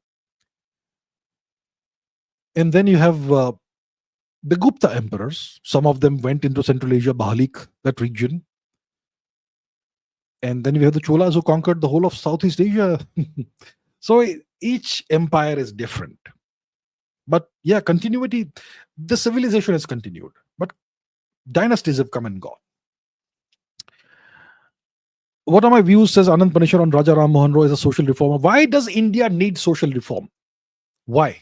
And then you have the Gupta emperors. Some of them went into Central Asia, Bahalik, that region. And then we have the Cholas who conquered the whole of Southeast Asia. So each empire is different. But yeah, continuity, the civilization has continued. But dynasties have come and gone. What are my views, says Anand Panishar, on Raja Ram Mohan Roy as a social reformer? Why does India need social reform? Why?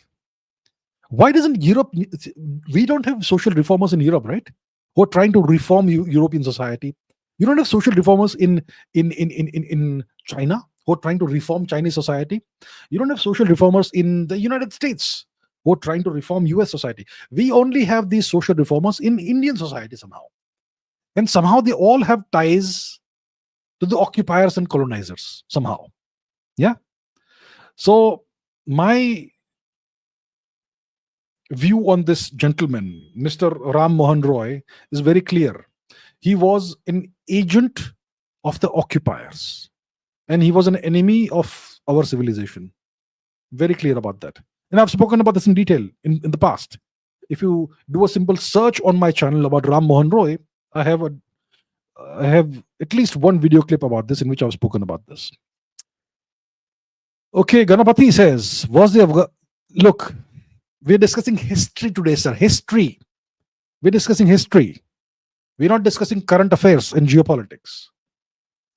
Why doesn't Europe? We don't have social reformers in Europe, right? Who are trying to reform European society. You don't have social reformers in China who are trying to reform Chinese society. You don't have social reformers in the United States who are trying to reform US society. We only have these social reformers in Indian society somehow. And somehow they all have ties to the occupiers and colonizers somehow. Yeah. So my view on this gentleman, Mr. Ram Mohan Roy, is very clear. He was an agent of the occupiers, and he was an enemy of our civilization. Very clear about that. And I've spoken about this in detail in the past. If you do a simple search on my channel about Ram Mohan Roy, I have at least one video clip about this in which I've spoken about this. Okay, Ganapati says, look, we're discussing history today, sir. History. We're discussing history. We're not discussing current affairs and geopolitics.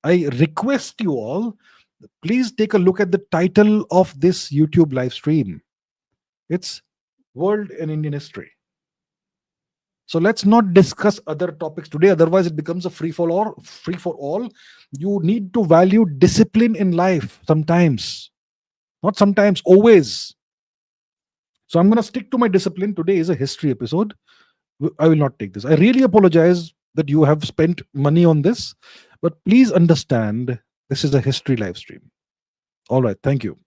I request you all, please take a look at the title of this YouTube live stream. It's World and Indian History. So let's not discuss other topics today, otherwise it becomes a free for all. You need to value discipline in life sometimes. Not sometimes, always. So I'm going to stick to my discipline. Today is a history episode. I will not take this. I really apologize that you have spent money on this, but please understand this is a history live stream. All right, thank you.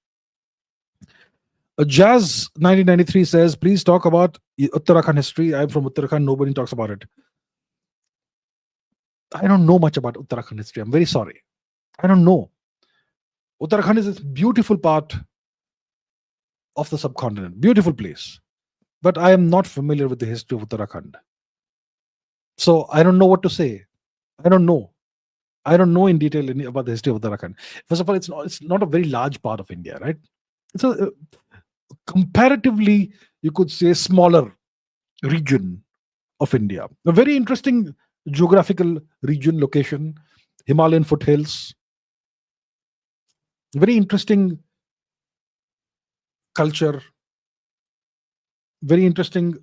Jazz 1993 says, please talk about Uttarakhand history. I'm from Uttarakhand. Nobody talks about it. I don't know much about Uttarakhand history. I'm very sorry. I don't know. Uttarakhand is a beautiful part of the subcontinent. Beautiful place. But I am not familiar with the history of Uttarakhand. So I don't know what to say. I don't know in detail about the history of Uttarakhand. First of all, it's not a very large part of India, right? It's a comparatively, you could say, smaller region of India. A very interesting geographical region, location, Himalayan foothills. Very interesting culture. Very interesting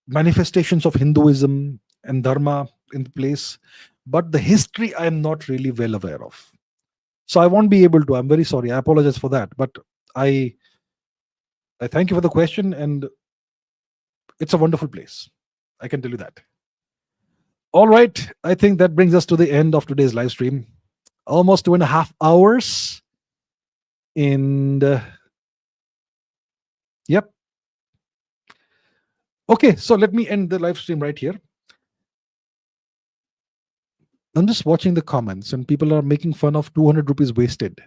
manifestations of Hinduism and Dharma in the place. But the history I am not really well aware of. So I won't be able to. I'm very sorry. I apologize for that. But I thank you for the question, and it's a wonderful place. I can tell you that. All right. I think that brings us to the end of today's live stream. Almost 2.5 hours. And yep. Okay, so let me end the live stream right here. I'm just watching the comments, and people are making fun of 200 rupees wasted.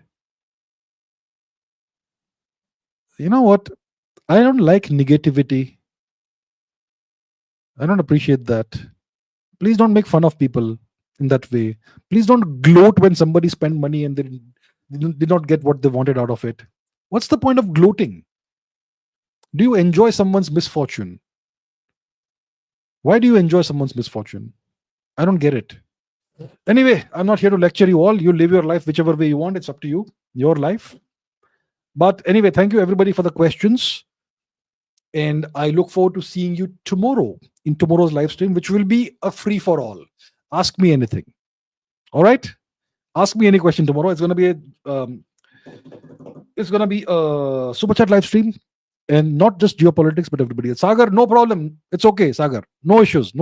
You know what? I don't like negativity. I don't appreciate that. Please don't make fun of people in that way. Please don't gloat when somebody spent money and they did not get what they wanted out of it. What's the point of gloating? Do you enjoy someone's misfortune? Why do you enjoy someone's misfortune? I don't get it. Anyway, I'm not here to lecture you all. You live your life whichever way you want. It's up to you, your life. But anyway, thank you everybody for the questions. And I look forward to seeing you tomorrow in tomorrow's live stream, which will be a free for all. Ask me anything. All right? Ask me any question tomorrow. It's going to be a super chat live stream, and not just geopolitics, but everybody. Sagar, no problem. It's okay, Sagar. No issues.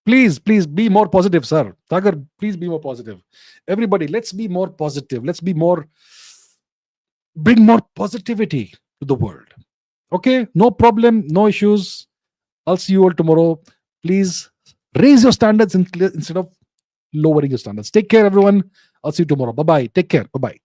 Please be more positive, sir. Sagar, please be more positive. Everybody, let's be more positive. Bring more positivity to the world. Okay? No problem, no issues. I'll see you all tomorrow. Please raise your standards instead of lowering your standards. Take care, everyone. I'll see you tomorrow. Bye-bye. Take care. Bye-bye.